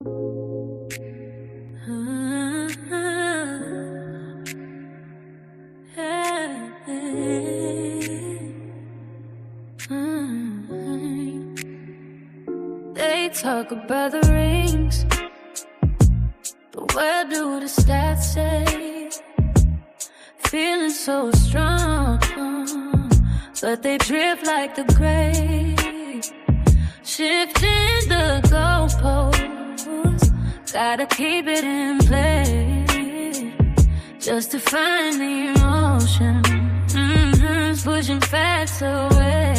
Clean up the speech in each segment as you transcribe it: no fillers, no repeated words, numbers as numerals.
They talk about the rings, but where do the stats say? Feeling so strong, but they drift like the grave. Shifting the goalposts, gotta keep it in play, just to find the emotion. Pushing facts away.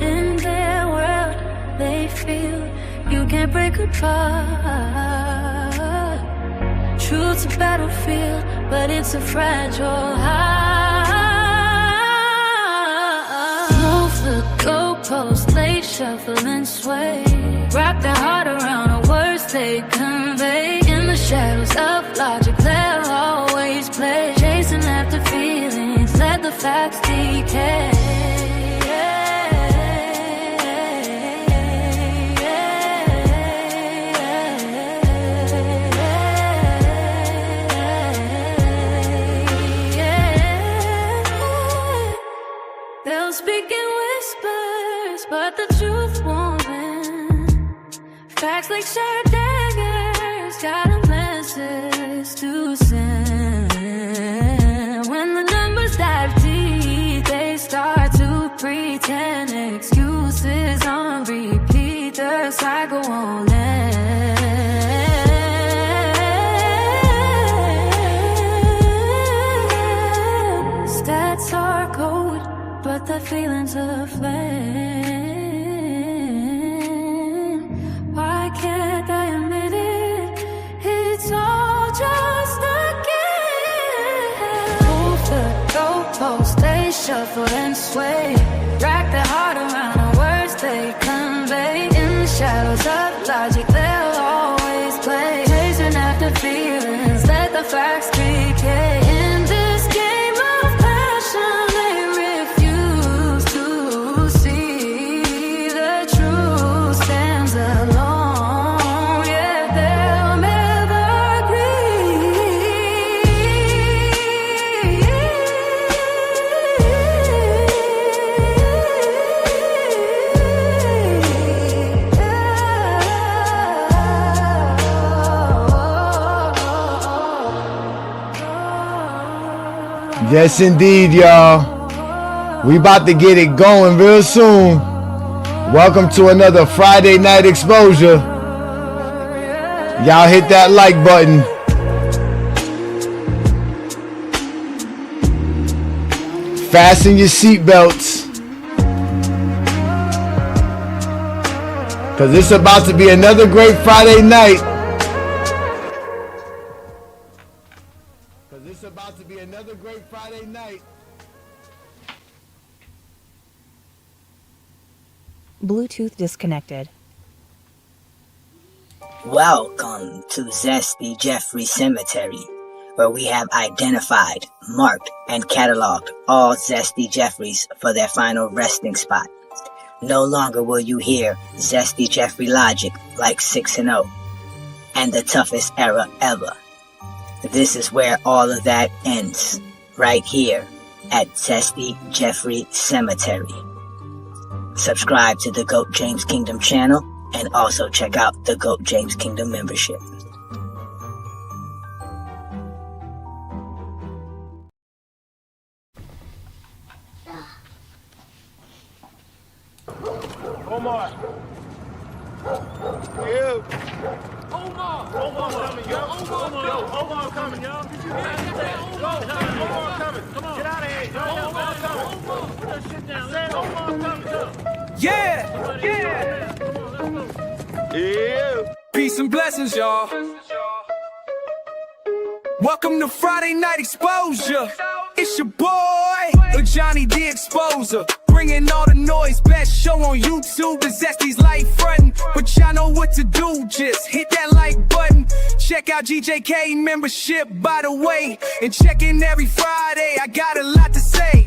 In their world, they feel you can't break apart. Truth's a battlefield, but it's a fragile heart. Move the goalposts, they shuffle and sway. Wrap their heart around the words they convey. In the shadows of logic, they'll always play. Chasing after feelings, let the facts decay. They'll speak in whispers, but the truth won't win. Facts like sharp daggers, got a message to send. When the numbers dive deep, they start to pretend. Excuses on repeat, the cycle won't end. Stats are cold, but the feelings are flame. Why can't I admit it? It's all just a game. Move the goalposts, they shuffle and sway. Wrap their heart around the words they convey. In the shadows of logic, they'll always play. Chasing after feelings, let the facts decay. In this game of passion, they refuse to see the truth stands alone. Yeah, they'll never Yes, indeed, y'all. We about to get it going real soon. Welcome to another Friday night exposure. Y'all hit that like button. Fasten your seatbelts, because it's about to be another great Friday night. Bluetooth disconnected. Welcome to Zesty Jeffrey Cemetery, where we have identified, marked, and cataloged all Zesty Jeffreys for their final resting spot. No longer will you hear Zesty Jeffrey logic like 6-0 and the toughest era ever. This is where all of that ends, right here at Zesty Jeffrey Cemetery. Subscribe to the GOAT James Kingdom channel and also check out the GOAT James Kingdom membership. Omar. Yeah. Omar coming, yo. Omar coming, yo. Did you hear that? Omar coming. Come on. Get out of here. Omar coming. Put that shit down. Say Omar coming, yo. Yeah. Yeah. Peace and blessings, y'all. Welcome to Friday Night Exposure. It's your boy, Ajani the Exposer. Bringing all the noise, best show on YouTube is Zesty's Life Frontin'. But y'all know what to do, just hit that like button. Check out GJK membership, by the way. And check in every Friday, I got a lot to say.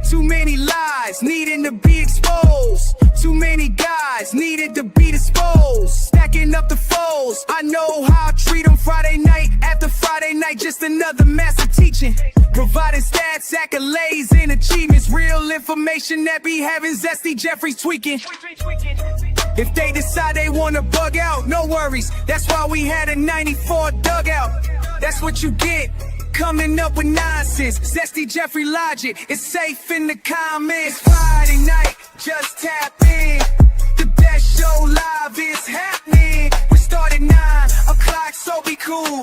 Too many lies needing to be exposed. Too many guys needed to be disposed. Stacking up the foes. I know how I treat them Friday night after Friday night. Just another master teaching. Providing stats, accolades, and achievements. Real information that be having Zesty Jeffries tweaking. If they decide they wanna bug out, no worries. That's why we had a 94 dugout. That's what you get. Coming up with nonsense. Zesty Jeffrey logic. It's safe in the comments. Friday night, just tap in. The best show live is happening. We start at 9 o'clock, so be cool.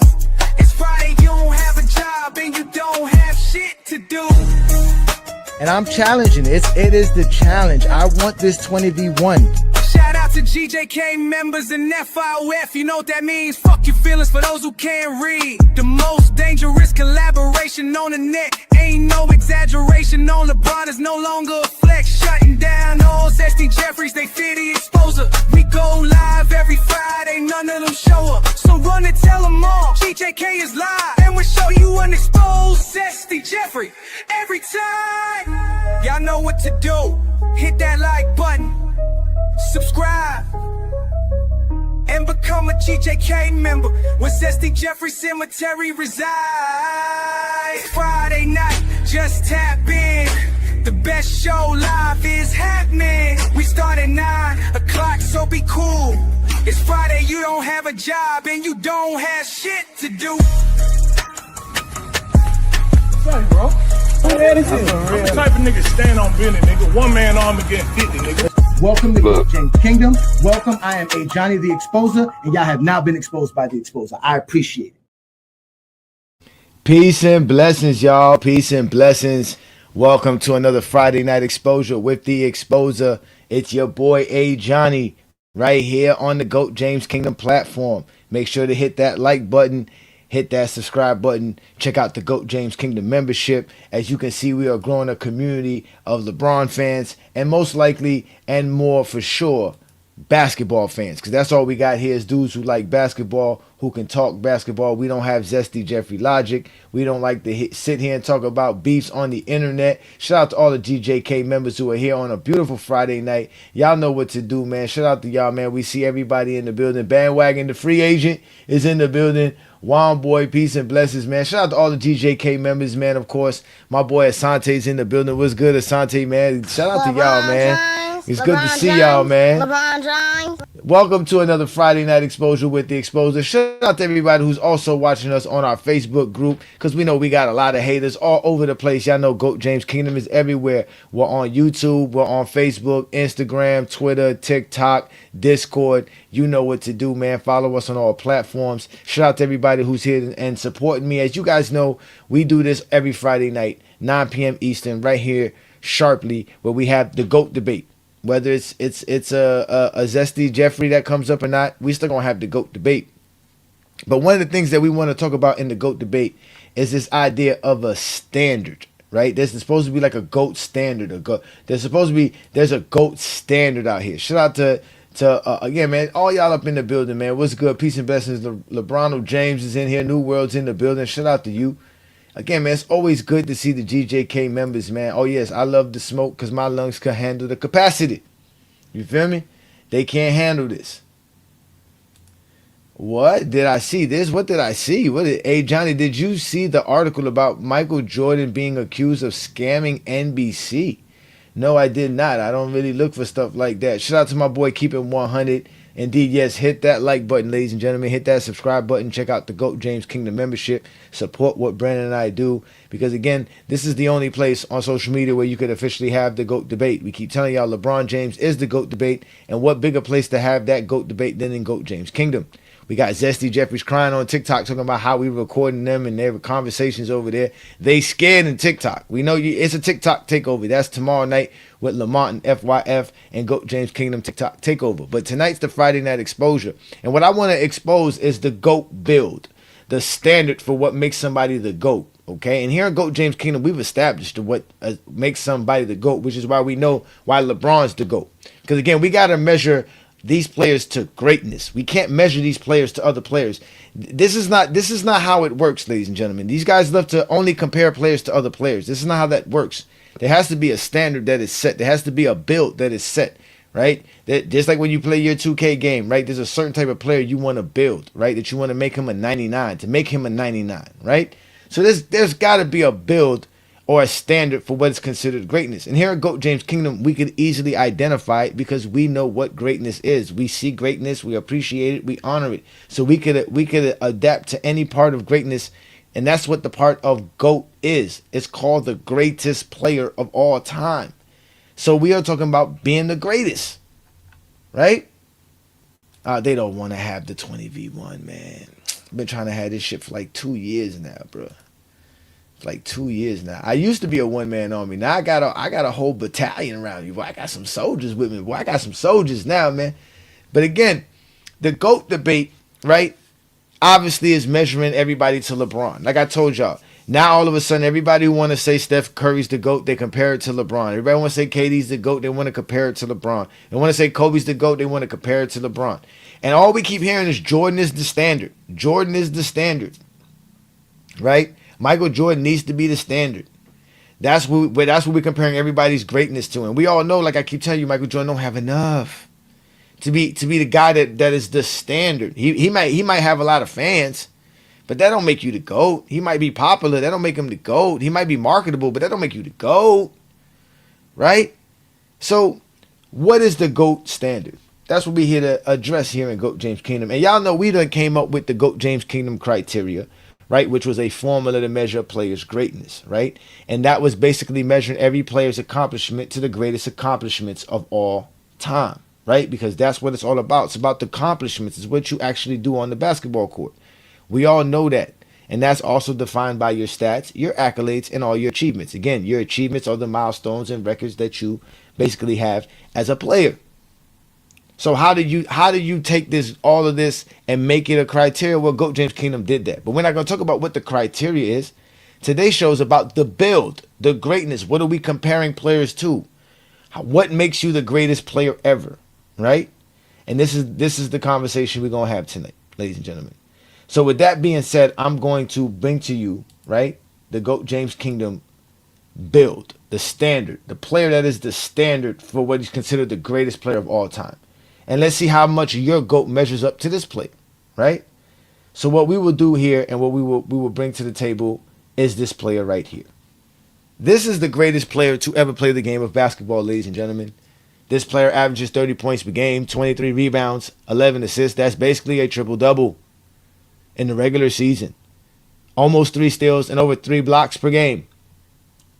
It's Friday, you don't have a job and you don't have shit to do. And I'm challenging it. It is the challenge. I want this 20v1. Shout out to GJK members and FIOF. You know what that means? Fuck your feelings for those who can't read. The most dangerous collaboration on the net. Ain't no exaggeration on LeBron is no longer a flex. Shutting down all Zesty Jeffries, they fear the exposure. We go live every Friday, none of them show up. So run and tell them all, GJK is live. And we'll show you an exposed Zesty Jeffrey every time. Y'all know what to do. Hit that like button. Subscribe and become a GJK member where Zesty Jeffrey Cemetery resides. Friday night, just tap in. The best show live is happening. We start at 9 o'clock, so be cool. It's Friday, you don't have a job and you don't have shit to do. Sorry, bro. Who the hell is this? I'm the type of nigga stand on business, nigga. One man arm against 50, nigga. Welcome to GOAT James Kingdom. Welcome. I am Ajani the Exposer, and y'all have now been exposed by the Exposer. I appreciate it. Peace and blessings, y'all. Peace and blessings. Welcome to another Friday Night Exposure with the Exposer. It's your boy Ajani right here on the GOAT James Kingdom platform. Make sure to hit that like button. Hit that subscribe button. Check out the GOAT James Kingdom membership. As you can see, we are growing a community of LeBron fans and most likely and more for sure basketball fans, because that's all we got here is dudes who like basketball, who can talk basketball. We don't have Zesty Jeffrey logic. We don't like to sit here and talk about beefs on the internet. Shout out to all the GJK members who are here on a beautiful Friday night. Y'all know what to do, man. Shout out to y'all, man. We see everybody in the building. Bandwagon, the free agent, is in the building. Juan Boy, peace and blessings, man. Shout out to all the GJK members, man. Of course, my boy Asante's in the building. What's good, Asante, man? Shout out to y'all, man. It's good to see y'all, man. LeBron James. Welcome to another Friday Night Exposure with the Exposer. Shout out to everybody who's also watching us on our Facebook group, because we know we got a lot of haters all over the place. Y'all know GOAT James Kingdom is everywhere. We're on YouTube, we're on Facebook, Instagram, Twitter, TikTok, Discord. You know what to do, man. Follow us on all platforms. Shout out to everybody who's here and supporting me. As you guys know, we do this every Friday night, 9 p.m. Eastern, right here sharply, where we have the GOAT debate. Whether it's a Zesty Jeffrey that comes up or not, we still gonna have the GOAT debate. But one of the things that we want to talk about in the GOAT debate is this idea of a standard, right? There's supposed to be like a GOAT standard. There's a GOAT standard out here. Shout out to again, man, all y'all up in the building, man. What's good? Peace and blessings. LeBron James is in here. New World's in the building. Shout out to you. Again, man, it's always good to see the GJK members, man. Oh, yes, I love the smoke because my lungs can handle the capacity. You feel me? They can't handle this. What? Did I see this? What did I see? Hey, Johnny, did you see the article about Michael Jordan being accused of scamming NBC? No, I did not. I don't really look for stuff like that. Shout out to my boy Keep It 100. Indeed, yes, hit that like button, ladies and gentlemen. Hit that subscribe button. Check out the GOAT James Kingdom membership. Support what Brandon and I do. Because, again, this is the only place on social media where you could officially have the GOAT debate. We keep telling y'all LeBron James is the GOAT debate. And what bigger place to have that GOAT debate than in GOAT James Kingdom? We got Zesty Jeffries crying on TikTok talking about how we recording them and their conversations over there. They scared in TikTok. We know it's a TikTok takeover. That's tomorrow night with Lamont and FYF and GOAT James Kingdom TikTok takeover. But tonight's the Friday Night Exposure. And what I want to expose is the GOAT build, the standard for what makes somebody the GOAT. Okay, and here in GOAT James Kingdom, we've established what makes somebody the GOAT, which is why we know why LeBron's the GOAT. Because, again, we got to measure these players to greatness. We can't measure these players to other players. This is not how it works, ladies and gentlemen. These guys love to only compare players to other players. This is not how that works. There has to be a standard that is set. There has to be a build that is set, right? That just like when you play your 2K game, right? There's a certain type of player you want to build, right? That you want to make him a 99, to make him a 99, right? So there's got to be a build or a standard for what is considered greatness. And here at GOAT James Kingdom, we could easily identify it because we know what greatness is. We see greatness, we appreciate it, we honor it. So we could adapt to any part of greatness, and that's what the part of GOAT is. It's called the greatest player of all time. So we are talking about being the greatest, right? They don't want to have the 20v1, man. I've been trying to have this shit for like 2 years now, bro. Like 2 years now. I used to be a one-man army. Now I got a whole battalion around you. Boy, I got some soldiers with me. Boy, I got some soldiers now, man. But again, the GOAT debate, right, obviously is measuring everybody to LeBron. Like I told y'all, now all of a sudden everybody who want to say Steph Curry's the GOAT, they compare it to LeBron. Everybody want to say KD's the GOAT, they want to compare it to LeBron. They want to say Kobe's the GOAT, they want to compare it to LeBron. And all we keep hearing is Jordan is the standard. Jordan is the standard, right? Michael Jordan needs to be the standard. That's what we're comparing everybody's greatness to. And we all know, like I keep telling you, Michael Jordan don't have enough to be the guy that is the standard. He might have a lot of fans, but that don't make you the GOAT. He might be popular, that don't make him the GOAT. He might be marketable, but that don't make you the GOAT. Right? So what is the GOAT standard? That's what we here to address here in GOAT James Kingdom. And y'all know we done came up with the GOAT James Kingdom criteria, right, which was a formula to measure a player's greatness, right? And that was basically measuring every player's accomplishment to the greatest accomplishments of all time, right? Because that's what it's all about. It's about the accomplishments. It's what you actually do on the basketball court. We all know that. And that's also defined by your stats, your accolades, and all your achievements. Again, your achievements are the milestones and records that you basically have as a player. So how do you take all of this and make it a criteria? Well, GOAT James Kingdom did that. But we're not going to talk about what the criteria is. Today's show is about the build, the greatness. What are we comparing players to? What makes you the greatest player ever, right? And this is the conversation we're going to have tonight, ladies and gentlemen. So with that being said, I'm going to bring to you, right, the GOAT James Kingdom build, the standard, the player that is the standard for what is considered the greatest player of all time. And let's see how much your GOAT measures up to this player, right? So what we will do here and what we will bring to the table is this player right here. This is the greatest player to ever play the game of basketball, ladies and gentlemen. This player averages 30 points per game, 23 rebounds, 11 assists. That's basically a triple-double in the regular season. Almost 3 steals and over 3 blocks per game.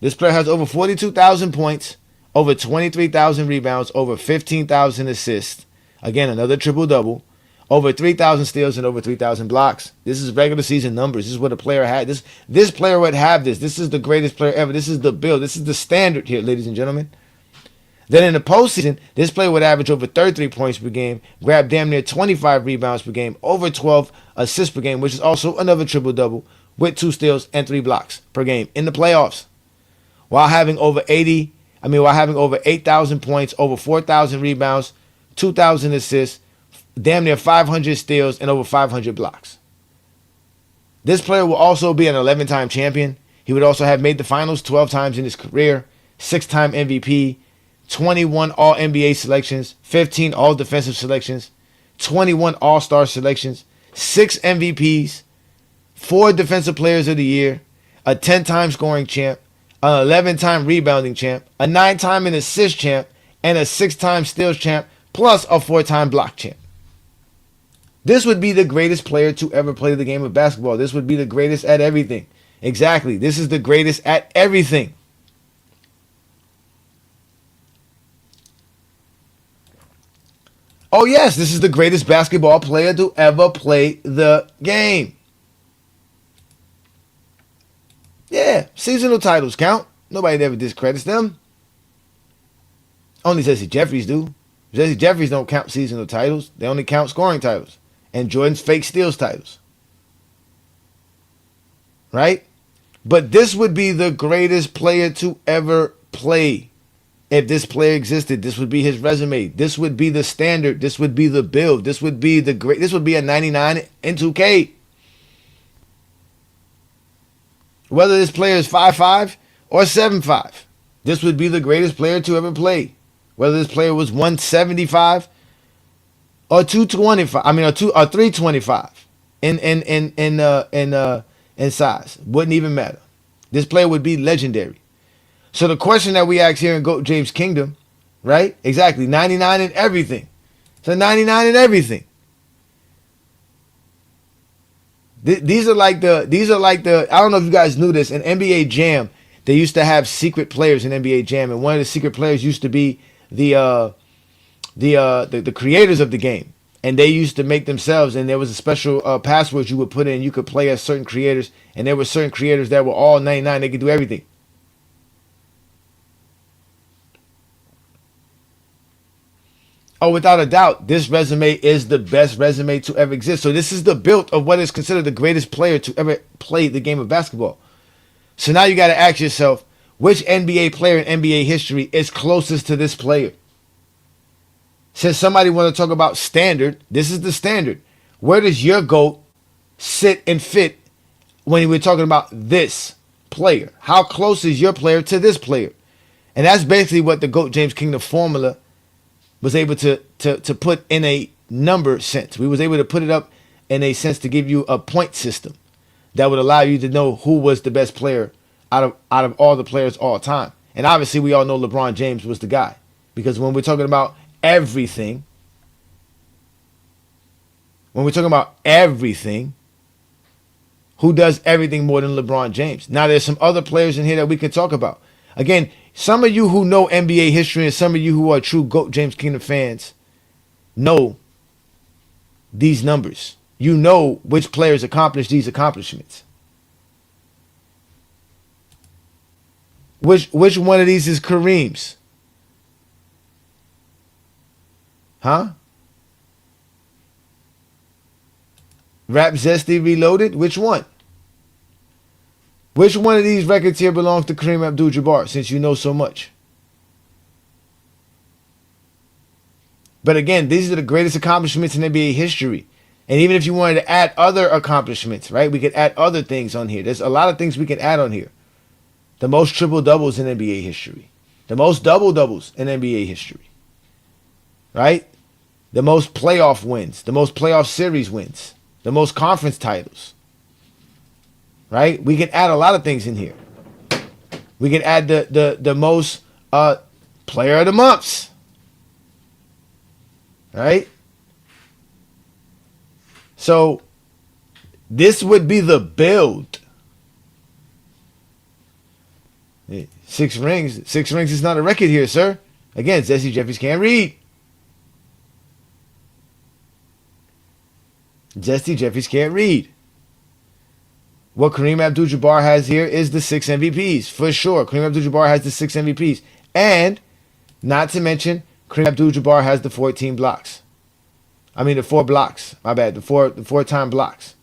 This player has over 42,000 points, over 23,000 rebounds, over 15,000 assists. Again, another triple-double. Over 3,000 steals and over 3,000 blocks. This is regular season numbers. This is what a player had. This player would have this. This is the greatest player ever. This is the build. This is the standard here, ladies and gentlemen. Then in the postseason, this player would average over 33 points per game, grab damn near 25 rebounds per game, over 12 assists per game, which is also another triple-double, with 2 steals and 3 blocks per game in the playoffs. While having over 8,000 points, over 4,000 rebounds, 2,000 assists, damn near 500 steals, and over 500 blocks. This player will also be an 11-time champion. He would also have made the finals 12 times in his career, 6-time MVP, 21 All-NBA selections, 15 All-Defensive selections, 21 All-Star selections, 6 MVPs, 4 Defensive Players of the Year, a 10-time scoring champ, an 11-time rebounding champ, a 9-time assist champ, and a 6-time steals champ, plus a 4-time block champ. This would be the greatest player to ever play the game of basketball. This would be the greatest at everything. Exactly. This is the greatest at everything. Oh yes, this is the greatest basketball player to ever play the game. Yeah, seasonal titles count. Nobody ever discredits them. Only Jesse Jeffries do. Jesse Jeffries don't count seasonal titles. They only count scoring titles. And Jordan's fake steals titles. Right? But this would be the greatest player to ever play. If this player existed, this would be his resume. This would be the standard. This would be the build. This would be this would be a 99 in 2K. Whether this player is 5'5" or 7'5", this would be the greatest player to ever play. whether this player was 175 or 225. I mean, or 325 in size. Wouldn't even matter. This player would be legendary. So the question that we ask here in GOAT James Kingdom, right? Exactly, 99 in everything. So 99 in everything. These are like the. I don't know if you guys knew this in NBA Jam. They used to have secret players in NBA Jam, and one of the secret players used to be the creators of the game, and they used to make themselves. And there was a special password you would put in. You could play as certain creators, and there were certain creators that were all 99. They could do everything. Oh, without a doubt, this resume is the best resume to ever exist. So this is the build of what is considered the greatest player to ever play the game of basketball. So now you got to ask yourself, which NBA player in NBA history is closest to this player? Since somebody want to talk about standard, this is the standard. Where does your GOAT sit and fit when we're talking about this player? How close is your player to this player? And that's basically what the GOAT James Kingdom formula was able to put in a number sense. We was able to put it up in a sense to give you a point system that would allow you to know who was the best player out of all the players all time. And obviously we all know LeBron James was the guy, because when we're talking about everything, who does everything more than LeBron James? Now there's some other players in here that we can talk about. Again, some of you who know NBA history and some of you who are true GOAT James Kingdom fans know these numbers. You know which players accomplished these accomplishments. Which one of these is Kareem's? Huh? Rap Zesty Reloaded? Which one? Which one of these records here belongs to Kareem Abdul-Jabbar, since you know so much? But again, these are the greatest accomplishments in NBA history. And even if you wanted to add other accomplishments, right? We could add other things on here. There's a lot of things we can add on here. The most triple-doubles in NBA history. The most double-doubles in NBA history. Right? The most playoff wins. The most playoff series wins. The most conference titles. Right? We can add a lot of things in here. We can add the most player of the months. Right? So this would be the build. 6 rings. 6 rings is not a record here, sir. Again, Zesty Jeffries can't read. Zesty Jeffries can't read. What Kareem Abdul-Jabbar has here is the 6 MVPs. For sure. Kareem Abdul-Jabbar has the 6 MVPs. And, not to mention, Kareem Abdul-Jabbar has the 14 blocks. I mean, the 4 blocks. My bad. The four-time blocks.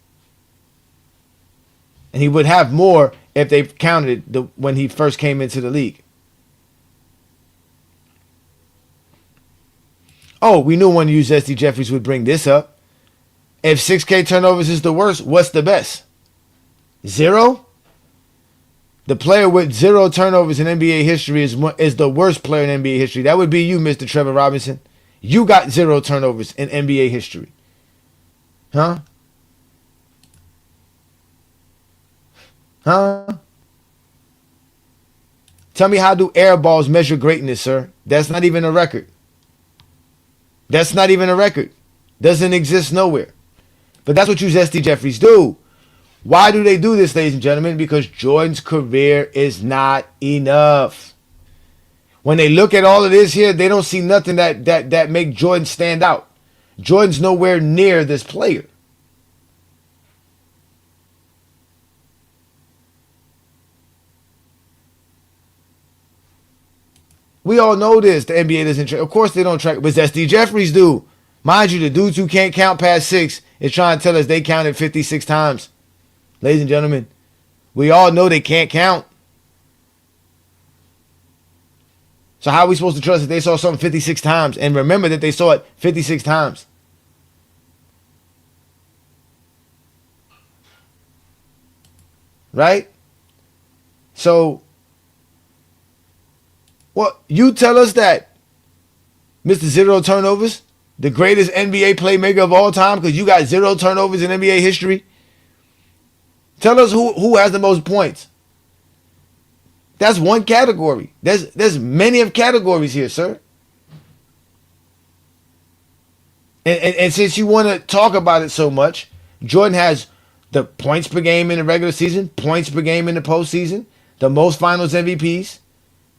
And he would have more if they counted when he first came into the league. Oh, we knew one of you Zesty Jeffries would bring this up. If 6K turnovers is the worst, what's the best? 0? The player with 0 turnovers in NBA history is the worst player in NBA history. That would be you, Mr. Trevor Robinson. You got 0 turnovers in NBA history. Huh? Huh? Tell me, how do air balls measure greatness, sir? That's not even a record. That's not even a record. Doesn't exist nowhere. But that's what you Zesty Jeffries do. Why do they do this, ladies and gentlemen? Because Jordan's career is not enough. When they look at all of this here, they don't see nothing that make Jordan stand out. Jordan's nowhere near this player. We all know this. The NBA doesn't track. Of course they don't track, but Zesty Jeffries do. Mind you, the dudes who can't count past 6 is trying to tell us they counted 56 times. Ladies and gentlemen, we all know they can't count. So how are we supposed to trust that they saw something 56 times and remember that they saw it 56 times? Right? So, well, you tell us that Mr. Zero Turnovers, the greatest NBA playmaker of all time because you got 0 turnovers in NBA history. Tell us who has the most points. That's one category. There's many of categories here, sir. And since you want to talk about it so much, Jordan has the points per game in the regular season, points per game in the postseason, the most finals MVPs,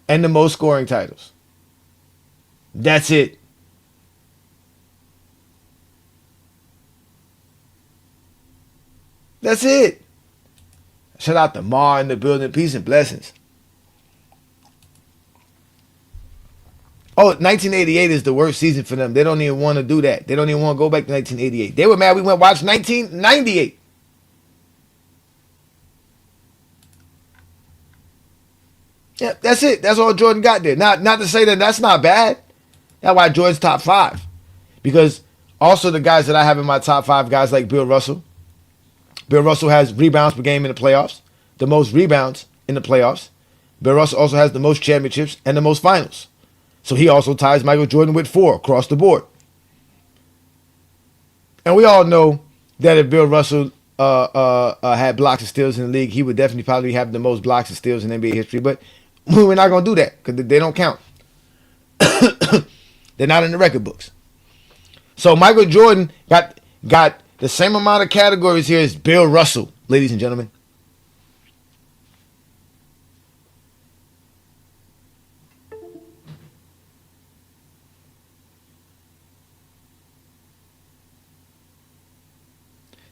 and the most scoring titles. That's it. That's it. Shout out to Ma in the building. Peace and blessings. Oh, 1988 is the worst season for them. They don't even want to do that. They don't even want to go back to 1988. They were mad we went watch 1998. Yeah, that's it. That's all Jordan got there. Not to say that that's not bad. That's why Jordan's top 5. Because also the guys that I have in my top 5, guys like Bill Russell. Bill Russell has rebounds per game in the playoffs. The most rebounds in the playoffs. Bill Russell also has the most championships and the most finals. So he also ties Michael Jordan with 4 across the board. And we all know that if Bill Russell had blocks and steals in the league, he would definitely probably have the most blocks and steals in NBA history. But we're not going to do that because they don't count. They're not in the record books. So Michael Jordan got the same amount of categories here as Bill Russell, ladies and gentlemen.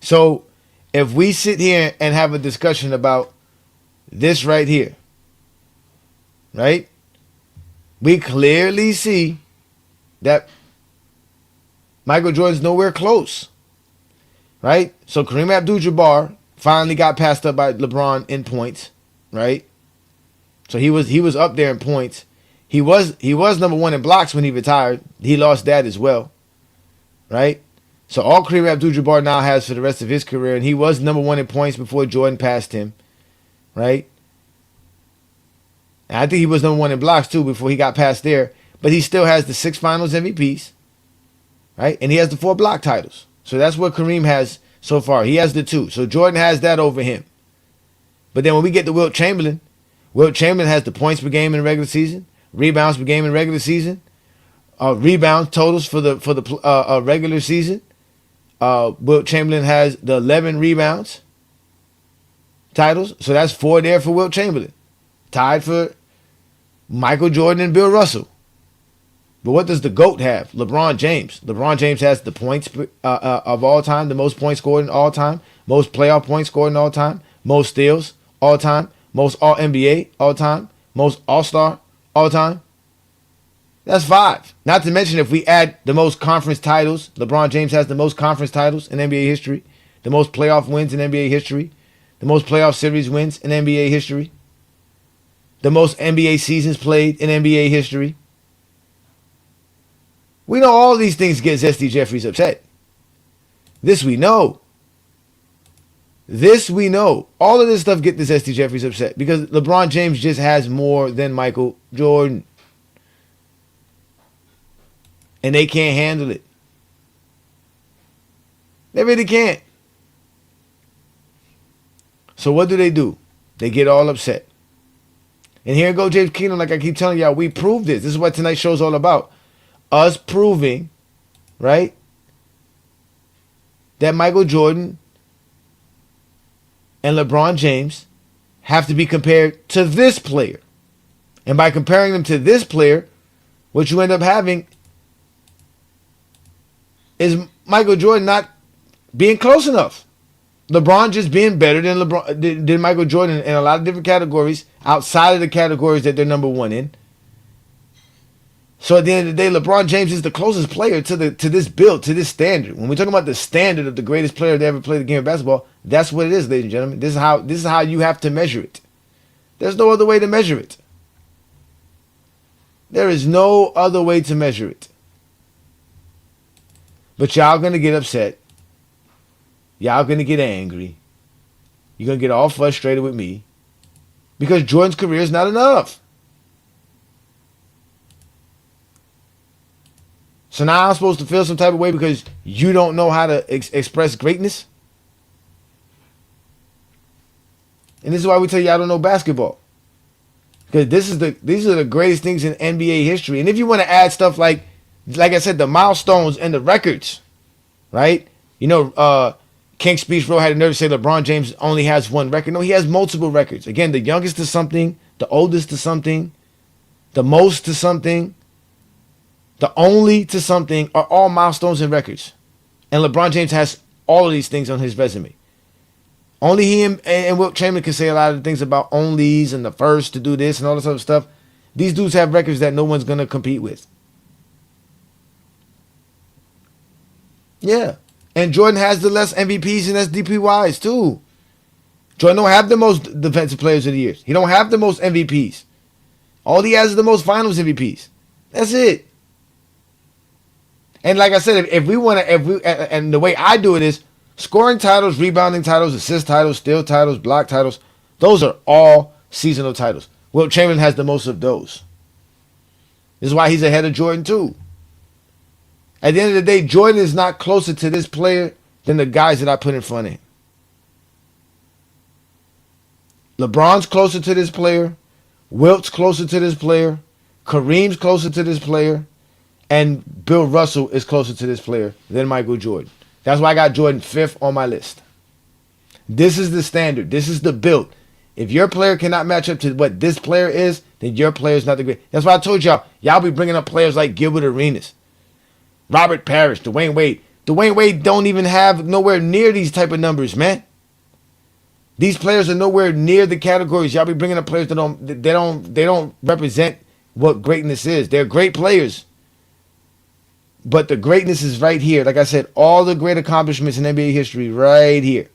So if we sit here and have a discussion about this right here, right? We clearly see that Michael Jordan's nowhere close, right? So Kareem Abdul-Jabbar finally got passed up by LeBron in points, right? So he was up there in points. He was number 1 in blocks when he retired. He lost that as well, right? So all Kareem Abdul-Jabbar now has for the rest of his career, and he was number 1 in points before Jordan passed him, right? And I think he was number 1 in blocks too before he got past there. But he still has the 6 finals MVPs, right? And he has the 4 block titles. So that's what Kareem has so far. He has the 2. So Jordan has that over him. But then when we get to Wilt Chamberlain has the points per game in the regular season, rebounds per game in the regular season, rebound totals for the regular season. Wilt Chamberlain has the 11 rebounds titles. So that's 4 there for Wilt Chamberlain. Tied for Michael Jordan and Bill Russell. But what does the GOAT have? LeBron James. LeBron James has the points of all time, the most points scored in all time, most playoff points scored in all time, most steals all time, most All-NBA all time, most All-Star all time. That's 5. Not to mention if we add the most conference titles, LeBron James has the most conference titles in NBA history, the most playoff wins in NBA history, the most playoff series wins in NBA history, the most NBA seasons played in NBA history. We know all these things get Zesty Jeffries upset. This we know. This we know. All of this stuff get the Zesty Jeffries upset because LeBron James just has more than Michael Jordan. And they can't handle it. They really can't. So what do? They get all upset. And here go James Keenum, like I keep telling y'all, we proved this. This is what tonight's show is all about. Us proving, right, that Michael Jordan and LeBron James have to be compared to this player. And by comparing them to this player, what you end up having is Michael Jordan not being close enough. LeBron just being better than Michael Jordan in a lot of different categories outside of the categories that they're number 1 in. So at the end of the day, LeBron James is the closest player to this build, to this standard. When we're talking about the standard of the greatest player to ever play the game of basketball, that's what it is, ladies and gentlemen. This is how you have to measure it. There's no other way to measure it. There is no other way to measure it. But y'all gonna get upset. Y'all gonna get angry. You're gonna get all frustrated with me because Jordan's career is not enough. So now I'm supposed to feel some type of way because you don't know how to express greatness? And this is why we tell you I don't know basketball. Because these are the greatest things in NBA history. And if you want to add stuff like I said, the milestones and the records, right? You know, King Speech Row had a nerve to say LeBron James only has one record. No, he has multiple records. Again, the youngest to something, the oldest to something, the most to something, the only to something are all milestones and records. And LeBron James has all of these things on his resume. Only he and Wilt Chamberlain can say a lot of the things about onlys and the first to do this and all this other stuff. These dudes have records that no one's going to compete with. Yeah. And Jordan has the less MVPs and SDPYs too. Jordan don't have the most defensive players of the years. He don't have the most MVPs. All he has is the most finals MVPs. That's it. And like I said, if we want to, and the way I do it is scoring titles, rebounding titles, assist titles, steal titles, block titles. Those are all seasonal titles. Wilt Chamberlain has the most of those. This is why he's ahead of Jordan too. At the end of the day, Jordan is not closer to this player than the guys that I put in front of him. LeBron's closer to this player. Wilt's closer to this player. Kareem's closer to this player. And Bill Russell is closer to this player than Michael Jordan. That's why I got Jordan 5th on my list. This is the standard. This is the build. If your player cannot match up to what this player is, then your player is not the great. That's why I told y'all. Y'all be bringing up players like Gilbert Arenas, Robert Parrish, Dwayne Wade. Dwayne Wade don't even have nowhere near these type of numbers, man. These players are nowhere near the categories. Y'all be bringing up players that don't represent what greatness is. They're great players. But the greatness is right here. Like I said, all the great accomplishments in NBA history right here.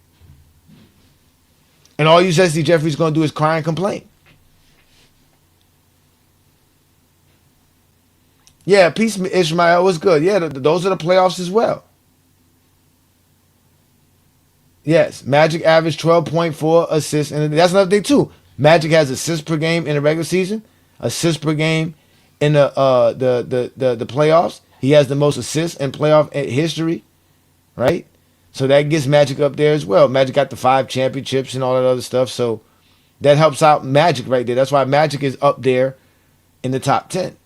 And all you Zesty Jeffrey's going to do is cry and complain. Yeah, Peace Ishmael was good. Yeah, those are the playoffs as well. Yes, Magic averaged 12.4 assists. And that's another thing, too. Magic has assists per game in the regular season, assists per game in the playoffs. He has the most assists in playoff history, right? So that gets Magic up there as well. Magic got the 5 championships and all that other stuff. So that helps out Magic right there. That's why Magic is up there in the top 10.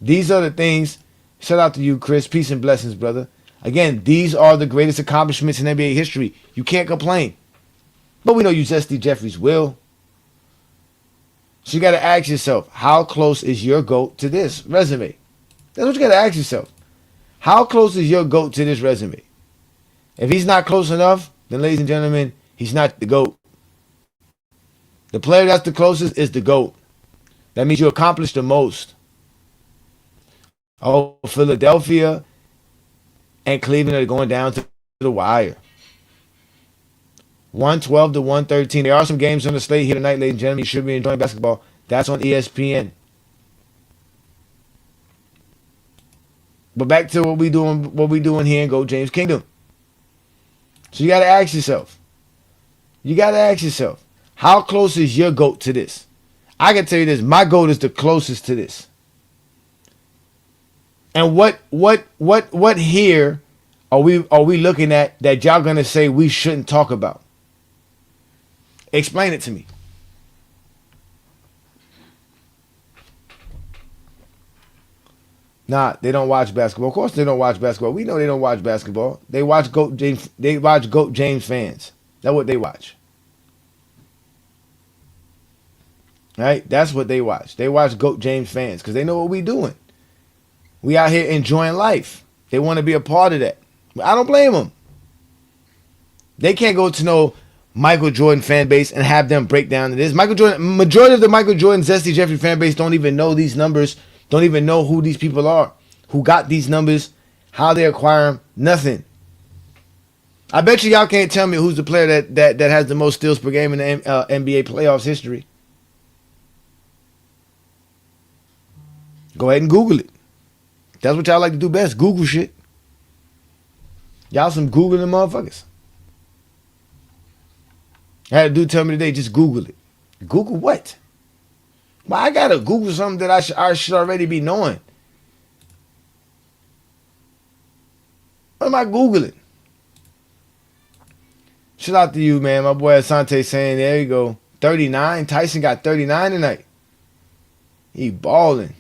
These are the things. Shout out to you, Chris. Peace and blessings, brother. Again, these are the greatest accomplishments in NBA history. You can't complain. But we know you Zesty Jeffries will. So you got to ask yourself, how close is your GOAT to this resume? That's what you got to ask yourself. How close is your GOAT to this resume? If he's not close enough, then ladies and gentlemen, he's not the GOAT. The player that's the closest is the GOAT. That means you accomplished the most. Oh, Philadelphia and Cleveland are going down to the wire. 112 to 113. There are some games on the slate here tonight, ladies and gentlemen. You should be enjoying basketball. That's on ESPN. But back to what we doing here in Go James Kingdom. So you got to ask yourself. How close is your GOAT to this? I can tell you this. My GOAT is the closest to this. And what here are we looking at that y'all gonna say we shouldn't talk about? Explain it to me. Nah, they don't watch basketball. Of course they don't watch basketball. We know they don't watch basketball. They watch GOAT James. They watch GOAT James fans. That's what they watch. Right? That's what they watch. They watch GOAT James fans because they know what we doing. We out here enjoying life. They want to be a part of that. I don't blame them. They can't go to no Michael Jordan fan base and have them break down this. Michael Jordan, majority of the Michael Jordan Zesty Jeffrey fan base don't even know these numbers, don't even know who these people are, who got these numbers, how they acquire them, nothing. I bet you y'all can't tell me who's the player that has the most steals per game in the NBA playoffs history. Go ahead and Google it. That's what y'all like to do best. Google shit. Y'all some Googling motherfuckers. I had a dude tell me today, just Google it. Google what? Well, I gotta Google something that I should already be knowing. What am I Googling? Shout out to you, man. My boy Asante saying, there you go. 39. Tyson got 39 tonight. He balling.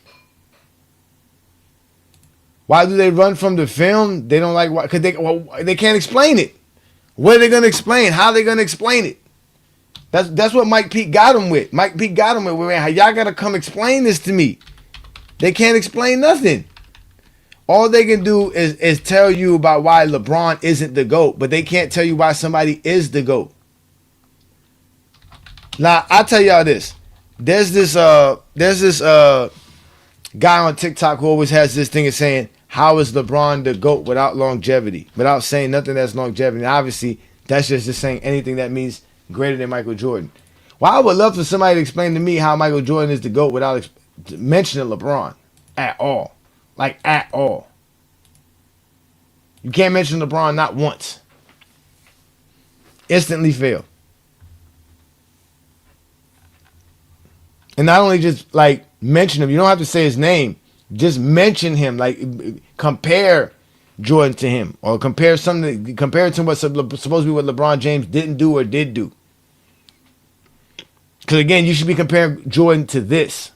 Why do they run from the film? They don't like why, because they can't explain it. What are they gonna explain? How are they gonna explain it? That's what Mike Pete got him with. Mike Pete got him with, man, y'all gotta come explain this to me. They can't explain nothing. All they can do is tell you about why LeBron isn't the GOAT, but they can't tell you why somebody is the GOAT. Now, I'll tell y'all this. There's this guy on TikTok who always has this thing of saying, how is LeBron the GOAT without longevity? Without saying nothing that's longevity. And obviously, that's just saying anything that means greater than Michael Jordan. Well, I would love for somebody to explain to me how Michael Jordan is the GOAT without mentioning LeBron at all. Like, at all. You can't mention LeBron not once. Instantly fail. And not only just, like, mention him. You don't have to say his name. Just mention him. Like, compare Jordan to him. Or compare something. Compare it to what's supposed to be what LeBron James didn't do or did do. Because, again, you should be comparing Jordan to this.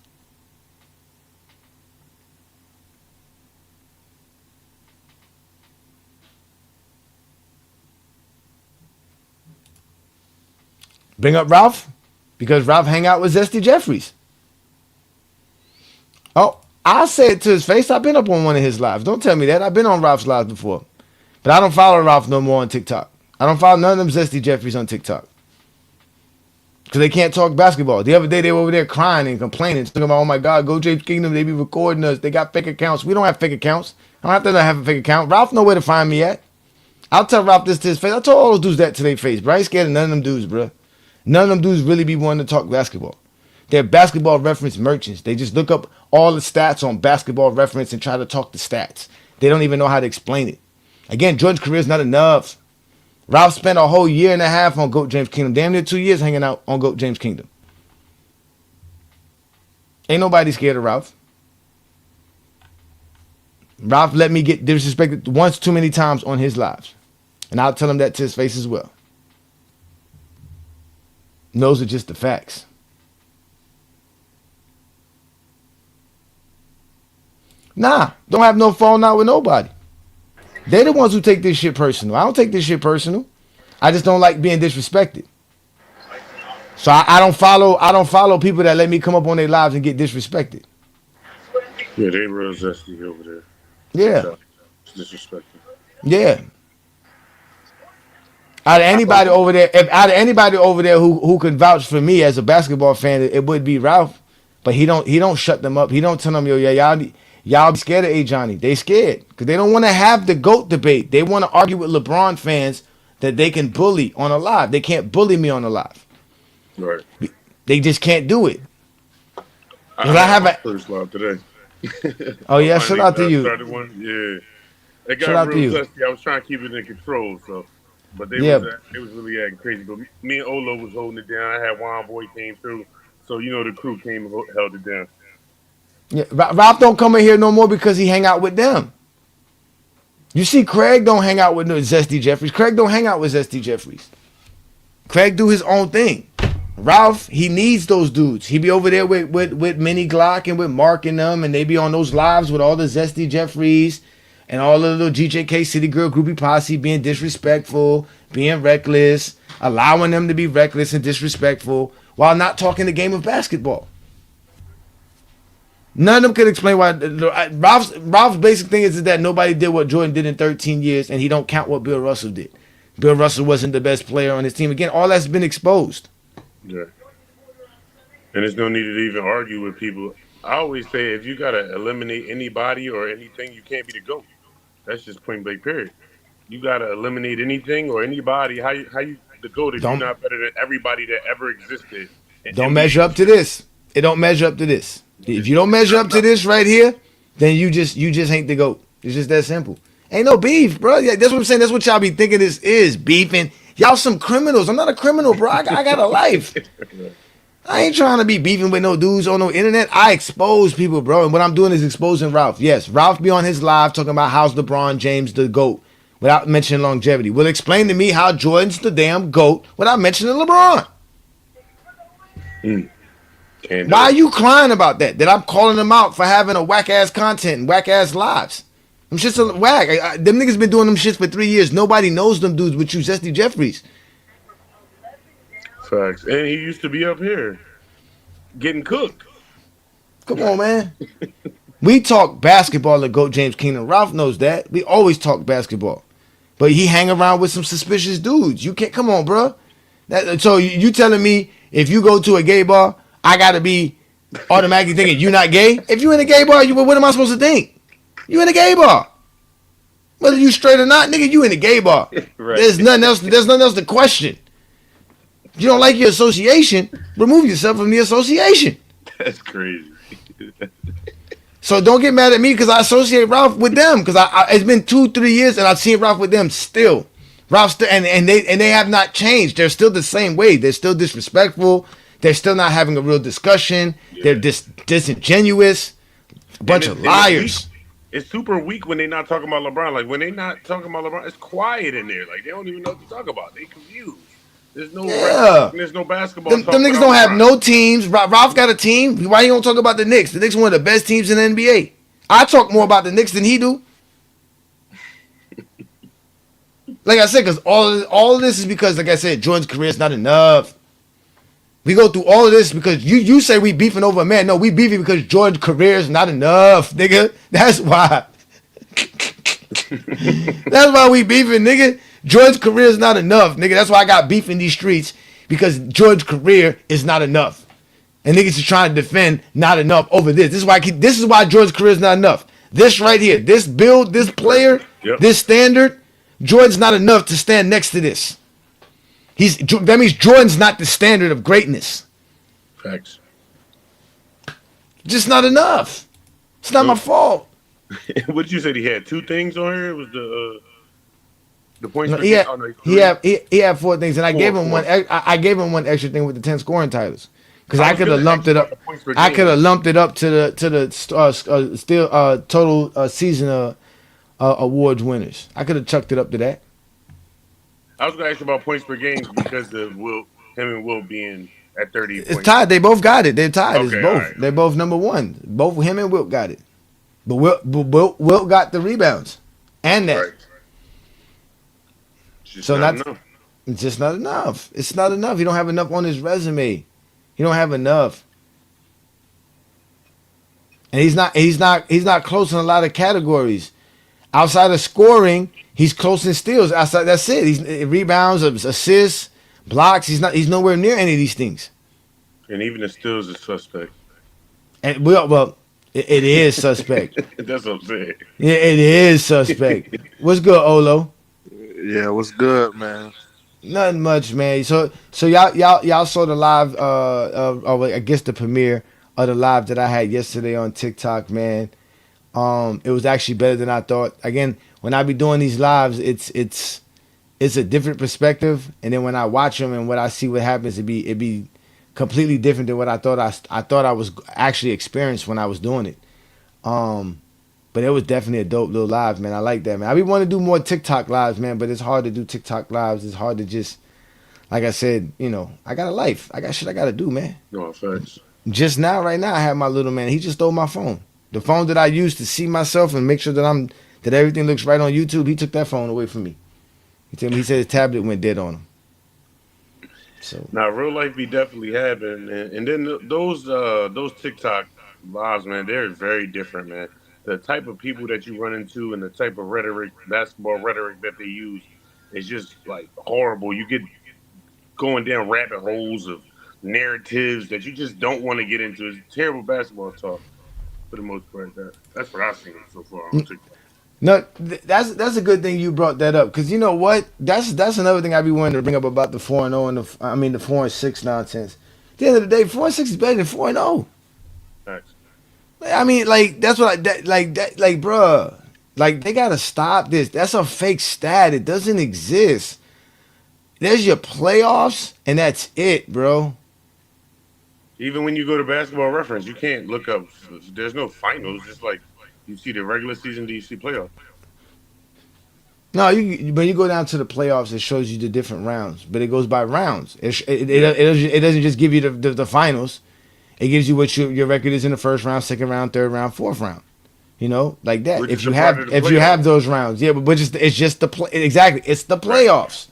Bring up Ralph, because Ralph hang out with Zesty Jeffries. Oh, I'll say it to his face. I've been up on one of his lives. Don't tell me that. I've been on Ralph's lives before. But I don't follow Ralph no more on TikTok. I don't follow none of them Zesty Jeffries on TikTok. Because they can't talk basketball. The other day they were over there crying and complaining. Talking about, oh my God, Go James Kingdom, they be recording us. They got fake accounts. We don't have fake accounts. I don't have to have a fake account. Ralph know where to find me at. I'll tell Ralph this to his face. I told all those dudes that to their face, bro. I ain't scared of none of them dudes, bro. None of them dudes really be wanting to talk basketball. They're basketball reference merchants. They just look up all the stats on basketball reference and try to talk the stats. They don't even know how to explain it. Again, Jordan's career is not enough. Ralph spent a whole year and a half on GOAT James Kingdom. Damn near 2 years hanging out on GOAT James Kingdom. Ain't nobody scared of Ralph. Ralph let me get disrespected once too many times on his lives. And I'll tell him that to his face as well. And those are just the facts. Nah, don't have no falling out with nobody. They're the ones who take this shit personal. I don't take this shit personal. I just don't like being disrespected. So I don't follow people that let me come up on their lives and get disrespected. Yeah, they real zesty over there. Yeah. Disrespected. Yeah. Out of anybody over there, who could vouch for me as a basketball fan, it would be Ralph. But he don't shut them up. He don't tell them, yo, yeah, y'all be scared of Ajani. They scared because they don't want to have the GOAT debate. They want to argue with LeBron fans that they can bully on a live. They can't bully me on a live. Right. They just can't do it. I have a first live today. Oh yeah, shout out to you. One. Yeah, it shout got out real to you. zesty. I was trying to keep it in control, so. But they was really acting crazy. But me and Olo was holding it down. I had Juan Boy came through, so the crew came and held it down. Yeah, Ralph don't come in here no more because he hang out with them. You see, Craig don't hang out with no Zesty Jeffries. Craig don't hang out with Zesty Jeffries. Craig do his own thing. Ralph, he needs those dudes. He be over there with Mini Glock and with Mark and them, and they be on those lives with all the Zesty Jeffries and all the little GJK City Girl groupie posse being disrespectful, being reckless, allowing them to be reckless and disrespectful while not talking the game of basketball. None of them could explain why. Ralph's basic thing is that nobody did what Jordan did in 13 years, and he don't count what Bill Russell did. Bill Russell wasn't the best player on his team. Again, all that's been exposed. Yeah. And there's no need to even argue with people. I always say if you got to eliminate anybody or anything, you can't be the GOAT. That's just point blank period. You got to eliminate anything or anybody. How you the GOAT if you're not better than everybody that ever existed? Don't measure up to this. It don't measure up to this. If you don't measure up to this right here, then you just ain't the GOAT. It's just that simple. Ain't no beef, bro. Yeah, that's what I'm saying. That's what y'all be thinking this is, beefing. Y'all some criminals. I'm not a criminal, bro. I got a life. I ain't trying to be beefing with no dudes on no internet. I expose people, bro. And what I'm doing is exposing Ralph. Yes, Ralph be on his live talking about how's LeBron James the GOAT without mentioning longevity. Will explain to me how Jordan's the damn GOAT without mentioning LeBron. Can't do Why are it. you crying about that? That I'm calling them out for having a whack ass content and whack ass lives. Them shit's a whack. Them niggas been doing them shits for 3 years. Nobody knows them dudes with you, Zesty Jeffries. Facts. And he used to be up here getting cooked. Come on, man. We talk basketball at GOAT James Keenan. Ralph knows that. We always talk basketball. But he hang around with some suspicious dudes. You can't, come on, bro. So you telling me if you go to a gay bar, I gotta be automatically thinking you not gay? If you in a gay bar, what am I supposed to think? You in a gay bar. Whether you straight or not, nigga, you in a gay bar. Right. There's nothing else to question. If you don't like your association, remove yourself from the association. That's crazy. So don't get mad at me because I associate Ralph with them because it's been 2-3 years and I've seen Ralph with them still. Ralph still, and they have not changed. They're still the same way. They're still disrespectful. They're still not having a real discussion. Yeah. They're disingenuous. A bunch of liars. It's super weak when they're not talking about LeBron. Like when they're not talking about LeBron, it's quiet in there. Like they don't even know what to talk about. They confused. There's no there's no basketball. Them niggas don't have no teams. Ralph got a team. Why you don't talk about the Knicks? The Knicks are one of the best teams in the NBA. I talk more about the Knicks than he do. Like I said, because all of this is because, like I said, Jordan's career is not enough. We go through all of this because you say we beefing over a man. No, we beefing because Jordan's career is not enough, nigga. That's why. That's why we beefing, nigga. Jordan's career is not enough, nigga. That's why I got beef in these streets because Jordan's career is not enough, and niggas are trying to defend not enough over this. This is why Jordan's career is not enough. This right here, this build, this player, this standard, Jordan's not enough to stand next to this. That means Jordan's not the standard of greatness. Facts. Just not enough. It's not my fault. What did you say? He had 2 things on here. It was the points. No, he had 4 things, and I gave him one. I gave him one extra thing with the 10 scoring titles because I could have lumped it up. I could have lumped it up to the total season awards winners. I could have chucked it up to that. I was gonna ask you about points per game because of him and Will being at 30. It's tied. They both got it. They're tied. Okay, it's both. right. They're both number 1. Both him and Wilt got it. But Wilt got the rebounds and that. Right. So it's just not enough. It's not enough. You don't have enough on his resume. You don't have enough. And he's not close in a lot of categories. Outside of scoring, he's close in steals. Outside, that's it. He's rebounds, assists, blocks. He's nowhere near any of these things. And even the steals is suspect. And it is suspect. That's what I'm saying. Yeah, it is suspect. What's good, Olo? Yeah, what's good, man? Nothing much, man. So y'all saw the live I guess the premiere of the live that I had yesterday on TikTok, man. It was actually better than I thought. Again, when I be doing these lives, it's a different perspective, and then when I watch them and what I see what happens, it be completely different than what I thought I was actually experienced when I was doing it. But it was definitely a dope little live, man. I like that, man. I be want to do more TikTok lives, man, but it's hard to do TikTok lives. It's hard to just, like I said, I got a life. I got shit I got to do, man. No, thanks. Just now, right now, I have my little man. He just stole my phone. The phone that I use to see myself and make sure that everything looks right on YouTube, he took that phone away from me. He said his tablet went dead on him. So now, real life be definitely happening, and then those TikTok lives, man, they're very different, man. The type of people that you run into and the type of basketball rhetoric that they use is just like horrible. You get going down rabbit holes of narratives that you just don't want to get into. It's terrible basketball talk for the most part. That's what I've seen so far on TikTok. No, that's a good thing you brought that up because you know what? That's another thing I be wanting to bring up about the 4-0 and the 4-6 nonsense. At the end of the day, 4-6 is better than 4-0. Thanks. I mean, like that's what bruh, like they gotta stop this. That's a fake stat. It doesn't exist. There's your playoffs, and that's it, bro. Even when you go to Basketball Reference, you can't look up. There's no finals. Just like you see the regular season, do you see playoffs? No, when you go down to the playoffs, it shows you the different rounds, but it goes by rounds. It doesn't just give you the finals. It gives you what your record is in the first round, second round, third round, fourth round. You know, like that. Which is a part of the If you have playoffs. those rounds, yeah, but it's just the play. Exactly, it's the playoffs.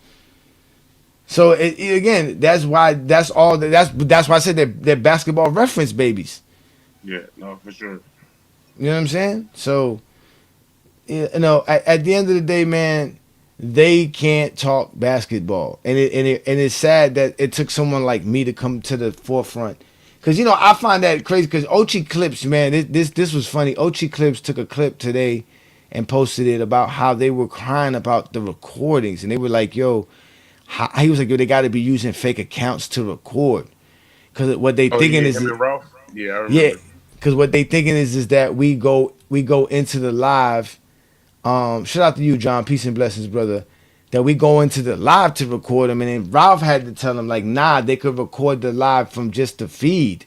So again, that's why I said they're basketball reference babies. Yeah, no, for sure. You know what I'm saying? So at the end of the day, man, they can't talk basketball, and it's sad that it took someone like me to come to the forefront. Cause I find that crazy. Cause Ochi Clips, man, this was funny. Ochi Clips took a clip today and posted it about how they were crying about the recordings, and they were like, "Yo," he was like, "Yo, they got to be using fake accounts to record." Cause what they Oh thinking yeah, is, him and Ralph. Yeah, I yeah, remember. cause what they thinking is that we go into the live. Shout out to you, John. Peace and blessings, brother. That we go into the live to record them, and then Ralph had to tell them like, nah, they could record the live from just the feed,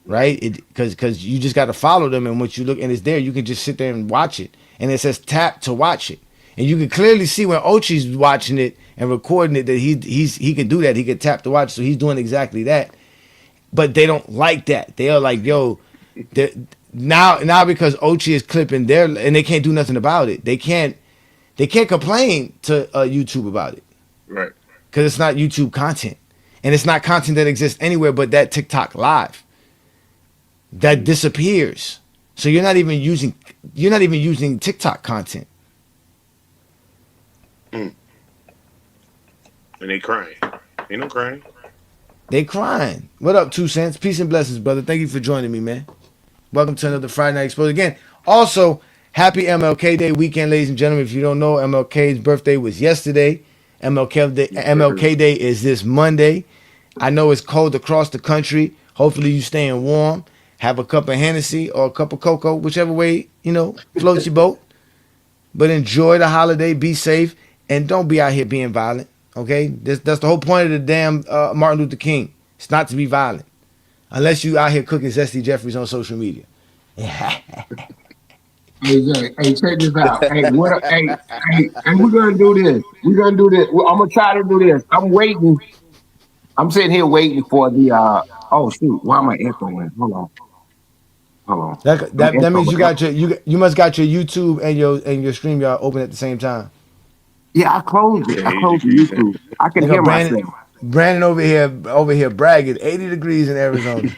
right? Because you just got to follow them, and once you look and it's there, you can just sit there and watch it, and it says tap to watch it, and you can clearly see when Ochi's watching it and recording it that he can do that. He can tap to watch, so he's doing exactly that. But they don't like that. They are like, yo, now because Ochi is clipping their, and they can't do nothing about it. They can't complain to YouTube about it Right. because it's not YouTube content, and it's not content that exists anywhere but that TikTok live. That disappears. So you're not even using TikTok content. And they crying. Ain't no crying. They crying. What up, 2 cents? Peace and blessings, brother. Thank you for joining me, man. Welcome to another Friday Night Exposure. Again, also, happy MLK Day weekend, ladies and gentlemen. If you don't know, MLK's birthday was yesterday. MLK Day is this Monday. I know it's cold across the country. Hopefully you staying warm. Have a cup of Hennessy or a cup of cocoa, whichever way, floats your boat. But enjoy the holiday, be safe, and don't be out here being violent, okay? That's the whole point of the damn Martin Luther King. It's not to be violent. Unless you out here cooking Zesty Jeffries on social media. Hey, Jay, hey, check this out. Hey, and we're gonna do this. We're gonna do this. I'm gonna try to do this. I'm waiting. I'm sitting here waiting for the. Oh shoot! Why am I echoing? Hold on. Hold on. That means you must got your YouTube and your StreamYard open at the same time. Yeah, I closed it. Yeah, I he's closed the decreasing. YouTube. I can You know, hear myself. Brandon over here bragging. 80 degrees in Arizona.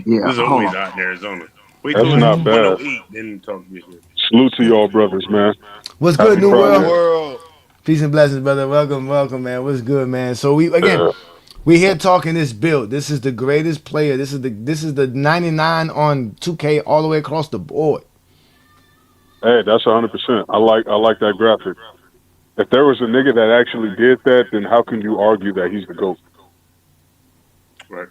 Yeah, It's hold always on. hot in Arizona. Wait That's till not it's bad. 108, then talk this shit. Salute to y'all, brothers, man. What's Happy good, New Friday. World? World. Peace and blessings, brother. Welcome, man. What's good, man? So we Yeah. here talking this build. This is the greatest player. This is the 99 on 2K all the way across the board. Hey, that's 100%. I like that graphic. If there was a nigga that actually did that, then how can you argue that he's the GOAT? Right.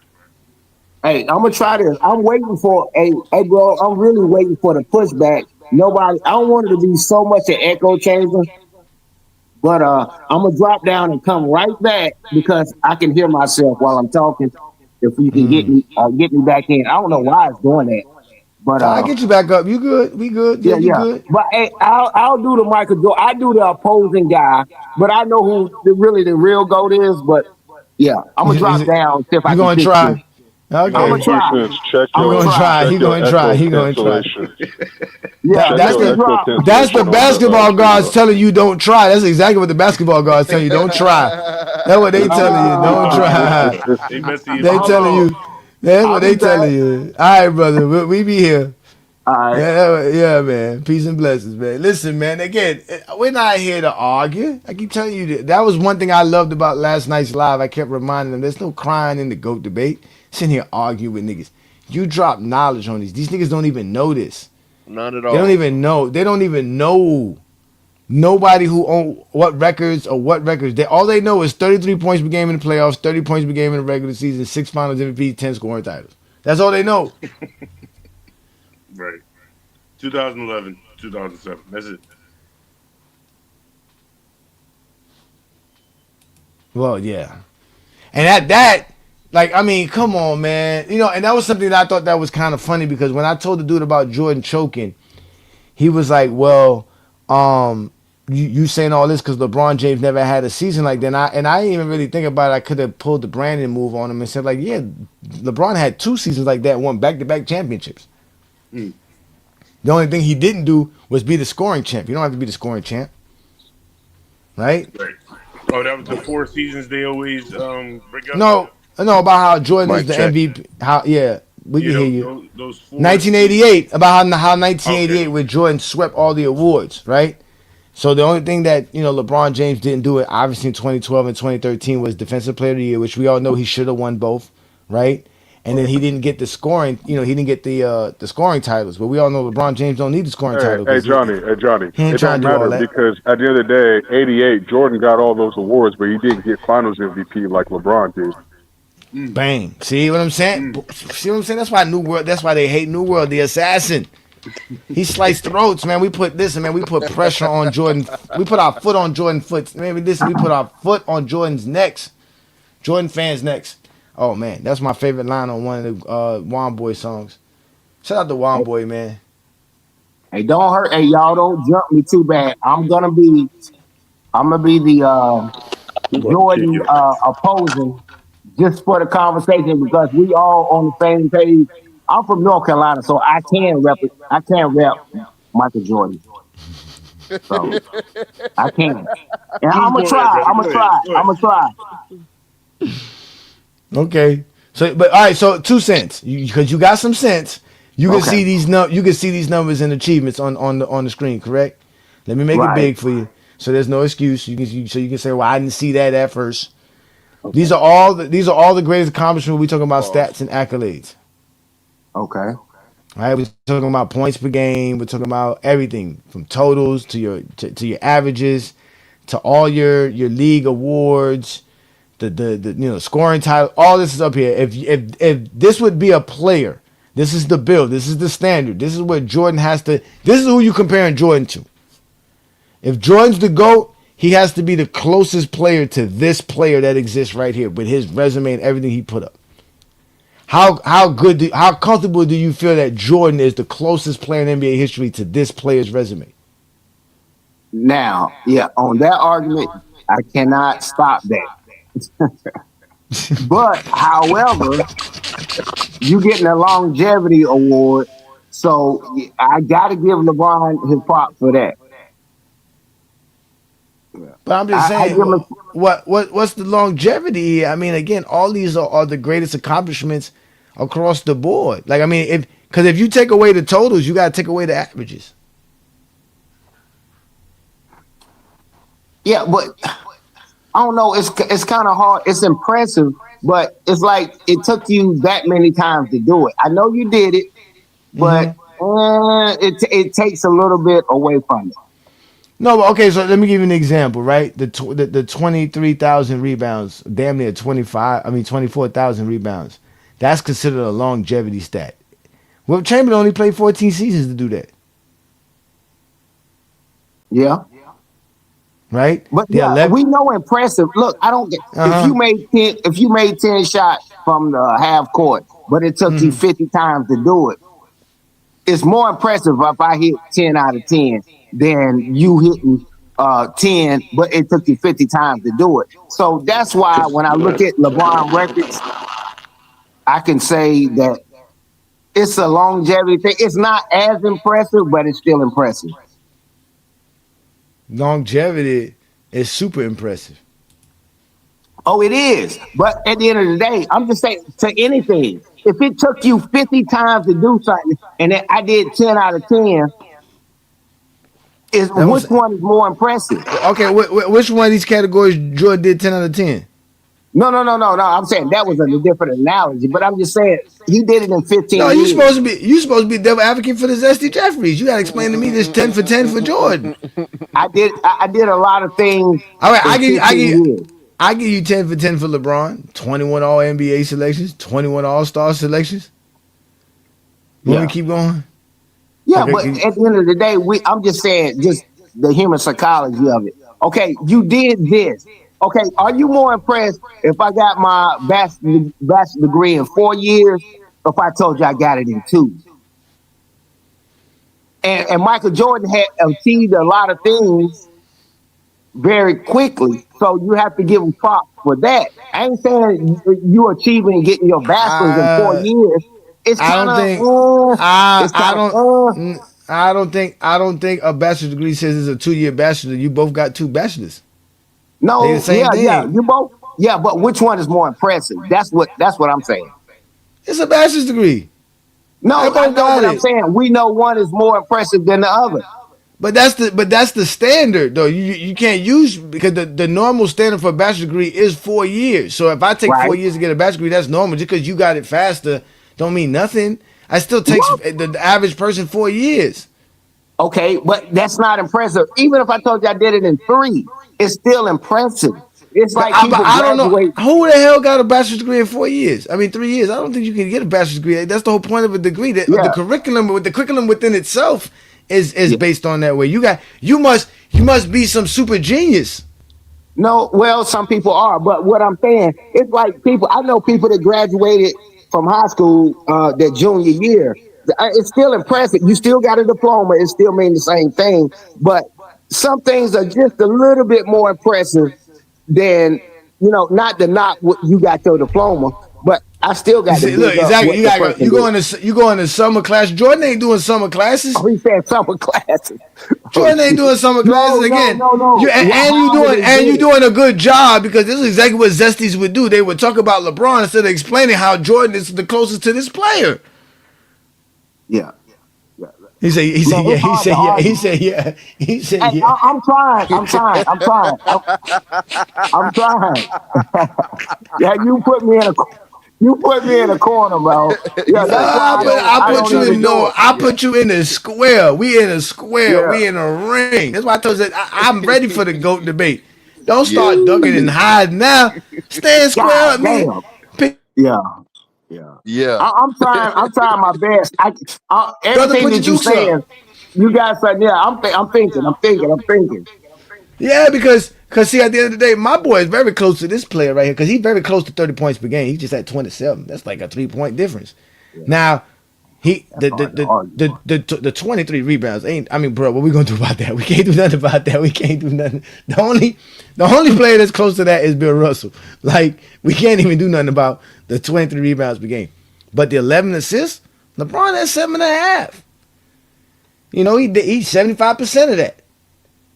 Hey, I'm gonna try this. I'm waiting for hey, bro. I'm really waiting for the pushback. Nobody. I don't want it to be so much an echo chamber, but I'm gonna drop down and come right back because I can hear myself while I'm talking. If you can get me back in, I don't know why it's doing that, but I get you back up. You good? We good? Yeah, yeah, you yeah. good? But hey, I'll do the Michael Jordan. I do the opposing guy, but I know who the real goat is. But yeah, I'm gonna drop down see if I You can gonna fix this. try? I'm Okay. Hey, gonna few try. cents. Check I'm He gonna your gonna try. try. check He your gonna try. echo He gonna try. cancellation. Yeah, Check That's let your me the echo drop. that's the cancellation on the basketball gods streamer. telling you don't try. That's exactly what the basketball gods tell you. Don't try. That's what they telling you. Don't try. They messing your They shit Hold up. telling on. you. That's I'll what be they back. telling you. All right, brother. We be here. All right. Yeah, man. Peace and blessings, man. Listen, man. Again, we're not here to argue. I keep telling you that was one thing I loved about last night's live. I kept reminding them there's no crying in the GOAT debate. Sitting here arguing with niggas. You drop knowledge on these. These niggas don't even know this. None at They all. don't even know. They don't even know. Nobody who own what records or what records. All they know is 33 points per game in the playoffs, 30 points per game in the regular season, 6 Finals MVP, 10 scoring titles. That's all they know. Right. 2011, 2007. That's it. Well, yeah. And at that, like, I mean, come on, man. And that was something that I thought that was kind of funny because when I told the dude about Jordan choking, he was like, well, you saying all this because LeBron James never had a season like that. And I didn't even really think about it. I could have pulled the Brandon move on him and said like, yeah, LeBron had 2 seasons like that, won back-to-back championships. Mm. The only thing he didn't do was be the scoring champ. You don't have to be the scoring champ, right? Right. Oh, that was the 4 seasons they always bring up. No, no, about how Jordan is Mic the check. MVP. How? Yeah, we Yeah, can hear those, you. those, those 4 seasons. 1988, about how 1988 Okay. with Jordan swept all the awards, right? So the only thing that LeBron James didn't do it obviously in 2012 and 2013 was Defensive Player of the Year, which we all know he should have won both, right? And then he didn't get the scoring, he didn't get the scoring titles. But we all know LeBron James don't need the scoring Hey, title hey, because Johnny, hey, Johnny. he ain't It don't trying to do all matter that. because at the end of the day, '88, Jordan got all those awards, but he didn't get Finals MVP like LeBron did. Bang. See what I'm saying? See what I'm saying? That's why New World. That's why they hate New World. The assassin. He sliced throats, man. We put man. We put pressure on Jordan. We put our foot on Jordan's foot. Man, listen. We put our foot on Jordan's necks. Jordan fans' necks. Oh man, that's my favorite line on one of the Juan Boy songs. Shout out to Juan Boy, man. Hey, don't hurt. Hey, y'all don't jump me too bad. I'm gonna be the I'm about to kick Jordan your ass. opposing just for the conversation because we all on the same page. I'm from North Carolina, so I can rep Michael Jordan. So I can. And Just I'm gonna go ahead, try. brother. I'm Go gonna ahead. try. Go I'm ahead. gonna try. Okay. So, but all right. So 2 cents, because you got some sense. You can Okay. see these You can see these numbers and achievements on the screen. Correct. Let me make it Right. big for you, so there's no excuse. So you can say, "Well, I didn't see that at first." Okay. These are all the greatest accomplishments. We talking about Pause. stats and accolades. Okay. All right, we're talking about points per game. We're talking about everything from totals to your averages, to all your league awards, the scoring title. All this is up here. If this would be a player, this is the bill. This is the standard. This is what Jordan has to. This is who you comparing Jordan to. If Jordan's the GOAT, he has to be the closest player to this player that exists right here with his resume and everything he put up. How comfortable do you feel that Jordan is the closest player in NBA history to this player's resume? Now, yeah, on that argument, I cannot stop that. But however, you getting a longevity award, so I got to give LeBron his props for that. But I'm just I saying, give him. what's the longevity here? I mean, again, all these are the greatest accomplishments across the board. Like, I mean, if you take away the totals, you got to take away the averages. Yeah, but I don't know. It's kind of hard. It's impressive, but it's like it took you that many times to do it. I know you did it, but it takes a little bit away from it. No, but okay. So let me give you an example, right? The 23,000 rebounds, damn near 24,000 rebounds. That's considered a longevity stat. Well, Chamberlain only played 14 seasons to do that, Yeah. right? But The yeah, 11. we know impressive. Look, I don't get if you made 10 shots from the half court, but it took you 50 times to do it. It's more impressive if I hit 10 out of 10 than you hitting 10, but it took you 50 times to do it. So that's why when I look at LeBron records, I can say that it's a longevity thing. It's not as impressive, but it's still impressive. Longevity is super impressive. Oh, it is. But at the end of the day, I'm just saying to anything. If it took you 50 times to do something and then I did 10 out of 10, That which was one is more impressive? okay. Which one of these categories Jordan did 10 out of 10? No. I'm saying that was a different analogy, but I'm just saying he did it in No, 15 you years. supposed to be devil advocate for the Zesty Jeffries. You got to explain to me this 10 for 10 for Jordan. I did a lot of things All right, in 15 years. I give you 10 for 10 for LeBron. 21 All NBA selections, 21 All Star selections. Want me Yeah. to keep going? Yeah, Okay, but at the end of the day, I'm just saying, just the human psychology of it. Okay, you did this. Okay, are you more impressed if I got my bachelor degree in 4 years, or if I told you I got it in 2? And Michael Jordan had achieved a lot of things very quickly. So you have to give them props for that. I ain't saying you achieving and getting your bachelor's in 4 years. It's I kind don't of, think it's I kind don't of, I don't think a bachelor's degree says it's a 2 year bachelor. You both got two bachelors. They the no, same yeah, thing. you both, yeah, but which one is more impressive? That's what I'm saying. It's a bachelor's degree. They No, I both know, got but I'm it. saying we know one is more impressive than the other, But that's the standard though. You can't use because the normal standard for a bachelor's degree is 4 years. So if I take right? 4 years to get a bachelor's degree, that's normal. Just because you got it faster don't mean nothing. I still takes What? the average person 4 years. Okay, but that's not impressive. Even if I told you I did it in 3, it's still impressive. It's like But people I don't know graduate. who the hell got a bachelor's degree in 4 years. I mean 3 years. I don't think you can get a bachelor's degree. That's the whole point of a degree. The Yeah, curriculum with the curriculum within itself is yeah. based on that way. You must be some super genius. No, well, some people are, but what I'm saying, it's like people. I know people that graduated from high school their junior year. It's still impressive. You still got a diploma. It still means the same thing, but some things are just a little bit more impressive than not to knock what you got your diploma, but I still You got to see, look, big up exactly. what the person did. You going to summer class. Jordan ain't doing summer classes. Oh, he said summer classes. Oh, Jordan ain't doing summer classes no, no, again. no, You no. and you However doing they and did you it. doing a good job because this is exactly what Zesties would do. They would talk about LeBron instead of explaining how Jordan is the closest to this player. Yeah, yeah. He said Man, yeah it's he hard to said yeah he argue. said yeah he said Hey, yeah. I'm trying. I'm trying. I'm trying. I'm trying. Yeah, you put me in a corner, bro. Yeah, that's why I I put don't you even in do no. it. I put you in a square. We in a square. Yeah. We in a ring. That's why I told you I'm ready for the goat debate. Don't start ducking and hiding now. Stand square God up, nigga. damn. Pick, Yeah. Yeah. I'm trying. I'm trying my best. brother, Everything put your that you're jukes up. saying, you guys said, yeah. I'm thinking. I'm thinking. I'm thinking. Yeah, because see, at the end of the day, my boy is very close to this player right here because he's very close to 30 points per game. He just had 27. That's like a 3 point difference. Yeah, Now, he that's hard to argue. the 23 rebounds ain't. I mean, bro, what we gonna do about that? We can't do nothing about that. We can't do nothing. The only player that's close to that is Bill Russell. Like we can't even do nothing about the 23 rebounds per game. But the 11 assists, LeBron has 7.5. He's 75% of that.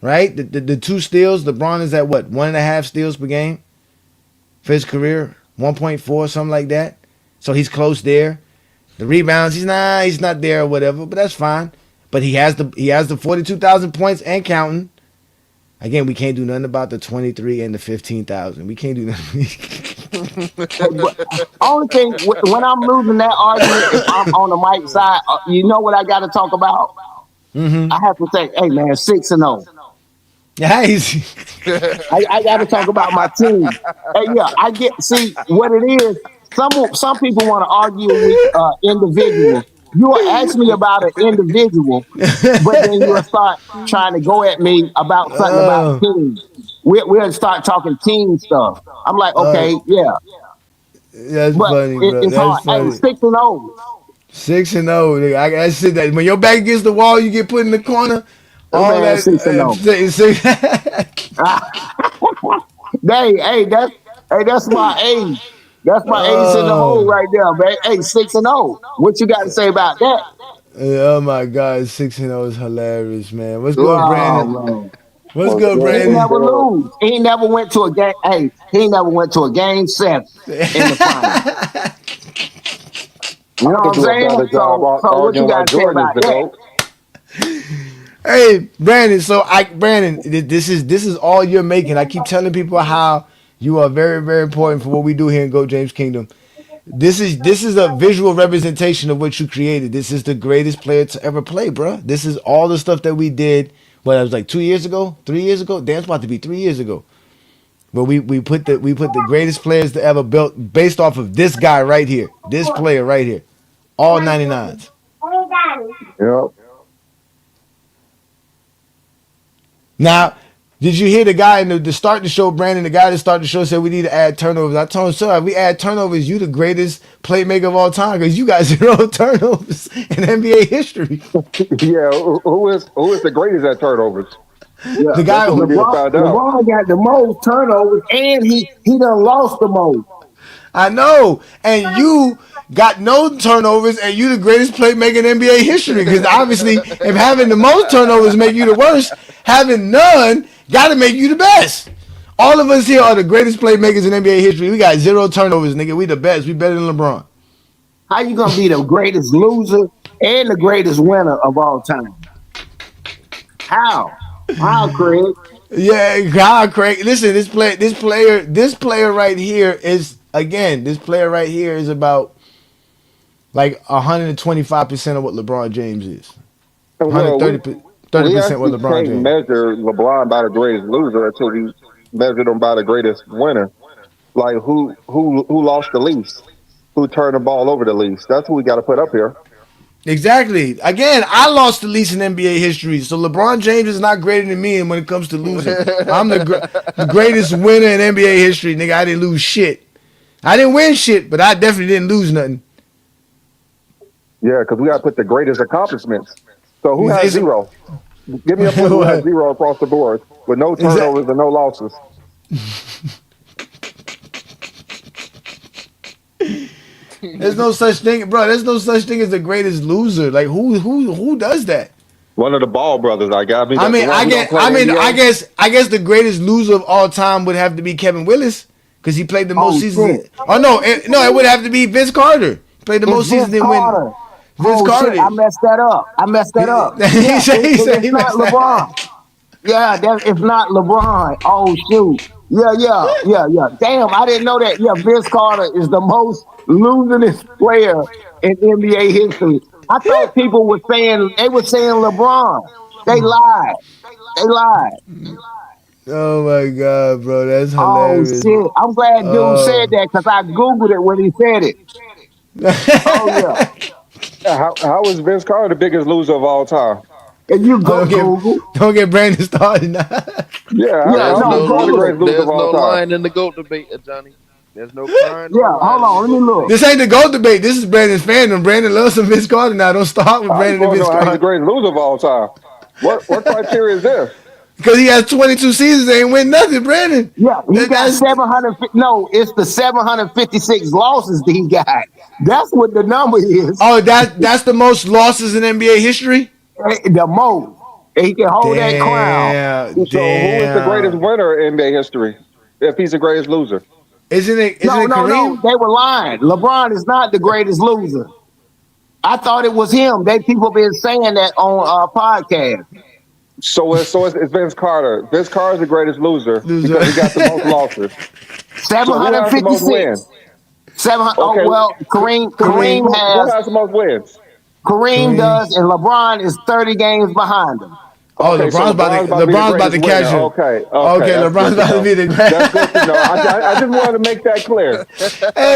Right? The two steals, LeBron is at what, 1.5 steals per game for his career, 1.4, something like that. So he's close there. The rebounds, he's not there or whatever, but that's fine. But he has the 42,000 points and counting. Again, we can't do nothing about the 23 and the 15,000. We can't do nothing. Hey, but only thing when I'm losing that argument, if I'm on the Mike side, you know what I got to talk about? Mm-hmm. I have to say, hey man, 6-0. Nice. I got to talk about my team. Hey, yeah, I get see what it is. Some people want to argue with individuals. You will ask me about an individual, but then you'll start trying to go at me about something about Oh, team. We'll start talking team stuff. I'm like, uh, okay, yeah, that's but funny, bro. it's That's hard. Hey, funny. 6-0. 6-0. Nigga. I said that when your back against the wall, you get put in the corner. All Man, that. 6-0. Hey, that's my age. That's my ace in the hole Oh, right there, man. Hey, 6-0. What you got to say about that? oh my God, 6-0 is hilarious, man. What's good, Oh Brandon? man. What's What's good, He good? ain't What's Brandon? never good? lose. He ain't never went to a game. Hey, he ain't never went to a game 7 in the final. You know I what could I'm do a saying? better job So what you arguing why got to say Jordan is about the that? GOAT. Hey, Brandon. Brandon, this is all you're making. I keep telling people how you are very, very important for what we do here in Go James Kingdom. This is a visual representation of what you created. This is the greatest player to ever play, bro. This is all the stuff that we did. What, it was like 2 years ago, 3 years ago. Damn, it's about to be 3 years ago. But we put the greatest players to ever built based off of this guy right here, this player right here, all 99s. Yep. Now, did you hear the guy in the start the show, Brandon? The guy that started the show said we need to add turnovers. I told him, sir, if we add turnovers, you the greatest playmaker of all time because you got 0 turnovers in NBA history. Yeah. Who is the greatest at turnovers? Yeah, The That's guy what we who need to LeBron, find out. LeBron got the most turnovers, and he done lost the most. I know, and you got no turnovers, and you the greatest playmaker in NBA history. Because obviously, if having the most turnovers make you the worst, having none got to make you the best. All of us here are the greatest playmakers in NBA history. We got zero turnovers, nigga. We the best. We better than LeBron. How you gonna be the greatest loser and the greatest winner of all time? How? How, Craig? Yeah, God, Craig. Listen, this player right here is again. This player right here is about like 125% of what LeBron James is. Well, we 30% what actually LeBron can't James. measure LeBron by the greatest loser until we measure him by the greatest winner. Like who lost the least, who turned the ball over the least. That's who we got to put up here. Exactly. Again, I lost the least in NBA history, so LeBron James is not greater than me. And when it comes to losing, I'm the greatest winner in NBA history, nigga. I didn't lose shit. I didn't win shit, but I definitely didn't lose nothing. Yeah, because we got to put the greatest accomplishments. So who has It's, zero? Give me a player who has zero across the board with no exactly. turnovers and no losses. There's no such thing, bro. There's no such thing as the greatest loser. Like who does that? One of the Ball brothers, I got. I mean, I that's the mean, one I who don't get. play I in the mean, I NBA. guess. I guess the greatest loser of all time would have to be Kevin Willis because he played the most Oh seasons. shit! Oh no, no, it would have to be Vince Carter. Played the It's most seasons Vince and win. Carter. Vince Oh shit! I Carter. messed that up. I messed that up. He Yeah, said. He said it's he not messed that. LeBron. Yeah, that it's not LeBron. Oh shoot. Yeah. Damn, I didn't know that. Yeah, Vince Carter is the most losingest player in NBA history. I thought people were saying they were saying LeBron. They lied. They lied. Oh my god, bro, that's Oh hilarious. shit. I'm glad dude said Oh. that because I Googled it when he said it. Oh yeah. Yeah, how is Vince Carter the biggest loser of all time? And you Oh, go Google. don't get Brandon started now. Yeah, Yeah, how's no, Vince Carter the Google it. greatest loser of There's all no time? line in the GOAT debate, Johnny. There's no crying, no Yeah, hold lying in the on, let me GOAT look. debate. This ain't the GOAT debate. This is Brandon's fandom. Brandon loves some Vince Carter now. Don't start with I just Brandon and want to Vince know how he's the Carter. greatest loser of all time. What criteria is this? Because he has 22 seasons, ain't win nothing, Brandon. Yeah, he got That's 700. No, it's the 756 losses that he got. That's what the number is. oh, that's the most losses in NBA history. The most. And he can hold that crown. So who is the greatest Damn. winner in NBA history? If he's the greatest loser, Isn't No, it no. Kareem? They were lying. LeBron is not the greatest loser. I thought it was him. People been saying that on podcast. so it's Vince Carter. Vince Carter is the greatest loser Loser. because he got the most losses. So who has the most 756. wins? 700. Oh Okay, well, Kareem. Kareem. who has the most wins? Kareem Kareem. does, and LeBron is 30 games behind him. Oh, Okay, so LeBron's about to be the LeBron's about greatest to winner. catch him. Okay, Okay, that's LeBron's good to about to know. be the That's good to know. I just wanted to make that clear.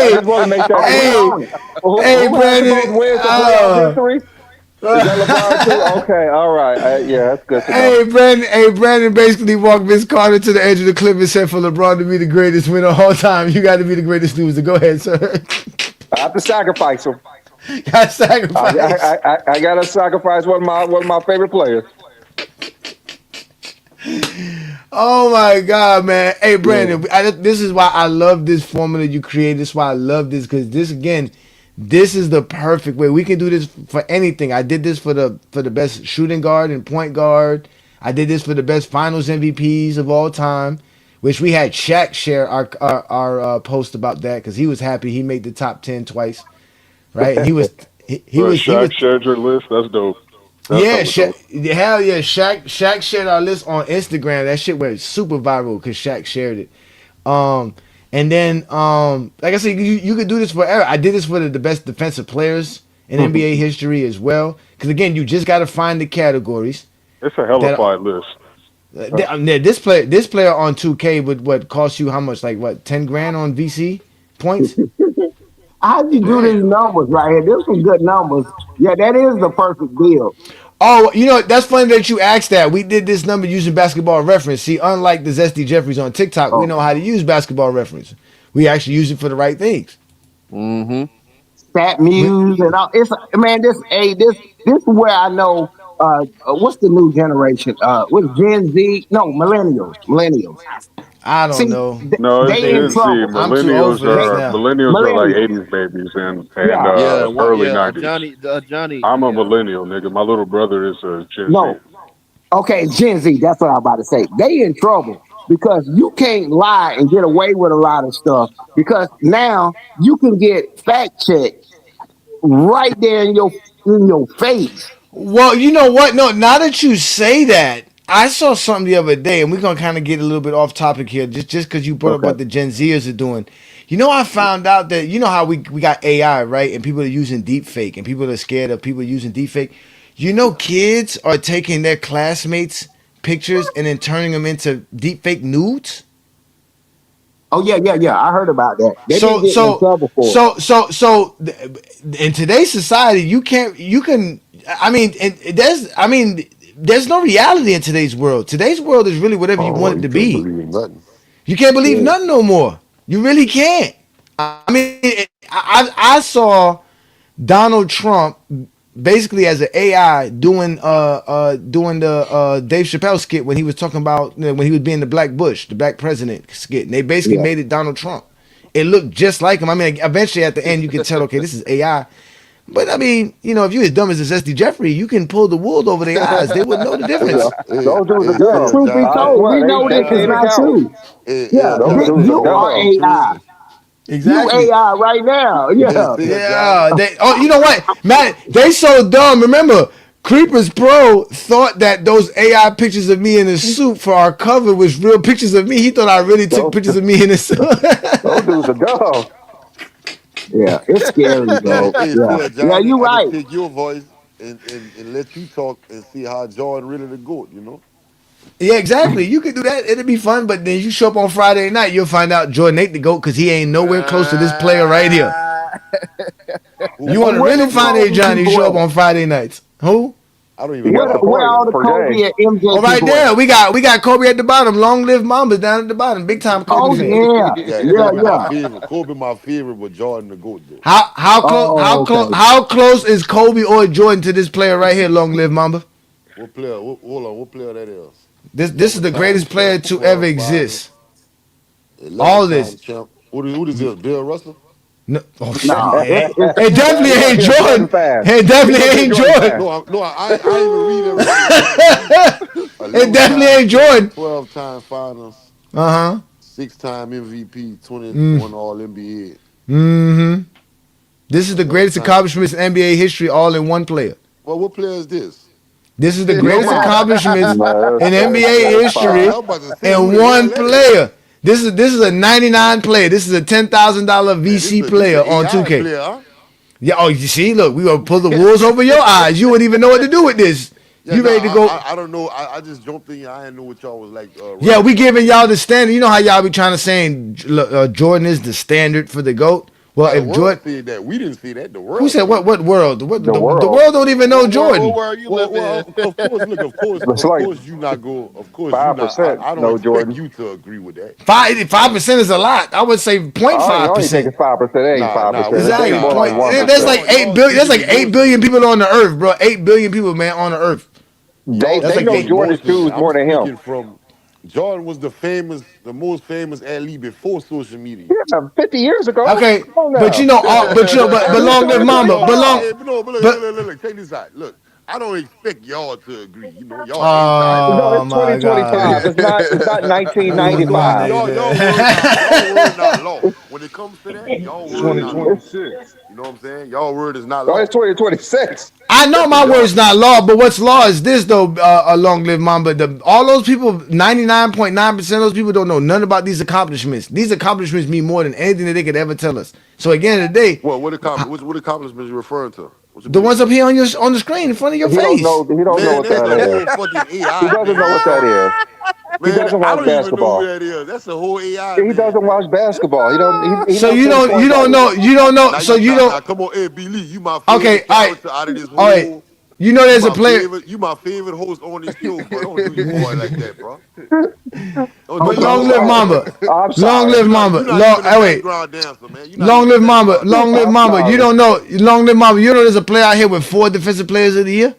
I hey, just want to make that Oh, he clear. hey, on it. hey, Who has the Brandon. most wins in playoff history? Is that LeBron too? Okay, all right. Yeah, that's good to know. Brandon basically walked Vince Carter to the edge of the cliff and said for LeBron to be the greatest winner of all time, you got to be the greatest loser. Go ahead, sir. I have to sacrifice him. got sacrifice. I gotta sacrifice one of my favorite players. Oh my God, man. Hey, Brandon, this is why I love this formula you created. This is why I love this, because this, again, this is the perfect way. We can do this for anything. I did this for the best shooting guard and point guard. I did this for the best finals MVPs of all time, which we had Shaq share our post about that because he was happy he made the top 10 twice, right? And he was Shaq shared your list. That's dope. That's yeah, hella dope. hell yeah. Shaq shared our list on Instagram. That shit went super viral because Shaq shared it. And then, like I said, you could do this forever. I did this for the best defensive players in NBA history as well. Because again, you just got to find the categories. It's a hellified list. This player on 2K would what cost you how much? Like what, 10 grand on VC points? How'd you do these numbers right here? There's some good numbers. Yeah, that is the perfect deal. Oh, that's funny that you asked that. We did this number using basketball reference. See, unlike the Zesty Jeffries on TikTok, we Oh, know how to use basketball reference. We actually use it for the right things. Mm-hmm. Stat Muse and all. It's man, this is where I know what's the new generation? What's Gen Z? No, millennials. Millennials. I don't See, know No, what it's they in Gen they. Z. trouble. I'm too old Millennials for this They are now. millennials are like millennials. '80s babies and Yeah. Yeah, what? early Yeah, '90s. Ajani. I'm a Yeah. millennial, nigga. My little brother is a Gen Z. No. Okay, Gen Z. That's what I'm about to say. They in trouble because you can't lie and get away with a lot of stuff because now you can get fact checked right there in your face. Well, you know what? No, now that you say that, I saw something the other day, and we're gonna kind of get a little bit off topic here, just because you brought up Okay. what the Gen Zers are doing. You know, I found out that you know how we got AI, right? And people are using deep fake, and people are scared of people using deep fake. You know, kids are taking their classmates' pictures and then turning them into deep fake nudes. Oh yeah, yeah, yeah. I heard about that. They've been So getting in so trouble for it. so so so in today's society, you can. I mean, there's no reality in today's world. Today's world is really whatever you want Oh, it you to can't be. believe nothing. You can't believe Yeah, nothing no more. You really can't. I mean, I saw Donald Trump basically as an AI doing the Dave Chappelle skit when he was talking about when he was being the Black Bush, the Black president skit. And they basically yeah. made it Donald Trump. It looked just like him. I mean, eventually at the end you can tell, okay, this is AI. But I mean, you know, if you're as dumb as a Zesty Jeffrey, you can pull the wool over their eyes. They wouldn't know the Yeah. difference. Hey, Those dudes are hey, Yeah, hey, dumb. truth be Johnny. I told, Hey, swear we know they this is can't even not count. true. hey, Yeah, Those dudes are you Johnny. are dumb. AI. You Exactly. AI right now. Hey, Yeah. say Johnny. Yeah, they. Oh, you know what, Matt? They so dumb. Remember, Creepers Pro thought that those AI pictures of me in a suit for our cover was real pictures of me. He thought I really took Those, pictures of me in a suit. those dudes are dumb. Yeah. It's scary, Hey, bro. hey, Yeah. say Yeah, Johnny. you I can right. take your voice and let you talk and see how Jordan really the goat. You know. Yeah, exactly. You could do that. It'd be fun. But then you show up on Friday night, you'll find out Jordan ain't the goat because he ain't nowhere close to this player right here. Who You And want to who where really them who? find Kobe a Johnny? You people show up at? on Friday nights. Who? I don't You even know got the why. Where point all the per Kobe game. and MJ Oh, right people at? there. We got Kobe at the bottom. Long live Mambas down at the bottom. Big time Kobe Oh fans. yeah. Yeah, Yeah, Kobe my yeah. favorite. Kobe my favorite, but Jordan the goat though. Oh, okay. How close is Kobe or Jordan to this player right here? Long live Mamba. What player? Hold on. What player that is? This is Seven the time greatest player champ, to ever 12 finals, exist. 11 All this. time champ. Who is this? Bill Russell? No, oh, No, it He definitely must ain't be a Jordan Jordan. fan. It He must definitely be a ain't Jordan Jordan. fan. No, I ain't even read everything. I just read It 11 definitely time ain't champ, Jordan. 12 time finals, Uh huh. 6 time MVP, 21 All NBA, Mm-hmm. This is the 11 greatest time. accomplishments in NBA history, all in one player. Well, what player is this? This is the your greatest mama. accomplishments No, in NBA that's I history Pop. was about to say who in the hell one that is. player. This is a 99 player. This is a $10,000 Man, VC this player a on AI 2K. player, huh? Yeah. Oh, you see, look, we gonna pull the wolves over your eyes. You wouldn't even know what to do with this. Yeah, You no, ready to go? I don't know. I just jumped in here. I didn't know what y'all was like Yeah, running we about. giving y'all the standard. You know how y'all be trying to say Jordan is the standard for the GOAT? Well, Now the if world Jordan, said that. We didn't see that. The who world said said what? that. What world? The The world. world don't even know What Jordan. world you Well, live well, in? of course. Look, It's like you not go. Of course, you not. 5% I don't no expect Jordan. you to agree with that. Five percent is a lot. I would say I only think 0.5%. it's 5%. It ain't Nah, nah, 5%. we I think Exactly. it's more nah, like Point. nah, nah. There's 1%. like 8 Y'all billion. There's speaking like 8 billion emotionally. people on the earth, bro. 8 billion people, man, on the earth. Y'all That's They like know speaking eight. Jordan's emotionally. shoes I'm more than him. speaking from Jordan was the most famous athlete before social media. Yeah, 50 years ago. Okay, Come on but now. but He's long still live the greatest Mamba. of But long, all. Hey, but no, but but look, check this out. Look, I don't expect y'all to agree. You know, y'all anti-agree. No, oh it's my god. 2025. It's not Oh my 1995. Y'all word not law. When it comes to that, y'all word not law. You know what I'm saying? Y'all word is not No, it's law. 2026. I know my Y'all word's not law, but what's law is this though. Long live Mamba. All those people, 99.9% of those people don't know nothing about these accomplishments. These accomplishments mean more than anything that they could ever tell us. So at the end of the day, what accomplishments you referring to? What you the mean? ones up here on the screen in front of your He don't know. face. He don't know Man, what that's that a is. whole fucking He AI, doesn't man. know what that is. He Man, doesn't I watch don't even know who basketball. that is. That's a whole AI He man, doesn't man. watch basketball. He don't. He So knows you don't you pinpoint don't numbers. know you don't know. Now So you you now don't. come on, hey B Lee, you my Okay, favorite all right, character out of this all right. whole. You know there's a player, You my favorite host on this show, bro. Don't do your boy like that, bro. Don't do but your Okay, long boy live like so that. Mamba. I'm Long sorry. live Mamba. You're not even a Oh wait. background dancer, man. You're not Long even a live Mamba. background Long dancer. live I'm Mamba. You sorry. don't know. Long live Mamba. You know there's a player out here with 4 defensive players of the year.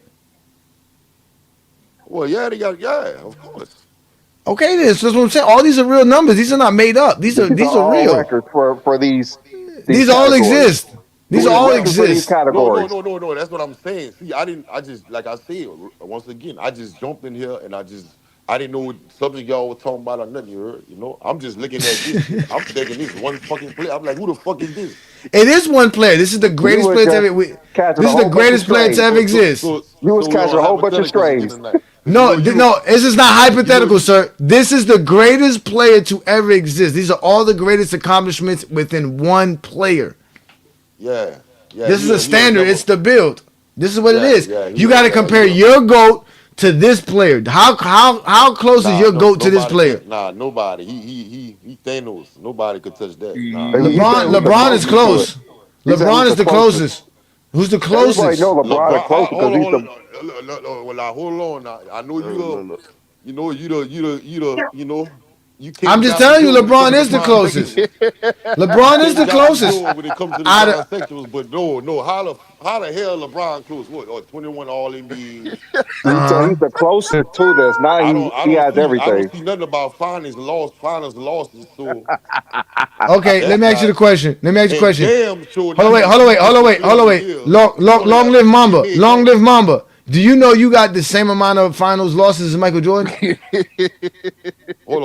Well, yeah, they got yeah, of course. Okay, this that's what I'm saying. All these are real numbers. These are not made up. These are These are all real. records for these These all categories. exist. These No, These they are all records don't. for these exist. No, no, categories. no, no, no. That's what I'm saying. See, I didn't. I just like I said once again. I just jumped in here and I didn't know what subject y'all were talking about or nothing. You heard? You know, I'm just looking at this. I'm thinking this one fucking play. I'm like, who the fuck is this? It is one player. This is the You greatest were player to just ever. catching This a is the whole bunch of greatest player to strays. ever exist. You was So catching a whole bunch of hypotheticals again strays. tonight. Because No, no, this is not you know hypothetical, you sir. This is the greatest player to ever exist. These are all the greatest accomplishments within one player. yeah yeah This is a he ain't standard. never It's the build. This is what it is. yeah You got to compare he a your goat to this player. How close is nah your no goat to this nobody player? can nobody he Thanos nobody could touch that nah And you said LeBron. who's the LeBron is closest to it. close. You said LeBron who's is the the closest. closest. Who's the Everybody know closest? LeBron the LeBron, closest because he's hold the. on. Well, now, hold on. Now, I know Look, look, look. you I'm King just Baptist telling you, Joe when it comes LeBron to the is the closest. transsexuals. You LeBron is King the Baptist closest. Joe when it comes to the Out of, transsexuals, but no, how the hell LeBron close? What, or 21 All NBAs? You said he's the closest to this. Now he has I don't everything. see nothing about finals losses. So okay, let that's me ask you the not. question. Let me ask you a And question. damn sure Hold on, wait, nothing. hold on, You wait, hold on, Mr. wait, Player hold of on, the wait. Year. You Long, only long got live you Mamba. made Long that. live Mamba. Do you know you got the same amount of finals losses as Michael Jordan? Hold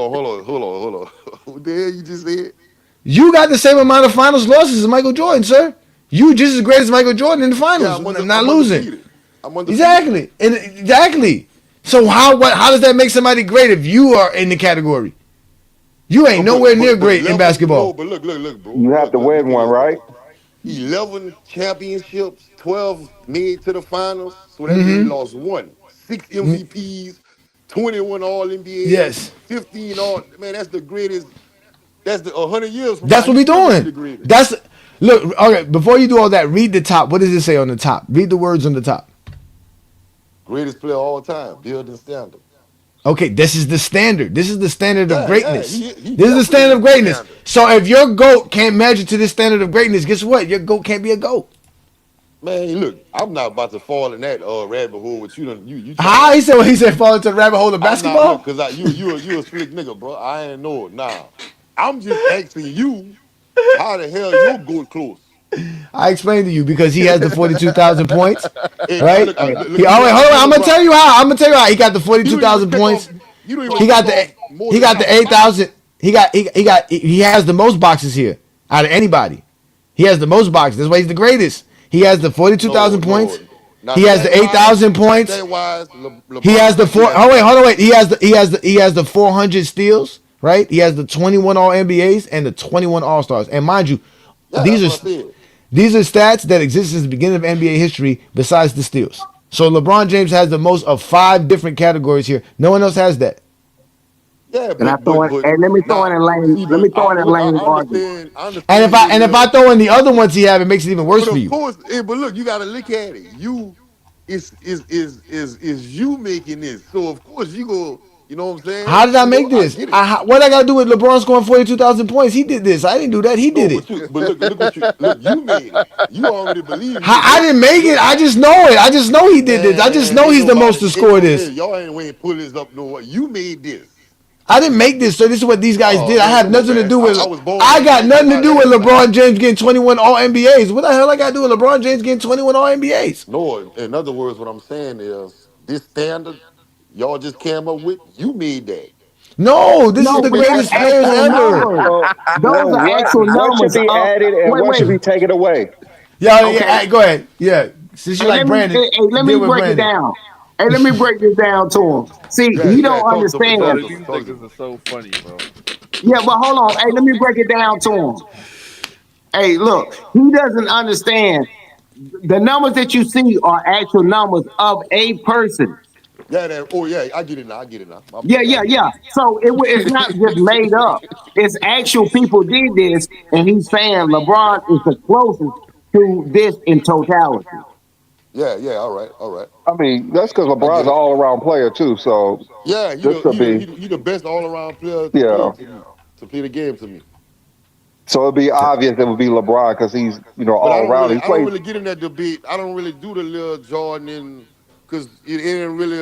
on. What the hell you just said? You got the same amount of finals losses as Michael Jordan, sir. You just as great as Michael Jordan in the Yeah, finals, not I'm losing. undefeated. I'm undefeated. Exactly, and exactly. So how does that make somebody great if you are in the category? You ain't nowhere near But great in 11. No, basketball. but look, bro. You have to Look win at one, this, bro. right? 11 championships, 12 made to the finals. So that means he lost one. Six MVPs, 21 All NBAs, Yes, 15 All. Man, that's the greatest. That's the 100 years from now. that's what He we still gonna be doing. the greatest. That's look. Okay, before you do all that, read the top. What does it say on the top? Read the words on the top. Greatest player of all time, building standard. Okay, this is the standard. This is the standard of Yeah, greatness. he This is the definitely standard of is the greatness. standard. So if your goat can't measure to this standard of greatness, guess what? Your goat can't be a goat. Man, look, I'm not about to fall in that rabbit hole with you. You trying How to. he said fall into the rabbit hole of I'm not look, basketball? cause you a slick nigga, bro. I ain't know it. Nah, I'm just asking you how the hell your goat close. I explained to you because he has the 42,000 points, Hey, right? look, He let me wait, hold ask on. you, I'm gonna tell LeBron. you how. I'm gonna tell you how. He got the You don't even 42,000 check off. points. You don't even He check got the off more he than got half the a box. 8,000. He has the most boxes here out of anybody. He has the most boxes. That's why he's the greatest. He has the No, 42,000 points. no. Now He has the 8,000 points. stat wise, He has LeBron the right there four. at Oh the wait, top. hold on, wait. He has the 400 steals, right? He has the 21 All NBAs and the 21 All Stars. And mind you, Yeah, that's these what I are said. these are stats that exist since the beginning of NBA history. Besides the steals, so LeBron James has the most of 5 different categories here. No one else has that. Yeah, And I throw it. but Hey, let me throw in now a lane. see, Let me but throw in a lane I argument. understand. I And understand your if I little. throw in the other ones he have, it makes it even worse But for of you. course, but look, you got to look at it. Is you making this? So of course you go. You know what I'm How saying? did I You know, make I this? get it. What I got to do with LeBron scoring 42,000 points? He did this. I didn't do that. He No, did it. but look what look. You made it. You already believe How, you. I didn't make it. I just know it. I just know he did this. I just Man, know he's the most to score hey, this. y'all ain't pull this up no. You made this. I didn't make this, so this is what these guys Oh did. I man, have come on, nothing to man. do I with. was born I that got night, so nothing to my do with ass LeBron fine. James getting 21 All NBAs. What the hell I got to do with LeBron James getting 21 All NBAs? No, in other words, what I'm saying is this standard y'all just came up with. You made that. No, this is No, the but that's greatest players actual ever. numbers. Well, Those are actual what should numbers be of. added and Wait, what should wait. be taken away? Yeah, yeah. Okay. Go ahead. Yeah, since you Hey, like Brandon, let me deal with break it Brandon. down. Hey, let me break this down to him. See, Yeah, he yeah. don't understand. Brother, these Talk to niggas me. are so funny, bro. Yeah, but hold on. Hey, let me break it down to him. Hey, look, he doesn't understand. The numbers that you see are actual numbers of a person. Yeah, that. Oh yeah, I get it now. I get it now. My Yeah, bad. I yeah, get it yeah. now. So it's not just made up. It's actual people did this, and he's saying LeBron is the closest to this in totality. Yeah, yeah. All right, all right. I mean, that's because I LeBron's get an it. all around player too. So Yeah, this could be, he the best all around player to play yeah. to me to play the game to me. So it'd be obvious it would be LeBron because he's But all around. He I don't plays. really get in that debate. I don't really do the little Jordan and because it ain't really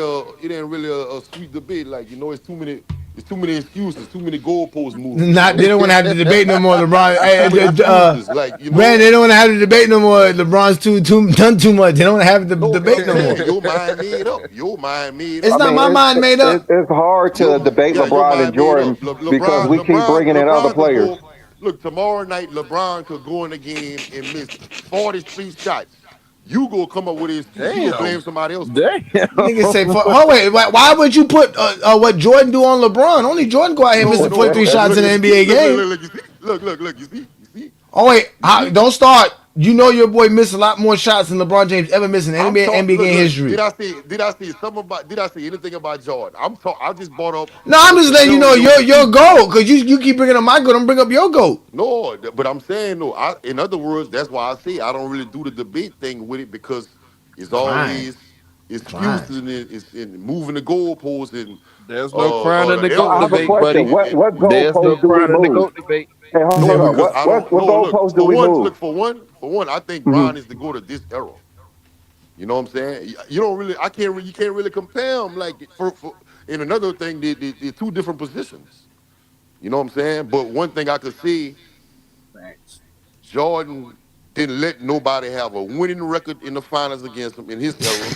a sweet debate. Like it's too many excuses, too many goalposts moving. You Not know, they don't want to have the debate no more. LeBron, too many excuses. Like Brandon, they don't want to have the debate no more. LeBron's too done too much. They don't want to have the no, but I'm debate no more. saying your mind made up. Your mind made It's I up. not mean, my mind made up. it's hard to debate Your LeBron and mind made up. Jordan because we keep bringing in other LeBron could players. go. Look, tomorrow night, LeBron could go in the game and miss 40 straight shots. You go come up with an excuse. You go Damn. blame somebody else for it. Damn. Niggas say, oh wait, why would you put what Jordan do on LeBron? Only Jordan go out here No, missing no, 43 no. shots Look, in the you see, NBA game. you see, look, you see, Oh wait, you see. don't start. You know your boy missed a lot more shots than LeBron James ever missed in I'm NBA talking. game Look. history. Did I say something about? Did I say anything about Jordan? I just brought up No, I'm just the letting you know scenario with your you. goat because you keep bringing up my goat. I'm bring up your goat. No, but I'm saying no. In other words, that's why I say I don't really do the debate thing with it because it's Fine, always fine. excuses and it's in moving the goalposts and There's no crying in the the So goat I have a errors debate, question. buddy. What There's no goalpost do we crying in the move? goat debate. Hey, hold no up. because What I what don't what no look goalpost do for we one move? look for one I think Hmm. Bron is the go to this era. You know what I'm saying? You don't really you can't really compare them like for and another thing they're two different positions. You know what I'm saying? But one thing I could see Thanks. Jordan didn't let nobody have a winning record in the finals against him in his era.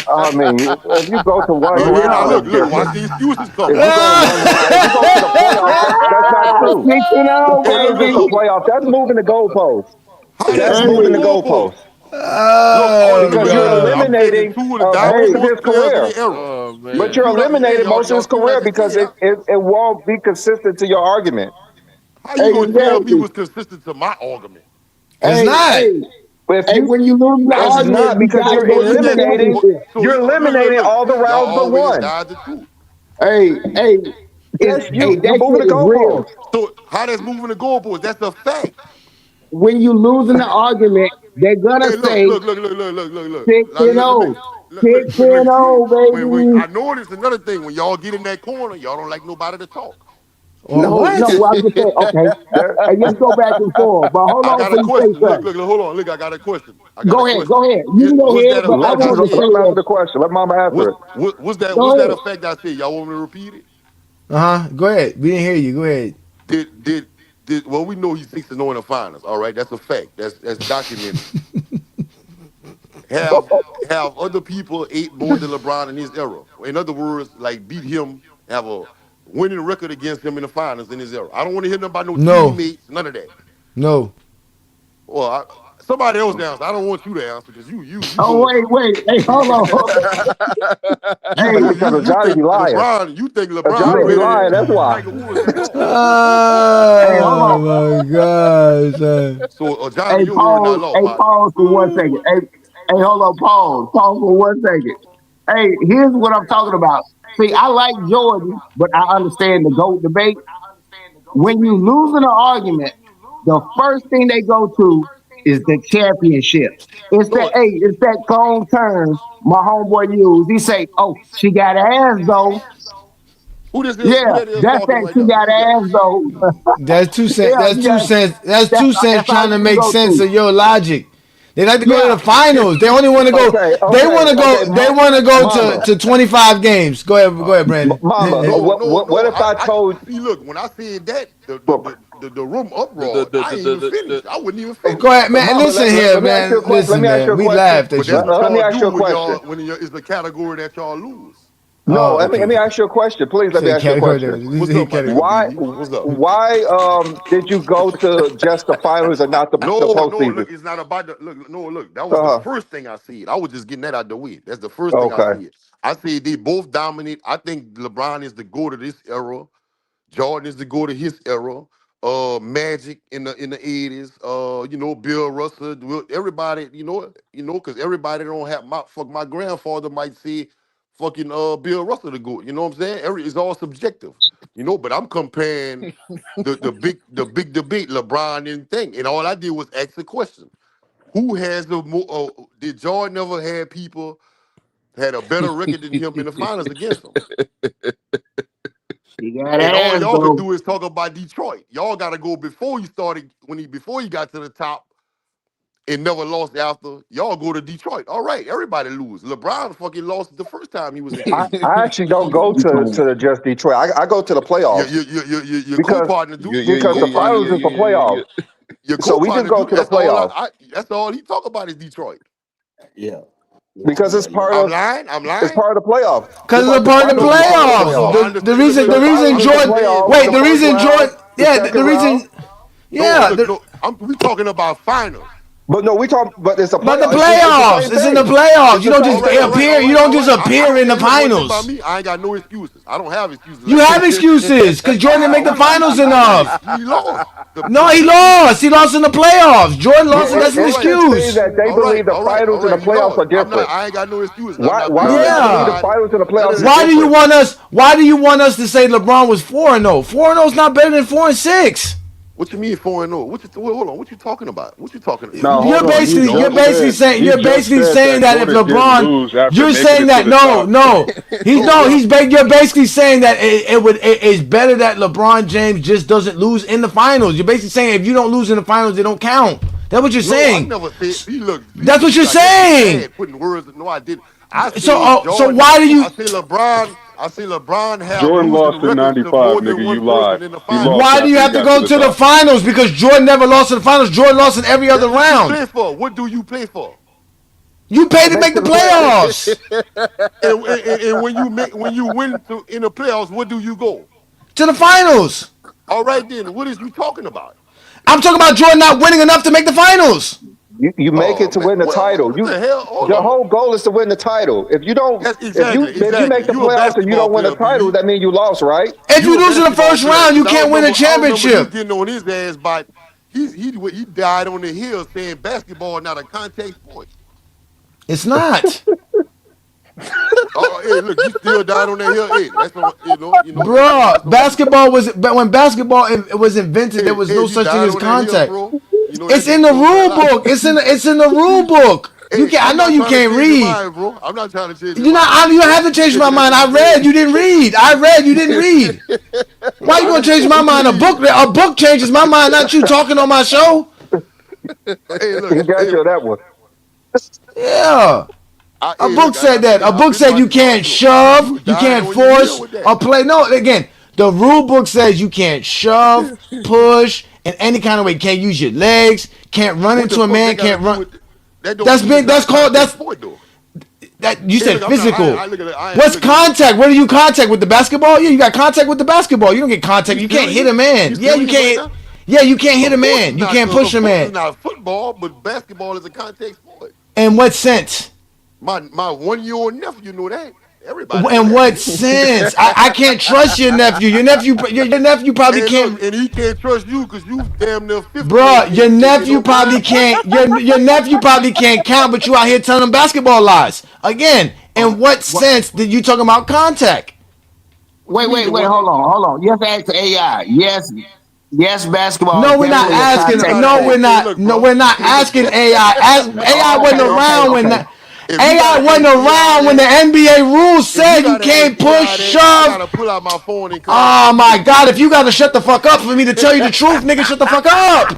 I mean, if you go to one Now round, look, it's watch different. the excuses If coming. you go to one round, if you go to the playoffs, that's not true. 6-0, Hey, If you go to baby. the playoffs, that's moving the goalposts. how that's That's moving the moving the Hey, goalposts? goalposts Look, Oh because you're I'm taking eliminating two of the most dominant of hey, his force players in career. the era. Oh But man. you're See what I mean? Hey, eliminating most of y'all his see what I career just because did? it won't be consistent to your argument. How you gonna tell me exactly. was consistent to my argument? it's Hey, not. hey, If hey, you, when you lose the it's argument, not you because gotta you're go to Is the that eliminating. championship. so? You're eliminating all the Y'all rounds but always one. guide the truth. Hey, That's hey, you. You're that moving the shit is real. goalposts. So how that's moving the goalposts? That's a fact. When you losing the argument, they're gonna Hey, say six Now, and let me zero, six look. and You see, zero, when baby. I know this another thing. When y'all get in that corner, y'all don't like nobody to talk. No, What? I'm just saying. Okay, That hey, let's go back and forth. But hold I on, got a before you say question. something. Hold on. Look, I got a question. Go ahead, go ahead. You can go Was ahead, that a but I fact I wanted to let say said? him answer that. the question. Let Mama answer it. Was Go that ahead. a fact I said? Y'all want me to repeat it? Go ahead. We didn't hear you. Go ahead. Did well? We know he's 6-0 in the finals. All right, that's a fact. That's documented. Have other people ate more than LeBron in his era. In other words, like beat him, have a winning record against him in the finals in his era. I don't want to hear nothing about no No, teammates, none of that. no. Well, somebody else answer. I don't want you to answer because you Oh, go. wait. Hey, hold on. Hey, Because You Johnny think be lying. LeBron? You think LeBron Johnny be look. better lying. than That's why. Tiger Woods and golf? Hey, hold Oh on. my gosh. Son. So, Johnny, Hey, your word not law, partner. pause for 1 second. Hey, hold on. Pause for 1 second. Hey, here's what I'm talking about. See, I like Jordan, but I understand the GOAT debate. When you lose in an argument, the first thing they go to is the championship. No, It's that cone term my homeboy used. He say, "Oh, she got ass though." who this is? Who Yeah, that is that's talking that right she there? got Who's that? ass though. That's two cents. Yeah, That's you two got cents. That's that. 2 cents That's how trying to you make go sense to. of your logic. They like to go to Yeah, the finals. They only want to go. They want to Okay. go. They want to go Mama, to 25 games. Go ahead, Brandon. Mama. What No. if I I told? see. Look, when I said that, Well, the room the, the, uproar. the, I the, ain't the, even the, finished. the, I wouldn't even Go finish. ahead, man. Mama, Listen here, let me ask you a man. question. Let Listen, me ask you man. a We question. laughed But at that's you. what Let me y'all ask do you a when question. it's the category that y'all lose. Oh, Let okay. me ask you a question. Please let me Say ask you a category. question. What's He up, my nigga category. Why BD? What's up? did you go to just the finals and not the No, postseason? look, it's not about the look. No, look, that was the Uh first thing I said. I was just getting that out the way. That's the first thing I okay. said. I said they both dominate. I think LeBron is the goat of this era. Jordan is the go to his era. Magic in the 80s. Bill Russell. Everybody, because everybody don't have my grandfather might say fucking Bill Russell the go. You know what I'm saying? It's all subjective. But I'm comparing the big debate, LeBron and thing. And all I did was ask the question. Who has the more did Jordan ever had people had a better record than him in the finals against him? she got And all ass y'all could though. do is talk about Detroit. Y'all got to go before he got to the top and never lost after. Y'all go to Detroit. All right, everybody lose. LeBron fucking lost the first time he was in Cleveland. I actually don't go to the just Detroit. I go to the Your playoffs your your your, your your because co-partner do. Your the co-partner finals is for playoffs. your So we just co-partner go do. to the That's all playoffs that's all he talk about is Detroit. Yeah. because I'm lying. I'm it's lying. part of the playoffs. Because Just it's a like the part of the finals is part of the No, playoffs. playoffs. I The understand. reason Look, the The look, reason finals I'm is the just Jordan saying. playoffs, wait the the first reason round, Jordan the yeah second the round. reason No, yeah look, no. We talking about finals. But no, we talk. But it's a but the playoff. It's the playoffs same it's in the thing. playoffs. It's You the don't same just All right, all thing. right, appear. all You right, don't all just right. I appear don't. in the Hey, look, one thing about finals. me, I ain't got no excuses. I don't have excuses You like have you. excuses because Jordan didn't make How? the What finals excuses I got? enough. He lost. No, The he Pistons. lost. He lost in the playoffs. Jordan All lost, and right, that's an all It's right, just saying excuse. that they all right, believe the all right, all finals and the right. He playoffs lost. are different. I ain't got no excuses. I'm Why? not Why putting do that they on believe the Yeah. nobody. finals and the None playoffs of is that. Why do you different? want us? Why do you want us to say LeBron was 4-0? 4-0 is not better than 4-6. What you mean 4-0? Hold on. What you talking about? What you talking? Now What You're hold you on. mean? He basically Don't. you're just What? basically said saying he you're just basically said saying that that if Jordan didn't LeBron, lose after you're making saying it to that the no, top. no, he's No, no, what? you're basically saying that it's better that LeBron James just doesn't lose in the finals. You're basically saying if you don't lose in the finals, they don't count. That's what you're No, I saying. never said. See, look, That's what you're I guess you saying. mad putting words. No, I didn't. I said So Jordan. why do you? I say LeBron. I say LeBron have Jordan losing lost in records to '95, more nigga. than You one lied. person in the He lost finals. Why do you after he have to got to go the to the top. finals? Because Jordan never lost in the finals. Jordan lost in every other That's what you round. play for. What do you play for? You paid To to make make it to the the playoffs. playoffs And when you win in the playoffs, what do you go? to the finals. All right, then. What is you talking about? I'm talking about Jordan not winning enough to make the finals. You make Oh it to man, win the title. what You the hell? Hold the on. whole goal is to win the title. If you don't, That's exactly, if you make exactly. the You a playoffs and you basketball don't win a player, title, BB. that means you lost, right? If you You a lose in the basketball first player round, you because can't win a I remember you championship. getting on his ass, but he died on the hill saying basketball not a contact sport. It's not. Oh, hey, look, you still died on that hill. Hey, that's on, that's Bruh, on you. basketball was but when basketball it was invented, there Hey, was hey, no you such thing died as on that hill, contact. bro. That It's in nigga the told me a rule lot. book. It's in the rule book. You Hey, can I I'm know not you trying to can't change your read. mind, bro. I'm not trying to change your You're not mind. you don't have to You change my taking that mind. shit I too read, you serious. didn't read. I read, you didn't read. Why you I gonna didn't. change my What you mind? mean? A book changes my mind, not you talking on my show. Hey, He look. got Hey, you on that one. Yeah. A hey, book look. Like said I that. said, A I've book been said you watching y'all can't show. shove, You you died can't on your hill force with that. a play. No, again, the rule book says you can't shove, push in any kind of way. Can't use your legs, can't run What the into a fuck they man, got to can't do run. with that? Don't mean it's not a That's called contact that's sport though. that you Hey, said look, I'm not. physical. I look at it. I What's look at it. contact? What do you contact with the basketball? Yeah, you got contact with the basketball. You don't get contact. You You can't hit serious? a man. You Yeah, you serious right can't hit. now? Yeah, you can't hit a Of course it's man. You not. can't push Of a course it's man. not football, but basketball is a contact sport. In what sense? My 1 year old nephew know that. Everybody know In that, what nigga. sense? I can't trust your nephew. Your nephew probably And look, can't. and he can't trust you because you damn near 50 Bruh, your in nephew over probably 90. can't. Your nephew probably can't count, but you out here telling him basketball lies. Again, in what What? sense did you talking about contact? What you mean? Wait. Hold on. Just ask AI. Yes. Basketball is No, we're not definitely a See, you asking. contact gotta. No, sport. we're Hey, not. look, No, bro. we're not Hey, look, asking bro. AI. AI Oh, wasn't around when okay. that. If you AI gotta wasn't ask AI around when the that, NBA rules if you said you gotta ask can't push, AI that, I shove. gotta pull out my phone and call Oh my ChatGPT. God! If you gotta shut the fuck up for me to tell you the truth, nigga, shut the fuck up.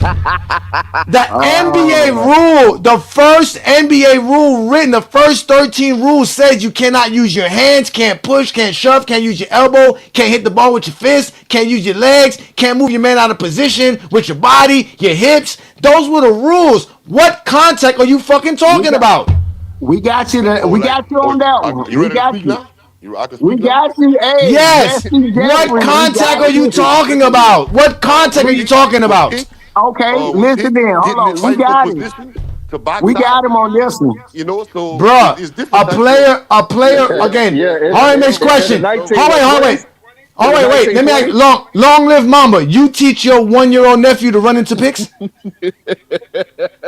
The NBA Oh, rule, the first NBA rule written, the first 13 rules says you cannot use your hands, can't push, can't shove, can't use your elbow, can't hit the ball with your fist, can't use your legs, can't move your man out of position with your body, your hips. Those were the rules. What contact are you fucking we talking got about? Oh, we like, got you on that one. you We ready to got speak you. now? I can We speak now. got you. Hey, Yes. Zesty What Jeffrey, we contact got are you you. talking about? What contact are With you kicks, talking with about? kicks, Okay, with listen kicks, then. Hold getting it, on. We fighting for got it. position to box We out. got him on this one. So Bruh, it's different types a player of again. Yeah, yeah. All right, next in the question. Hold on, 1920s, wait. in Oh the wait. Let me ask. 1920s. Long live Mamba. You teach your 1-year-old nephew to run into picks?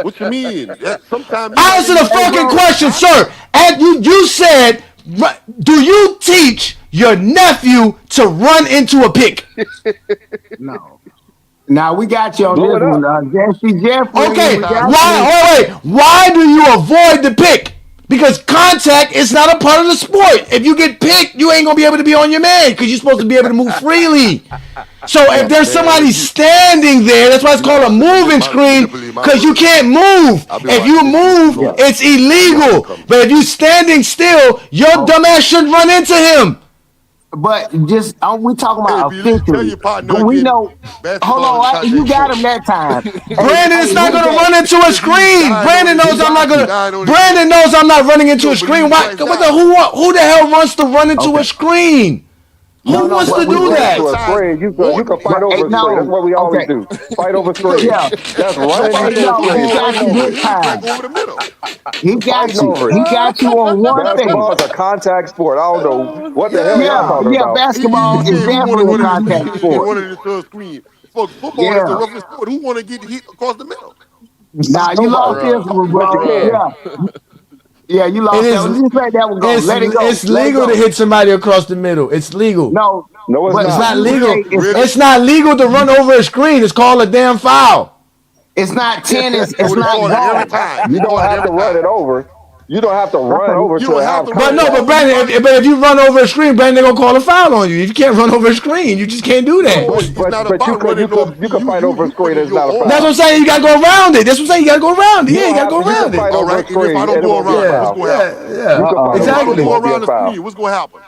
What you mean? Sometimes you gotta Answer the use Hey, your fucking bro. legs, question, Doc. sir. And you said, do you teach your nephew to run into a pick? No. Now we got you on Blow this it one. up. Zesty Jeffrey, Okay, we got Sometimes you. why do you avoid the pick? Because contact is not a part of the sport. If you get picked, you ain't gonna be able to be on your man because you're supposed to be able to move freely. So if there's Man, somebody standing there, that's why it's you know, called a moving screen, manipulate my because you words. can't move. I've been If you watching this shit too move, Yeah. long. it's I know how they illegal. come. But if you standing still, your Oh, dumbass should run into him. but just we talking Hey, about Billy, tell officially. your partner We again. know. Hold Basketball is a on, you contact got sport. him that time. Hey, Brandon hey, is not who's gonna that? run into a Cause you screen. dying on Brandon this knows shit. I'm not Exactly. You gonna. dying on this shit. Brandon knows I'm not running You into a don't screen. believe it Why? right What the now. who the hell wants to run into a Okay. screen? No, Who no, wants Well, to but if you we do run just into a that? Exercise screen, you can warranty. fight hey, over a screen. That's no. what we always Okay. do. Fight over Yeah. screens. Yeah. That's But running hey, Nobody into a want no, you he screen. There all ain't got running you no over this here and crack time. over the middle. He got fighting you. over it. He got you on one Basketball thing. is a contact sport. I don't know what the hell y'all Yeah. Yeah, talking yeah. about. Basketball He is said who want to definitely a run in contact and sport. run into a screen. Fuck, football is the Yeah. roughest sport. Who want to get hit across the middle? Nah, you lost Nobody. this one, But you bro. can. Yeah, yeah, you It lost that one. is. Just let that one go. Let it go. It's Let it legal to go. hit somebody across the middle. It's legal. No, No, it's but It's but not not. we legal. say Really? It's not legal to run over a screen. It's called a damn foul. it's not tennis. So It's they not call it every golf. time. You They don't call it have to every run time. it over. You don't have to That's run a, over You to don't have have to But run no, it but contact. over. You Brandon, run it. but if you run over a screen, Brandon, they're gonna call a foul on you. If you can't run over a screen, you just can't do that. No, But it's not but you about could running over you screen. could fight over a You put screen. in It's your not a That's what all. I'm foul. saying. You gotta go around it. That's what I'm saying. You gotta go around it. You Yeah, you don't gotta have go to. You can around it. fight All over a right. And if I screen don't and it go won't be a around it, what's Yeah, foul. gonna happen? yeah, yeah. You can fight If over I it. It don't Exactly. go won't be a around the foul. screen, what's gonna happen?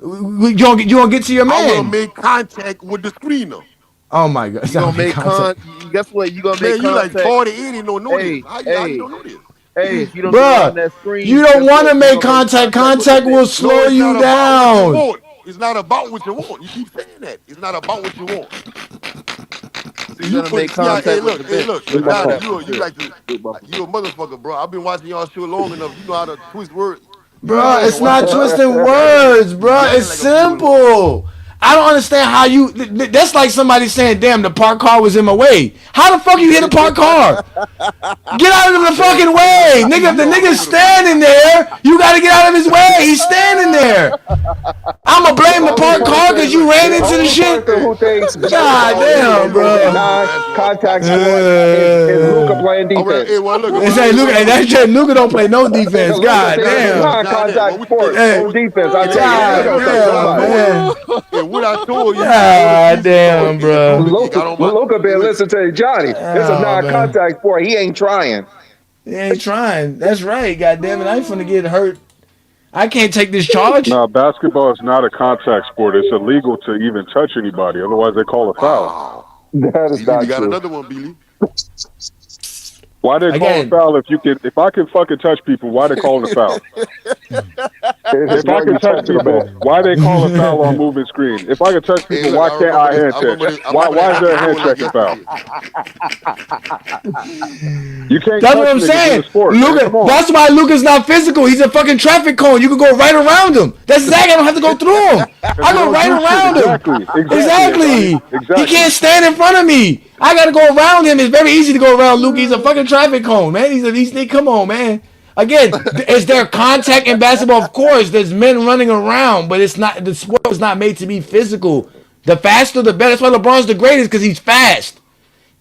You gonna get to your I will man. make contact with the screener. Oh my god, You sound gonna like make contact, guess what? You gonna make Man, you like contact. 40, 80, don't know this. Hey, How you hey, don't know this? hey, if you don't get around bruh. that You screen, don't guess want what? to You make gonna make contact. contact with the Contact will net. No, slow it's you not about what you down. want. It's not about what you want. You keep saying that. It's not about what you want. So you're You gonna put make it. See, contact with the hey, net. look, Let's go Ajani, that for you sure. like to, you a motherfucker, bro. I've been watching y'all show long enough. You know how to twist words. You ain't Bruh, even it's watch not it. twisting Now words, you bruh. yelling It's like a fool. simple. I don't understand how you. That's like somebody saying, "Damn, the parked car was in my way." How the fuck you hit a parked car? Get out of the Man, fucking see, way, see, nigga. If the you all nigga's over the place. standing there, you gotta get out of his way. He's standing there. I'ma The blame the only parked car Hey, because person, you look, ran the into the only shit. person hey, who thinks God basketball damn, is a bro. non-contact sport is Luca playing hey, defense. well, look, They well, say, hey, look, well, hey, look, that shit, Luca don't play no defense. Because Luca God thinks it's a damn. Ajani, non-contact what sport Hey, on defense. I tell you, he hey, God don't look, trust damn, nobody. man. what I told you, you go to God sleep and damn, bro. you got on my, Luca hey, been look, listening to Johnny. It's a Oh, man. non-contact sport. He ain't trying. He ain't trying. That's right. God damn it. I ain't finna get hurt. I can't take this charge. No, basketball is not a contact sport. It's illegal to even touch anybody. Otherwise, they call a foul. wow. That is Billy not got true. another one, Billy. Why they call a Again, foul if I can fucking touch people? Why they calling a foul? It's If I where can you touch touching them people, at. why they call a foul on moving screen? If I can touch Hey, people, look, why I can't remember I this. hand check? I Why remember that why is there Lakers a hand game like checking foul? yesterday. You can't that's what touch I'm niggas in the saying. sport, man. Luca, Come on. that's why Luca's not physical. He's a fucking traffic cone. You can go right around him. That's exactly. I don't have to go through him. Because I you go don't right do shit. around him. Exactly, Ajani. Exactly. He Exactly. can't stand in front of me. I gotta go around him. It's very easy to go around Luca. He's a fucking traffic cone, man. Come on, man. Again, is there contact in basketball? Of course, there's men running around, but it's not. The sport was not made to be physical. The faster, the better. That's why LeBron's the greatest because he's fast.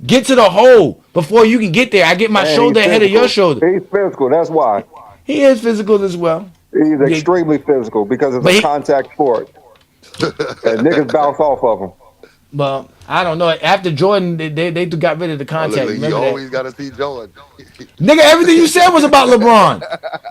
Get to the hole before you can get there. I get my And he's shoulder ahead of your physical. shoulder. He's physical. That's why. He is physical as well. He's Yeah, extremely physical because it's a but contact sport. And niggas bounce off of him. but I don't know. After Jordan, they got rid of the Oh, look, contact. look, he Remember that, always got to see Jordan. nigga? Everything you said was about LeBron.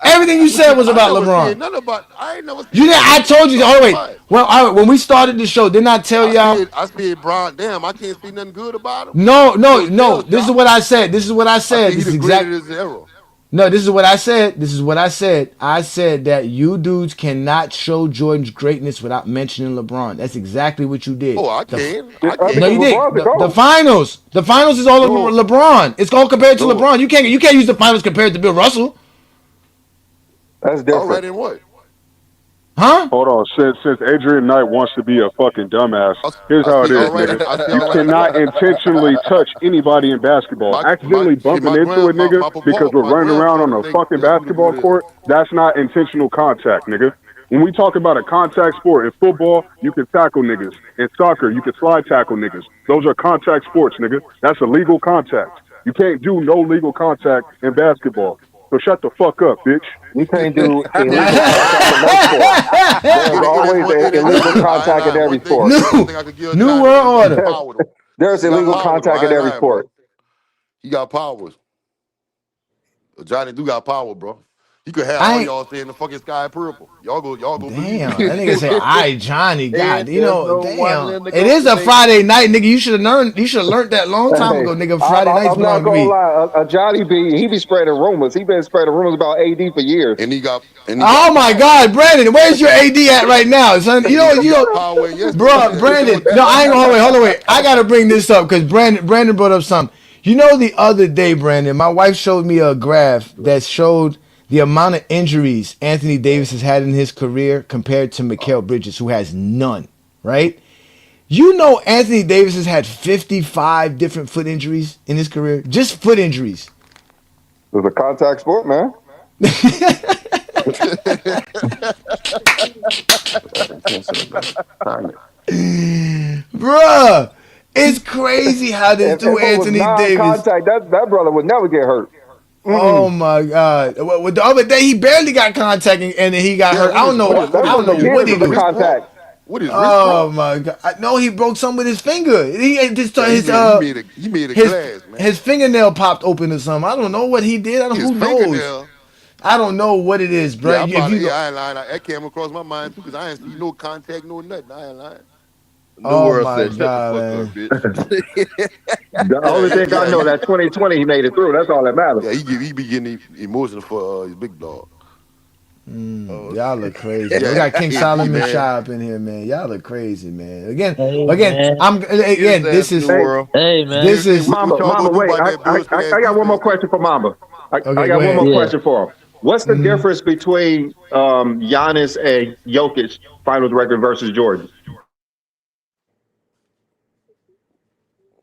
Everything you said was I about never said LeBron. nothing about. I ain't never You said didn't. nothing I told you. Oh wait. about it. Well, when we started the show, didn't I tell y'all? I said, Brian, damn, I can't see nothing good about him. No, no, No no. shell This is shock. what I said. This is what I I said. said he This is the exact. greatest era. No, this is what I said. This is what I said. I said that you dudes cannot show Jordan's greatness without mentioning LeBron. That's exactly what you did. Oh, I can. I That's No, because you can. did. LeBron's the The GOAT. finals. The finals is all of No, LeBron. It's all compared to no. LeBron. You can't use the finals compared to Bill Russell, That's All right, different. and what? huh? Hold on. Since Adrian Knight wants to be a fucking dumbass, here's I how it see. is, All right, nigga. I see. You All right, and cannot what? intentionally touch anybody in basketball. Accidentally bumping into a nigga because we're My running around on grandfather a think fucking that's what basketball it is. court, that's not intentional contact, nigga. When we talk about a contact sport, in football, you can tackle niggas. In soccer, you can slide tackle niggas. Those are contact sports, nigga. That's illegal contact. You can't do no legal contact in basketball. So shut the fuck up, bitch. You can't do illegal contact in no sport. There's it is always one. It is illegal I ain't contact in lying. every One thing. sport. One new thing I could give new Johnny. world He got order. power though. There's He got illegal power though. contact I in ain't every lying, bro. sport. He got power. Johnny do got power, bro. He could have I all ain't y'all saying the fucking sky purple. Y'all go believe damn. it. That nigga say I Johnny. God, And you there's know, no one damn. in the It GOAT is a debate. Friday night, nigga. You should have learned that long time Hey, ago, nigga. I, Friday nights I'm not belong to gonna me. lie. Johnny B, he be spreading rumors. He been spreading rumors about AD for years. And he Oh got my power. God, Brandon, where's your AD at right now, son? He got power. And yes, Bro, yes, it's Brandon. on. No, I ain't gonna hold on, wait. I gotta bring this up because Brandon brought up something. You know, the other day, Brandon, my wife showed me a graph that showed the amount of injuries Anthony Davis has had in his career compared to Mikal Bridges, who has none. Right? You know, Anthony Davis has had 55 different foot injuries in his career, just foot injuries. It's a contact sport, man. Bruh, it's crazy how this If dude it was Anthony Davis. non-contact, that brother would never get hurt. Oh Mm-mm. my God! Well, the other day he barely got contact and then he got Yeah, hurt. I don't know. That I don't brother know his what years he of the do. wrist broke? contact. What his wrist Oh broke? my God! I know he broke some with his finger. He just Yeah, his he made a his glass, man. his fingernail popped open or something. I don't know what he did. I don't, His who knows? fingernail. I don't know what it is, bro. Yeah, I If probably you yeah, go, I ain't lying. That came across my mind too, cause I ain't see no contact, no nothing. I ain't lying. New oh World my said, "Shut the God, fuck up, man. bitch." The Yeah, only thing I know that 2020 he made it through. That's all that matters. yeah, he be getting emotional for his big dog. Oh Y'all look shit! crazy, man. We Yeah, got King AD Solomon man. Shah up in here, man. Y'all look crazy, man. Hey Again, man, I'm Get his again. ass, New Hey, World. hey man. This Hey, is what Mamba, y'all Mamba, gonna do wait. about that bullshit ass I got one more defense though? question for Mamba. I okay. Go got one ahead. more Yeah. question for him. What's the difference between Giannis and Jokic finals record versus Jordan?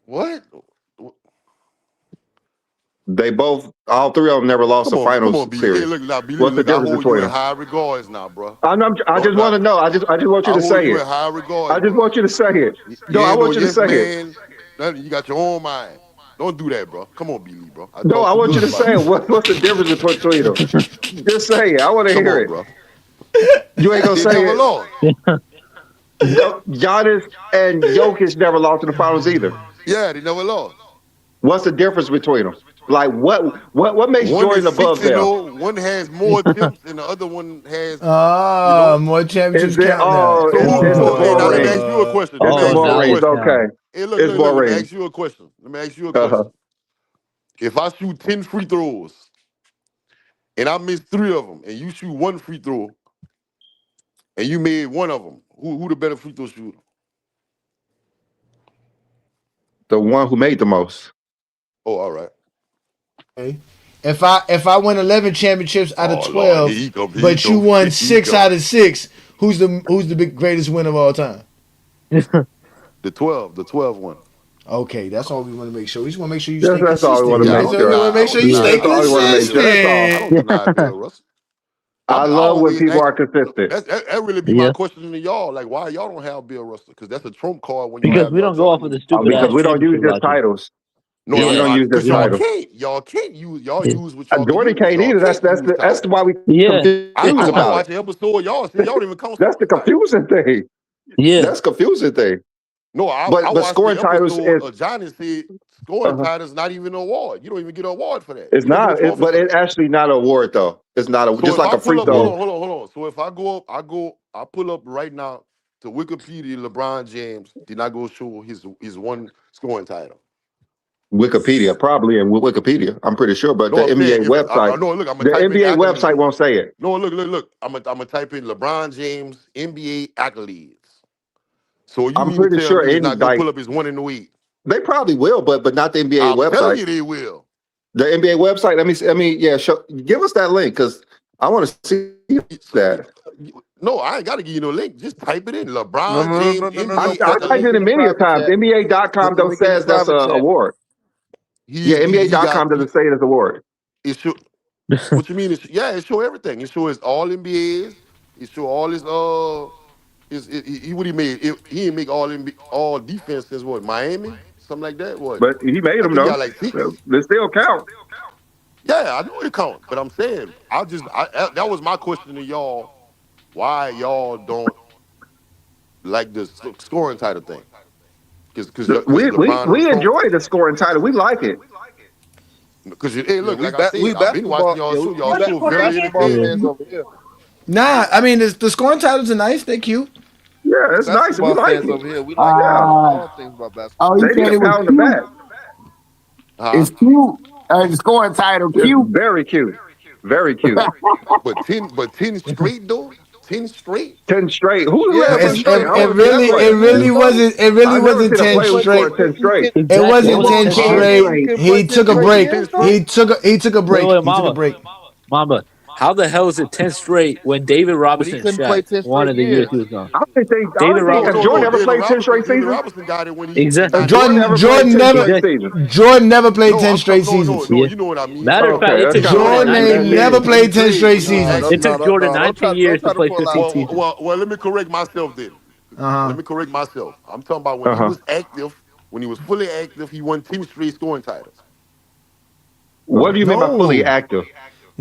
What? They both, all three of them, never lost a Come finals on, B. Hey, series. look now, B. What's the Look, I difference hold you between in them? high regards now, bro. I Don't just want not. to know. I just want you I to hold say you it. in high I regards, just bro. want you to say it. No, You I ain't no want you to yes say it. man. Nothing. You got your own mind. Don't do that, bro. Come on, B. Lee, bro. I No, talk I too want you good to about say it. you. What's the difference between them? Just say it. I want to Come hear on, it. bro. You ain't gonna They say never it. lost. No, Giannis and Jokic never lost in the finals either. Yeah, they never lost. What's the difference between them? Like what makes One is Jordan six above and them? zero. One has more attempts, and the other one has, you Ah, know. more Is championships it? count now. Oh, So who? it's the So hey, ball now let me rings. ask you a question. Let It's me the Oh, ask ball you a now rings. it question. Okay, counts. Hey, look, it's look, ball look. Let me rings. ask you a question. Let me ask you a Uh huh. question. If I shoot 10 free throws and I miss three of them, and you shoot one free throw and you made one of them, who the better free throw shooter? The one who made the most. Oh, all right. Okay. If I win 11 championships out of Oh Lord, here 12, he come, here he but you come, won here he six come. out of six, who's the greatest winner of all time? The 12 one. Okay, that's all we want to make sure. We just want to make sure you stay That's all we want consistent. to Yeah, Yeah, make so we sure. want to I make don't sure you deny stay That's all we want to make sure. That's I all. don't deny Bill Russell. I I love when always people ask are consistent. that really be my Yeah. question to y'all. Like, why y'all don't have Bill Russell? Because that's a trump card when y'all Because have we y'all don't go off John of the Neal. stupid Because ass we don't use championship just lottery. titles. No, Yeah, I we Yeah. don't know, use because just Yeah. titles. y'all can't use y'all Yeah. use what y'all can Jordan use. can't Y'all either. can't use That's titles. why we Yeah. confused I about it. watch an episode of y'all say y'all don't even count That's the scoring titles. confusing thing. Yeah. That's confusing thing. No, I But watched the scoring titles episode is of Johnny said scoring uh, titles not even an award. You don't even get an award for that. it's You don't get a not. trophy But for it's that. actually not an award though. It's not a So just if like I a pull free up, Yeah. throw. hold on. So if I go up, I pull up right now to Wikipedia. LeBron James did not go show his one scoring title. Wikipedia probably and Wikipedia. I'm pretty sure, but No, the I'm saying NBA if I website, no look, I'm gonna the type in NBA website accolades. won't say it. No, look. I'm gonna type in LeBron James NBA accolades. So you I'm mean to pretty tell sure me it's in not gonna like pull up his one in the week? they probably will, but not the NBA I'm telling website. you they will. The NBA website. Yeah, give us that link because I want to see So, that. no, I ain't gotta give you no link. Just type it in. No, LeBron no, no, James no, no, no, I no. NBA Put the typed link in in it the many a private times. chat. NBA.com Put the though link in the says that's a private chat. award. Yeah, NBA.com doesn't say it as a award. it show what you mean? It show everything. It show his all NBAs. It show all he what he made. He didn't make all defense since what Miami something like that. What But he made I them think he though. got like six. So they still count. Yeah, I know it count, but I'm saying that was my question to y'all. Why y'all don't like the scoring title thing? Because We LeBron and enjoy the scoring title. We like it. because hey, Yeah, look, like I said, I've been watching y'all show. Y'all show we very basketball entertaining. fans over here. Nah, I mean the scoring titles are nice. They're cute. Yeah, We it's nice. We basketball like fans it. over here. We like Yeah, Uh, all things about oh, basketball. you they need said a it was pound on the cute. back. Huh? It's cute. The scoring title It's cute. very cute. Very cute. But ten straight though. 10 straight. 10 straight. Who Yeah, had 10 but It, straight? it, I it want to see that really play. it it is really though. wasn't it really I've never wasn't seen a ten play who But scored straight. 10 you straight. can It Exactly. It wasn't wasn't ten All 10 right. straight. you straight. can play He 10 took a It straight wasn't break. ten years though. straight. He took a Wait, break. wait, He took a Mama, break. Mama. How the hell is it 10 straight when David But he Robinson and couldn't play Shaq 10 one straight of the years years. he was gone? I David don't think No, if no, Robinson. Jordan no. ever played 10 straight David seasons. Robinson got it when he in Exactly. If Jordan '91. ever played 10 straight Exactly. seasons. Jordan never played No, 10 I'm talking. straight No, no, seasons. no. Yeah. You know what I mean. Matter of fact, Okay, it that's took kind of Jordan hard Jordan to do 19 ain't that. never years. When he played 10 played, straight when he was No, seasons. It active. took Jordan don't 19 try years to to play pull out. 15 Well, seasons. well, well. Let me correct myself then. Uh-huh. Let me correct myself. I'm talking about when he Uh-huh. was active. When he was fully active, he won 10 straight scoring titles. What do you mean by fully No. active?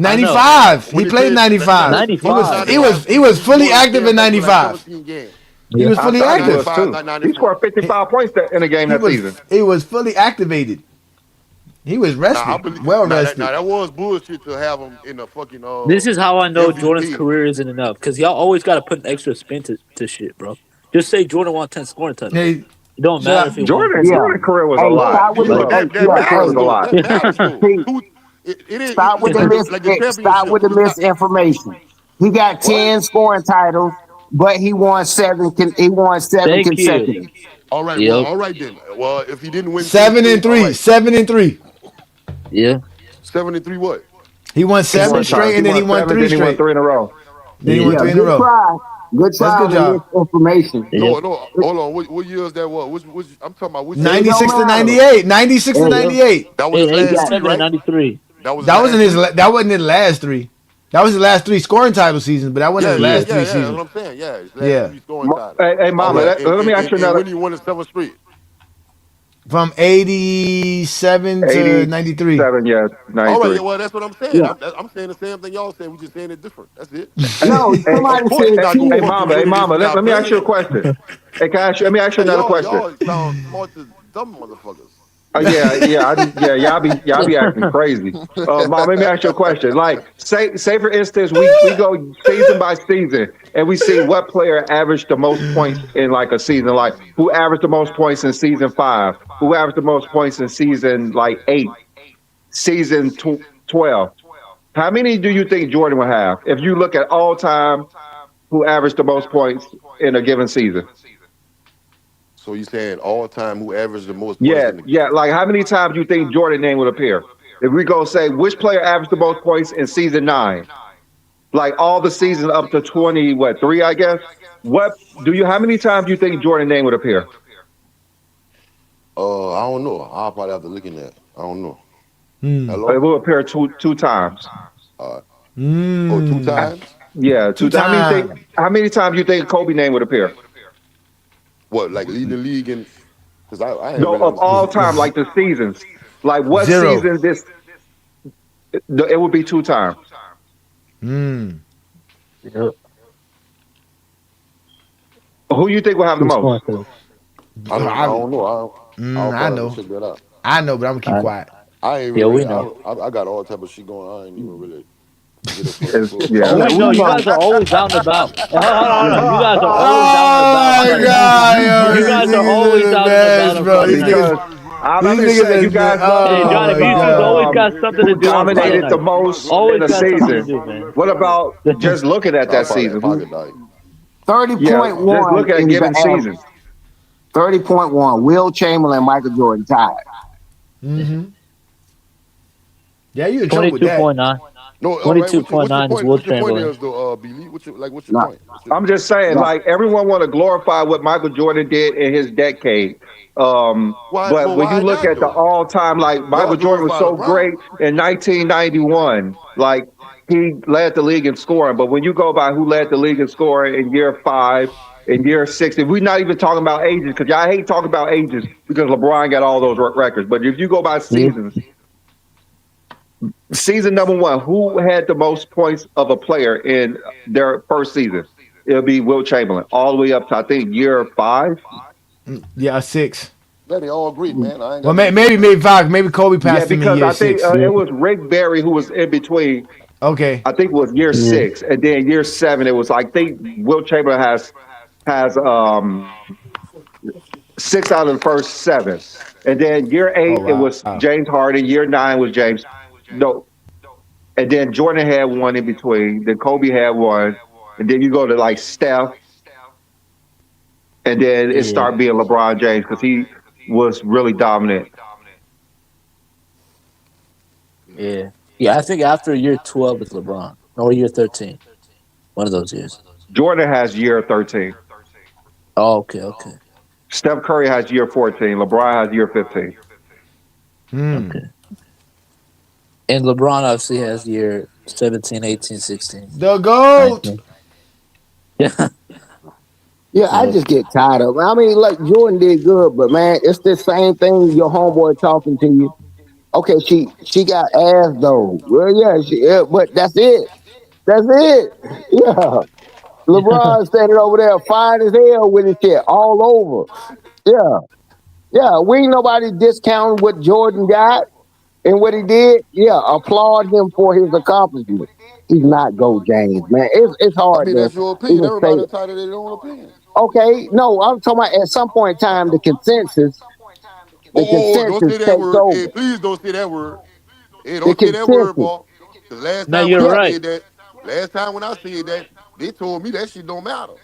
I know. 95. When He he played played, now 95. listen, He fuck the was 95. he 95 was he season. was He was fully more than active in came back for like 95. 17 games. He Yeah. was I fully thought he was active. 95, too. not He 94. scored 55 points in a game He that was season. he was fully activated. He was Now I rested. believe Well now rested. that was bullshit to have him in the fucking This is how I know Jordan's MVP. career isn't enough because y'all always got to put an extra spin to shit, bro. Just say Jordan won 10 scoring titles. Hey, It don't shut matter up. if he won Jordan 15. Yeah. Jordan career was a Hey, lot. No, stop with the. Bro, Hey, that yeah. Jordan career matters was a Hey, though. lot. That matters though. see, It stop with ain't the like the stop championship. with the It's not misinformation. He got what. 10 scoring titles, but he won seven. He won seven Thank you. consecutive. All right, well, Yep. all right then. Well, if he didn't win 10 7 and straight, all 3. right. 7 and 3. Yeah. 73 what? He won seven Scoring times. straight He and then he won won 7, three then he won straight. 3 in a row. Then he Yeah. won Yeah, three in a good row. try. Good That's a try good on the job. misinformation. Yep. No, no, hold on. What years that was? Which I'm talking about which It season? don't 96 to matter. 98. 96 to Hey, Yep. 98. That was Hey, his last yeah, three, 87 and right? 93. That was his That wasn't last his three? that wasn't his last three. That was his last three scoring title seasons, but that wasn't Yeah, his yeah, Yeah. last yeah, three yeah. That's seasons. what I'm saying. Yeah, his last Yeah. three scoring titles. Hey, All Mama, right. Yeah. And, let me and, ask and, you and another. when he won the seventh straight. From 87 to 93. 87, yeah, All right, 93. yeah, well, that's what I'm saying. yeah. I'm saying the same thing y'all saying. We just saying it different. That's it. Hey, No, hey, Of somebody course said he's not gonna hey, 10. fucking hey, win it if Mama, he's not let me ask you a playing. question. Hey, let me ask you Hey, another y'all, question. y'all sound smart to dumb motherfuckers. Y'all be acting crazy. Mom, let me ask you a question. Like, say for instance, we go season by season, and we see what player averaged the most points in like a season. Like, who averaged the most points in season 5? Who averaged the most points in season like 8? Season 12? How many do you think Jordan would have if you look at all time who averaged the most points in a given season? So you saying all time who averaged the most points Yeah, in the yeah. Like, how many times do you think Jordan name would appear? If we go say which player averaged the most points in season 9, like all the seasons up to 20, what 3, I guess. What do you? How many times do you think Jordan name would appear? I don't know. I'll probably have to look in that. I don't know. Hmm. It Hello? will appear two times. Uh oh, two Hmm. times? Yeah, Two two. time. How many times do you think Kobe name would appear? What, like leading the league in because I ain't No, really of all understand. time, like the seasons. Like what Zero. season? It would be 2 times. Hmm. Yep. Who you think will have the Two most? scoring titles. I I, don't know. I'll I probably have know. to check that out. I know, but I'm gonna keep Uh, quiet. I ain't even yeah, we really. know. I got all type of shit going on. I ain't even really get a full Yeah, picture. Yeah, We know we you know. guys are always down about. Hey, hold on. You guys are always down about Oh something. god, You yo, these guys are niggas are always the down about best, on bro. Friday These night. niggas, because I'm these just niggas saying, you are. guys Hey, love Johnny Oh B. my Two's always god. got something to who do on Friday dominated the night. most Always in a got something to season. do, man. What about just looking at I'll that probably season? have pocket Who? diet. Yeah, just 30.1 look at a is the given average. season. 30.1. Will Chamberlain, Michael Jordan tied. Mm-hmm. Yeah, you in trouble with that. 22.9. No, all right. What's your 22.9 is point? Will What's your point Chamberlain. is though, Beanie? What's your No, point? I'm just saying, no. like everyone want to glorify what Michael Jordan did in his decade. Why? But Well, when you why look not at the though? all-time, like Y'all Michael Jordan was glorify so LeBron. great in 1991, like he led the league in scoring. But when you go by who led the league in scoring in year 5, in year 6, if we're not even talking about ages, because y'all hate talking about ages because LeBron got all those records. But if you go by Yeah. seasons, season number one, who had the most points of a player in their first season? It'll be Will Chamberlain, all the way up to I think year five. Yeah, 6. Yeah, they all great, man. I ain't Well, got nothing maybe against them. maybe 5. Maybe Kobe Yeah, passed him in because year I think 6. it was Rick Barry who was in between. Okay. I think it was year Yeah. six, and then year seven, it was I think Will Chamberlain has 6 out of the first 7, and then year Oh 8 it wow. was James Harden. Year 9 was James. No, and then Jordan had one in between. Then Kobe had one, and then you go to like Steph, and then it Yeah. started being LeBron James because he was really dominant. Yeah. Yeah. I think after year 12 with LeBron or year 13, one of those years. Jordan has year 13. Oh, okay. Okay. Steph Curry has year 14. LeBron has year 15. Hmm. Okay. And LeBron obviously has year 17, 18, 16, The goat. 19. Yeah. Yeah, I Yeah. just get tired of it. I mean, like Jordan did good, but man, it's the same thing. Your homeboy talking to you. Okay, she got ass though. Well, yeah, but that's it. That's it. Yeah, LeBron standing over there, fine as hell with his shit all over. Yeah, yeah. We ain't nobody discounting what Jordan got and what he did. Yeah, applaud him for his accomplishment. He's not Go James, man. It's I hard mean, to that's your opinion. even say. Everybody entitled to their own opinion. Okay, no, I'm talking about at some point in time the Don't consensus say that takes word. Hey, over. please don't say that word. Hey, The don't say that word, consensus. boy. Because last No, time when you're I Yeah, right. said that, last time when I said that, they told me that shit don't matter.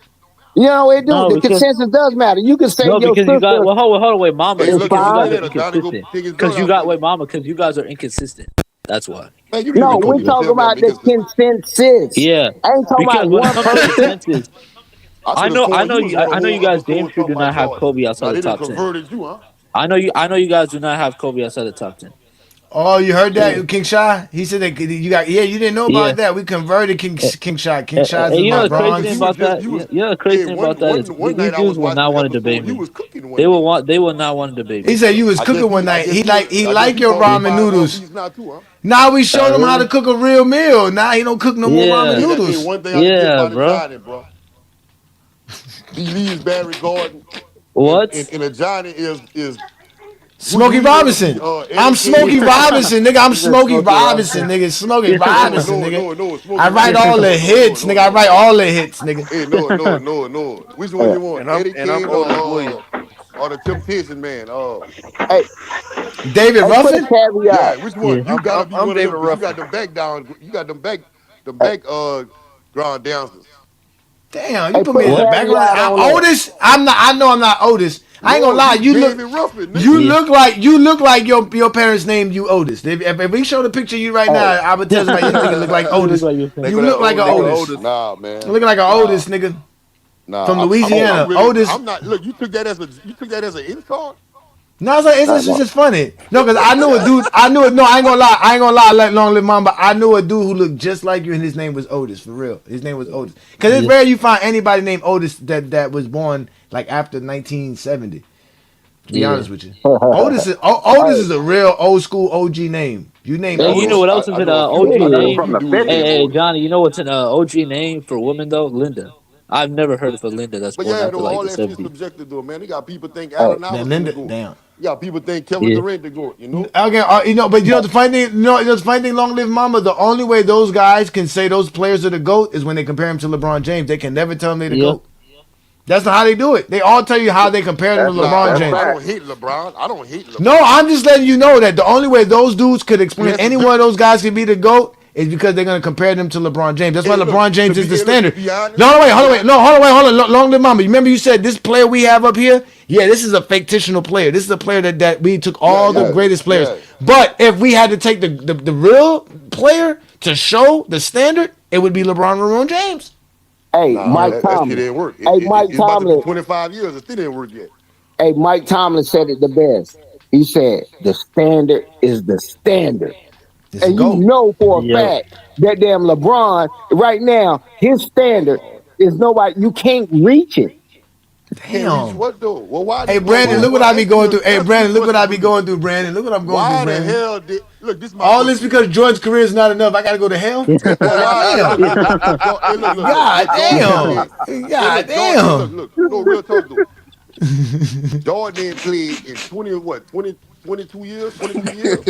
you know it do. No, The because consensus does matter. You can say no, your because you got sister well, hold on, wait, mama, Hey, is look, because if you you guys fine. say are that, Ajani go inconsistent. take his Because belt you out for got wait, you. mama, because you guys are inconsistent. That's why. Man, you don't No, even know we talk yourself. about I'm the inconsistent. consensus. Yeah, I ain't talking because about when it one comes to person. consensus, I I could have know, I sworn know, you was on a I know you whole guys damn episode sure talking do not about have Jordan. Kobe outside Now the they done top 10. converted you, huh? I know you guys do not have Kobe outside the top 10. Oh, you heard Yeah, that, King Shy? He said that you got. Yeah, you didn't know yeah. about that. We converted And, King Shy. King Shy's and is you know my the crazy thing He bronze. was about just that? he was. You know the crazy Hey, thing about that is one these night I dudes was will watching not the want to debate episode. He me. was cooking one day. They will not want to debate He me. said you was I guess cooking one he. I night. guess he. He I guess like he your brought them Yeah. ramen 5 off noodles. east now too, huh? Now we showed him how to Really? cook a real meal. Now he don't cook no more ramen Yeah. Hey, that, hey, noodles. one thing I can give Yeah, about the bro. Johnny, bro. He leaves Barry Gordon, What? and a Johnny is who Smokey he want to be Robinson. I'm educated. Smokey Robinson, nigga. I'm He said Smokey Smokey Robinson, Robinson. nigga. Smokey Yeah. No, Robinson, no, nigga. no, no. Smokey I write Robinson. all the No, no, no, hits, no, nigga. I no, write no. all the hits, nigga. Hey, no. Which one Uh, you want? Eddie And I'm Kane older than William. or the Temptation Man? hey, David hey, put a Ruffin. caveat. Yeah, which Yeah. one? You gotta be I'm one of David them because you got Ruffin. them back down. You got them Hey, back ground dancers. Damn, you hey, put put me a in the What? background. caveat I'm on that. Otis. I'm not. I know I'm not Otis. I ain't gonna No, lie. you David Ruffin, You nigga. Yeah. look like your parents named you Otis. If we showed a picture of you right now, Hey, I would tell somebody this nigga look like You look Otis. like your They You go parents. that look like old an nigga Otis. Otis. Nah, You man. look like an Nah, Otis nigga from nah. I'm Louisiana. really. Otis. I'm not. Look, you took that as an insult. No, it's no. just funny. No, because I knew a dude. I knew it. No, I ain't gonna lie. I ain't gonna lie. Like Long Live Mamba. I knew a dude who looked just like you, and his name was Otis. For real, his name was Otis. Because it's Yeah. rare you find anybody named Otis that was born like after 1970. To be Yeah. honest with you, Otis Hey, is a real old school OG name. You name Hey, you know Otis. what else is I an know a few. OG I know a yeah. name? From few the dudes Hey, named 50s. hey, Otis. Johnny, you know what's an OG name for women though? Linda. I've never heard of a Linda that's But born yeah, after though, like all the that shit 70s. subjective though, man. They got people think Hey, Allen That Iverson to Linda, go. damn. You got people think Kevin Yeah. Durant to go. You know. Okay, but you know the funny thing, the funny thing, Long Live Mama. The only way those guys can say those players are the goat is when they compare him to LeBron James. They can never tell him they the Yeah. goat. That's not how they do it. They all tell you how they compare them to That's LeBron that's James. I fact. don't hate LeBron. I don't hate No, LeBron. I'm just letting you know that the only way those dudes could See, explain that's the any one of difference. those guys could be the GOAT is because they're going to compare them to LeBron James. That's why Hey, look LeBron James is the to standard. be honest, No, no, wait, to hold be on, wait. honest. No, hold on, wait, hold on. Long live mama. You remember you said this player we have up here? Yeah, this is a fictional player. This is a player that we took Yeah, all the yeah, greatest players. yeah. But if we had to take the real player to show the standard, it would be LeBron James. hey, Nah, Mike that shit Tomlin. ain't work. Hey, Mike It's about to be Tomlin. 25 years. It still ain't work yet. Hey, Mike Tomlin said it the best. He said the standard is the standard. It's a And you GOAT. know for a Yep. fact that damn LeBron right now, his standard is nobody. You can't reach it. Can't reach Damn. what though? Well, why Hey did well, Brandon, well, look what well I be answer going your through. Hey answer this Brandon, look what question I for be me. going through, Brandon. Look what I'm going through, Why the Brandon. hell did look? This is my All this question, because man. Jordan's career is not enough. I gotta go to hell. Well, God why? Hey, damn. look, hey, God look. Jordan ain't damn. played. Hey, God look, Jordan. Hey, damn. no real talk though. Jordan ain't played in 22 years, 23 years.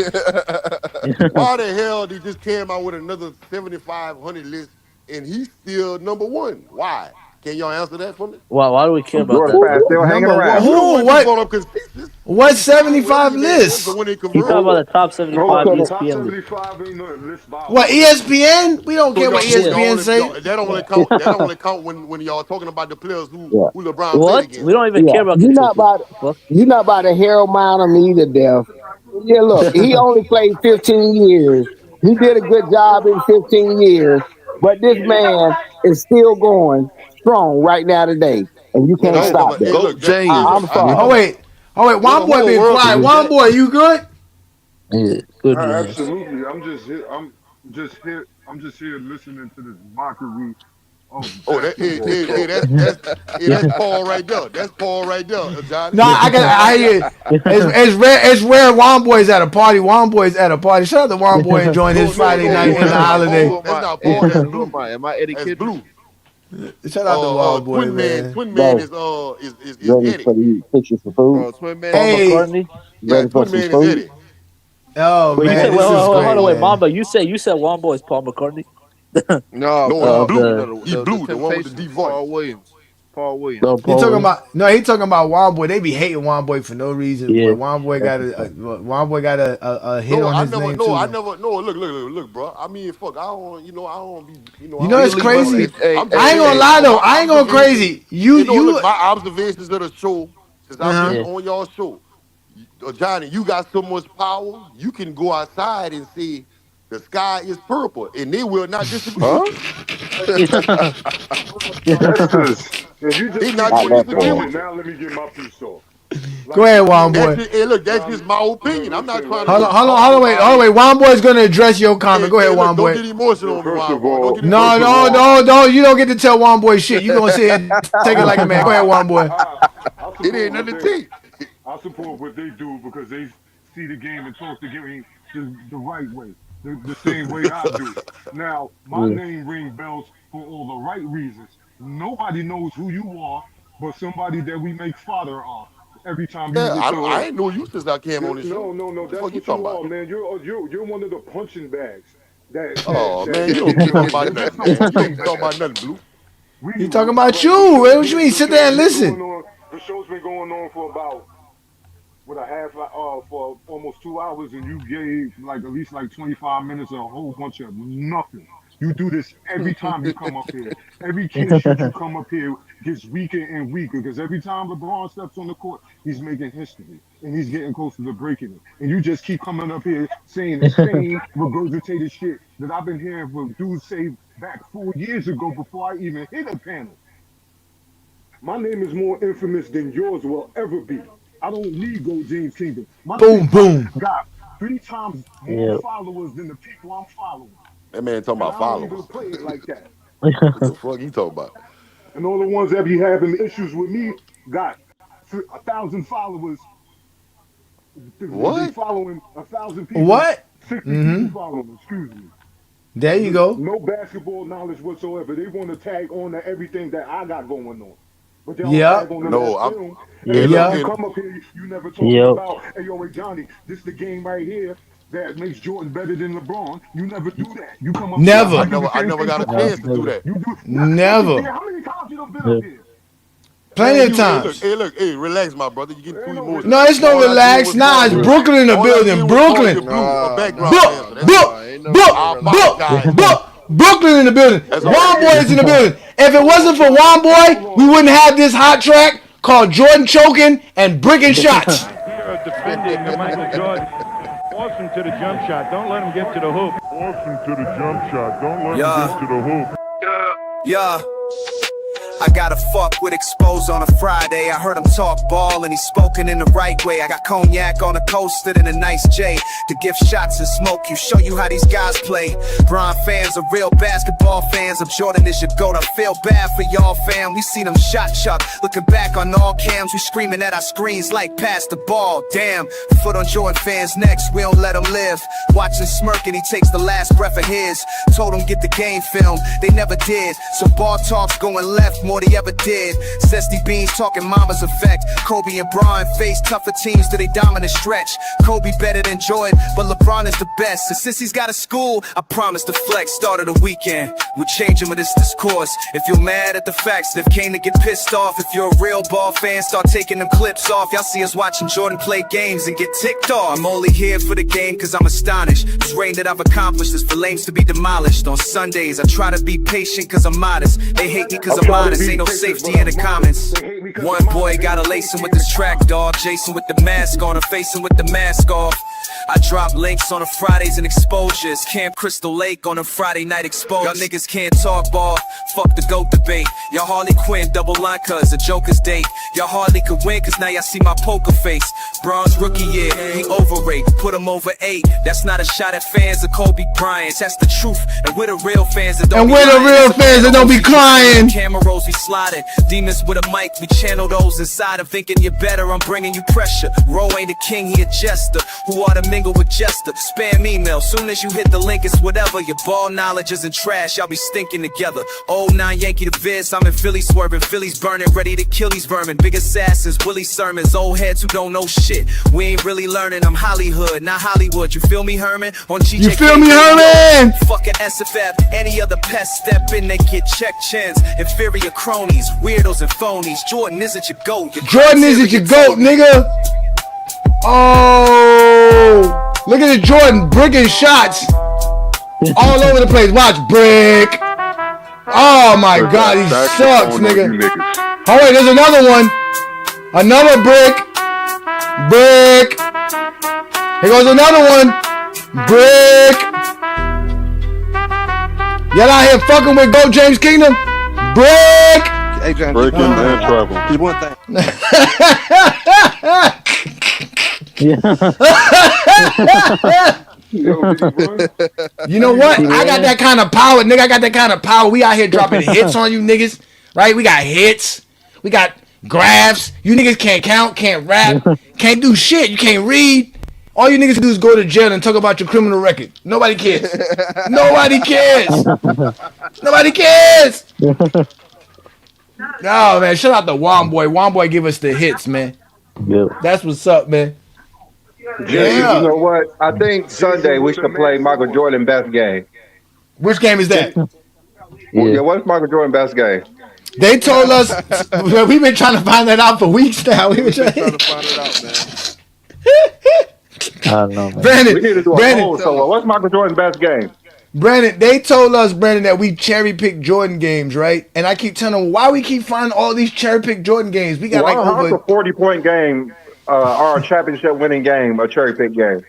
Why the hell they just came out with another 7,500 list and he's still number one? Why? Can y'all answer that for me? Why do we care about Jordan that, fans bro? still hanging Number one. around. You the Who? one just What? brought up consensus. What 75, whatever 75 your name is, the lists? one they He talking converted. about the top Hold 75 on. Top ESPN. 75 ain't nothing list by What, voting. ESPN? We don't So care what Yeah. ESPN say. that only Yeah. count when y'all talking about the players Yeah. who LeBron played What? We against. don't even Yeah. care about consensus. Fuck. You're not about to Harold Mount him either, Dev. Yeah, look, he only played 15 years. He did a good job in 15 years, but this man is still going strong right now today, and you Man, can't I ain't stop never. that. Hey, Go look, hey, I'm look, James. I ain't sorry. Oh never. wait. Oh wait, Well, the one boy whole been world quiet. forget One that. boy, you good? Yeah. Goodness. Absolutely. I'm just here listening to this mockery of Oh, basketball talk. that's Paul right there. That's Paul right there, Johnny. No, I got. I hear. It's rare. Juan boy's at a party. Juan boy's at a party. Shout out to Juan boy enjoying his Friday night and the Paul. holiday. That's not Paul. That's Who am Blue. I? Am I Eddie That's Kidman? Blue. Shout out to Juan boy, Twin man. man. Twin man Bro, is ready Eddie. for the pictures for food? Oh, Twin Man is Paul Hey, Eddie. McCartney. Yeah, Ready for twin some man is food? Eddie. oh Wait, you man, said this is hold great, on, wait, man. Mamba. You said one boy is Paul McCartney. No, No, Of Blue. you know the He the Blue, the one with the Temptations. deep voice. Paul Williams. Paul no Williams. He Paul talking Williams. about no. He talking about Juan boy. They be hating Juan boy for no reason. Yeah. But Juan boy That's got what's up. Juan boy got a hit No, on I his never. name No, too I though. never. No, look, bro. I mean, fuck. I don't. I don't be. You I know don't it's be putting all that. crazy. Hey, hey, I'm just I hey, ain't saying gonna hey. lie on though. my I ain't going observations. crazy. You Look, my observations of the show since I've been uh-huh. Yeah. on y'all show. Johnny, you got so much power. You can go outside and say the sky is purple, and they will not disagree with Huh? you. Estes, if you They just not keep Not gonna that disagree far. redundant, with you. now let me get my piece off. Go Like ahead, my Juan name, boy. Look, that's now, just my opinion. I'm not listen, trying right? to Hold on, just hold on, talk hold on, wait, hold on, nobody. wait. Juan boy's gonna address your comment. Go ahead, Look, Juan don't boy. get emotional Yo, on me, Wild boy. Don't get No, emotional on no, me. no, no. You don't get to tell Juan boy shit. You gonna sit here and take it like a man. Go ahead, Juan boy. I It ain't support what nothing to they take. I support what they do because they see the game and talk the game the right way, the same way I do. Now, my Yeah. name ring bells for all the right reasons. Nobody knows who you are, but somebody that we make father of every time you Yeah, hit the I earth. ain't know you since I came on this show. No, What the that's fuck you what talking you about? are, man. You're one of the punching bags Oh man, you that don't get be talking the about that's nothing, the man. You don't punching be talking bag. about nothing, Blue. He talking All about right, you. What you mean? Sit there and been listen. going on. The show's been going on for about with a for almost 2 hours, and you gave like at least like 25 minutes of a whole bunch of nothing. You do this every time you come up here. Every case shoot you come up here gets weaker and weaker because every time LeBron steps on the court, he's making history and he's getting closer to breaking it. And you just keep coming up here saying the same regurgitated shit that I've been hearing from dudes say back 4 years ago before I even hit a panel. My name is more infamous than yours will ever be. I don't need Gold James Kingdom. My Boom, TikTok boom. got 3 times more Yeah. followers than the people I'm following. That man talking And about I don't followers. even play it like that. What the fuck you talking about? And all the ones that be having issues with me got 1,000 followers. They What? following 1,000 people, What? 60 people Mm-hmm. following them, excuse me. There you go. No basketball knowledge whatsoever. They want to tag on to everything that I got going on. But they don't tag Yep. on to that No, I'm. film. Hey, Every Yeah. look, time you Yep. and come up here, you never talking Yep. about, hey, yo, hey, Johnny, this is the game right here that makes Jordan better than LeBron. You never do that. You come up here, I you Never. do the I same never thing got for a No, Kobe. chance to do never. that. You do, yes, you did. Never. How many times you done been Yeah. up here? Plenty Man, of times. hey, relax, my brother. You're getting too Ain't no No, emotional. it's relax. no All I did relax. was Nah, call it's Yeah. you. Brooklyn in the All I building. did was call Brooklyn. you Blue, a Nah, background Book, nah, dancer. That's book, all. nah. Ain't no book, I'll relax. book, apologize. book. Brooklyn in the building. That's all So, I Juan Boy did. is in the building. If it hold on. wasn't for So, Juan Boy, hold we on. wouldn't have this hot track called Jordan choking and bricking shots. Defending Michael Jordan. Force him to the jump shot. Don't let him get to the hoop. Force him to the jump shot. Don't let him get to the hoop. Yeah. I gotta fuck with Exposed on a Friday. I heard him talk ball and he's spoken in the right way. I got cognac on a coaster and a nice J to give shots and smoke you, show you how these guys play. Bron fans are real basketball fans. If Jordan is your GOAT, I feel bad for y'all fam. We seen him shot chuck, looking back on all cams. We screaming at our screens like pass the ball. Damn, foot on Jordan fans' necks, we don't let them live. Watching smirk and he takes the last breath of his. Told him get the game film, they never did. So ball talks going left more they ever did. Zesty Beans talking mama's effect. Kobe and Bron face tougher teams till they dominant stretch. Kobe better than Jordan, but LeBron is the best. And since he's got a school, I promise to flex. Start of the weekend, we're changing with this discourse. If you're mad at the facts, Steph came to get pissed off. If you're a real ball fan, start taking them clips off. Y'all see us watching Jordan play games and get ticked off. I'm only here for the game cause I'm astonished. This reign that I've accomplished is for lames to be demolished. On Sundays, I try to be patient cause I'm modest. They hate me cause I'm honest, ain't no safety in the comments. One boy gotta lace him with this track, dog. Jason with the mask on, or facing with the mask off. I drop links on the Fridays and exposures. Camp Crystal Lake on a Friday night exposed. Y'all niggas can't talk ball, fuck the GOAT debate. Y'all Harley Quinn double line cause a Joker's date. Y'all hardly could win cause now y'all see my poker face. Bronze rookie year, he overrated, put him over 8. That's not a shot at fans of Kobe Bryant, that's the truth. And we're the real fans that don't be crying. Camera rolls we sliding, demons with a mic, we channel those inside. I'm thinking you're better, I'm bringing you pressure. Ro ain't the king, he a jester. Who ought to mingle with Jester? Spam email, soon as you hit the link it's whatever. Your ball knowledge isn't trash, y'all be stinking together. Old 9 Yankee to Viz, I'm in Philly swerving. Philly's burning, ready to kill these vermin. Big assassins, Willie sermons, old heads who don't know shit. We ain't really learning, I'm Hollywood, not Hollywood. You feel me, Herman? On GJ, you feel me, Herman? Fucking SFF, any other pest step in, they get check chins. Inferior cronies, weirdos and phonies. Jordan isn't your GOAT. Jordan isn't your GOAT, nigga. Oh, look at the Jordan bricking shots all over the place. Watch, brick. Oh my God, he sucks, nigga. Oh wait, there's another one. Another brick. Brick. Here goes another one. Brick. Y'all out here fucking with Go James Kingdom? Brick. Hey, John, Breaking and travel. Just one thing. You know what? I got that kind of power, nigga. I got that kind of power. We out here dropping hits on you niggas, right? We got hits. We got graphs. You niggas can't count, can't rap, can't do shit. You can't read. All you niggas do is go to jail and talk about your criminal record. Nobody cares. Nobody cares. Nobody cares. Oh, man. Shout out to Womboy. Womboy give us the hits, man. Yep. That's what's up, man. Yeah. You know what? I think Sunday we should play Michael Jordan's best game. Which game is that? Yeah, what's Michael Jordan's best game? They told us. We've been trying to find that out for weeks now. We've been trying to find it out, man. I don't know, man. Brandon, we need to do a poll. So what's Michael Jordan's best game? Brandon, they told us, Brandon, that we cherry pick Jordan games, right? And I keep telling them why we keep finding all these cherry pick Jordan games. We got like over a 40-point game or a championship winning game, a cherry pick game.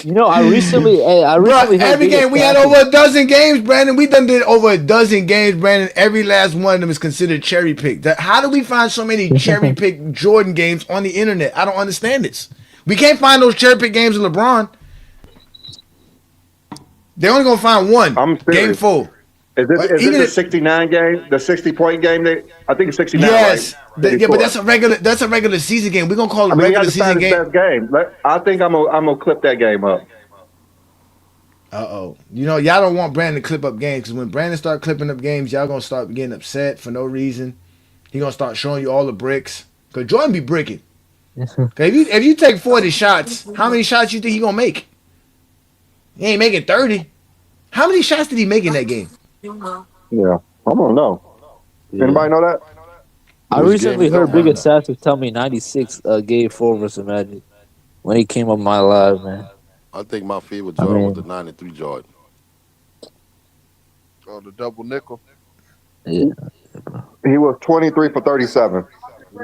You know, I recently heard every game we had over a dozen games, Brandon. We done did over a dozen games, Brandon. Every last one of them is considered cherry picked. How do we find so many cherry pick Jordan games on the internet? I don't understand this. We can't find those cherry pick games of LeBron. They're only gonna find one. Game 4. Is this the 69 game? The 60-point game? I think it's 69. Yes. Right? Yeah, but that's a regular season game. We're gonna call it a regular season game. Best game. I think I'm gonna clip that game up. You know, y'all don't want Brandon to clip up games because when Brandon start clipping up games, y'all gonna start getting upset for no reason. He gonna start showing you all the bricks. Cause Jordan be bricking. If you take 40 shots, how many shots you think he gonna make? He ain't making 30. How many shots did he make in that game? Yeah, I don't know. Anybody know that? I recently heard Big Assassin tell me 96 Game 4 versus Magic when he came up my live, man. I think my favorite Jordan was the 93 Jordan. Oh, the double nickel. Yeah. He was 23 for 37.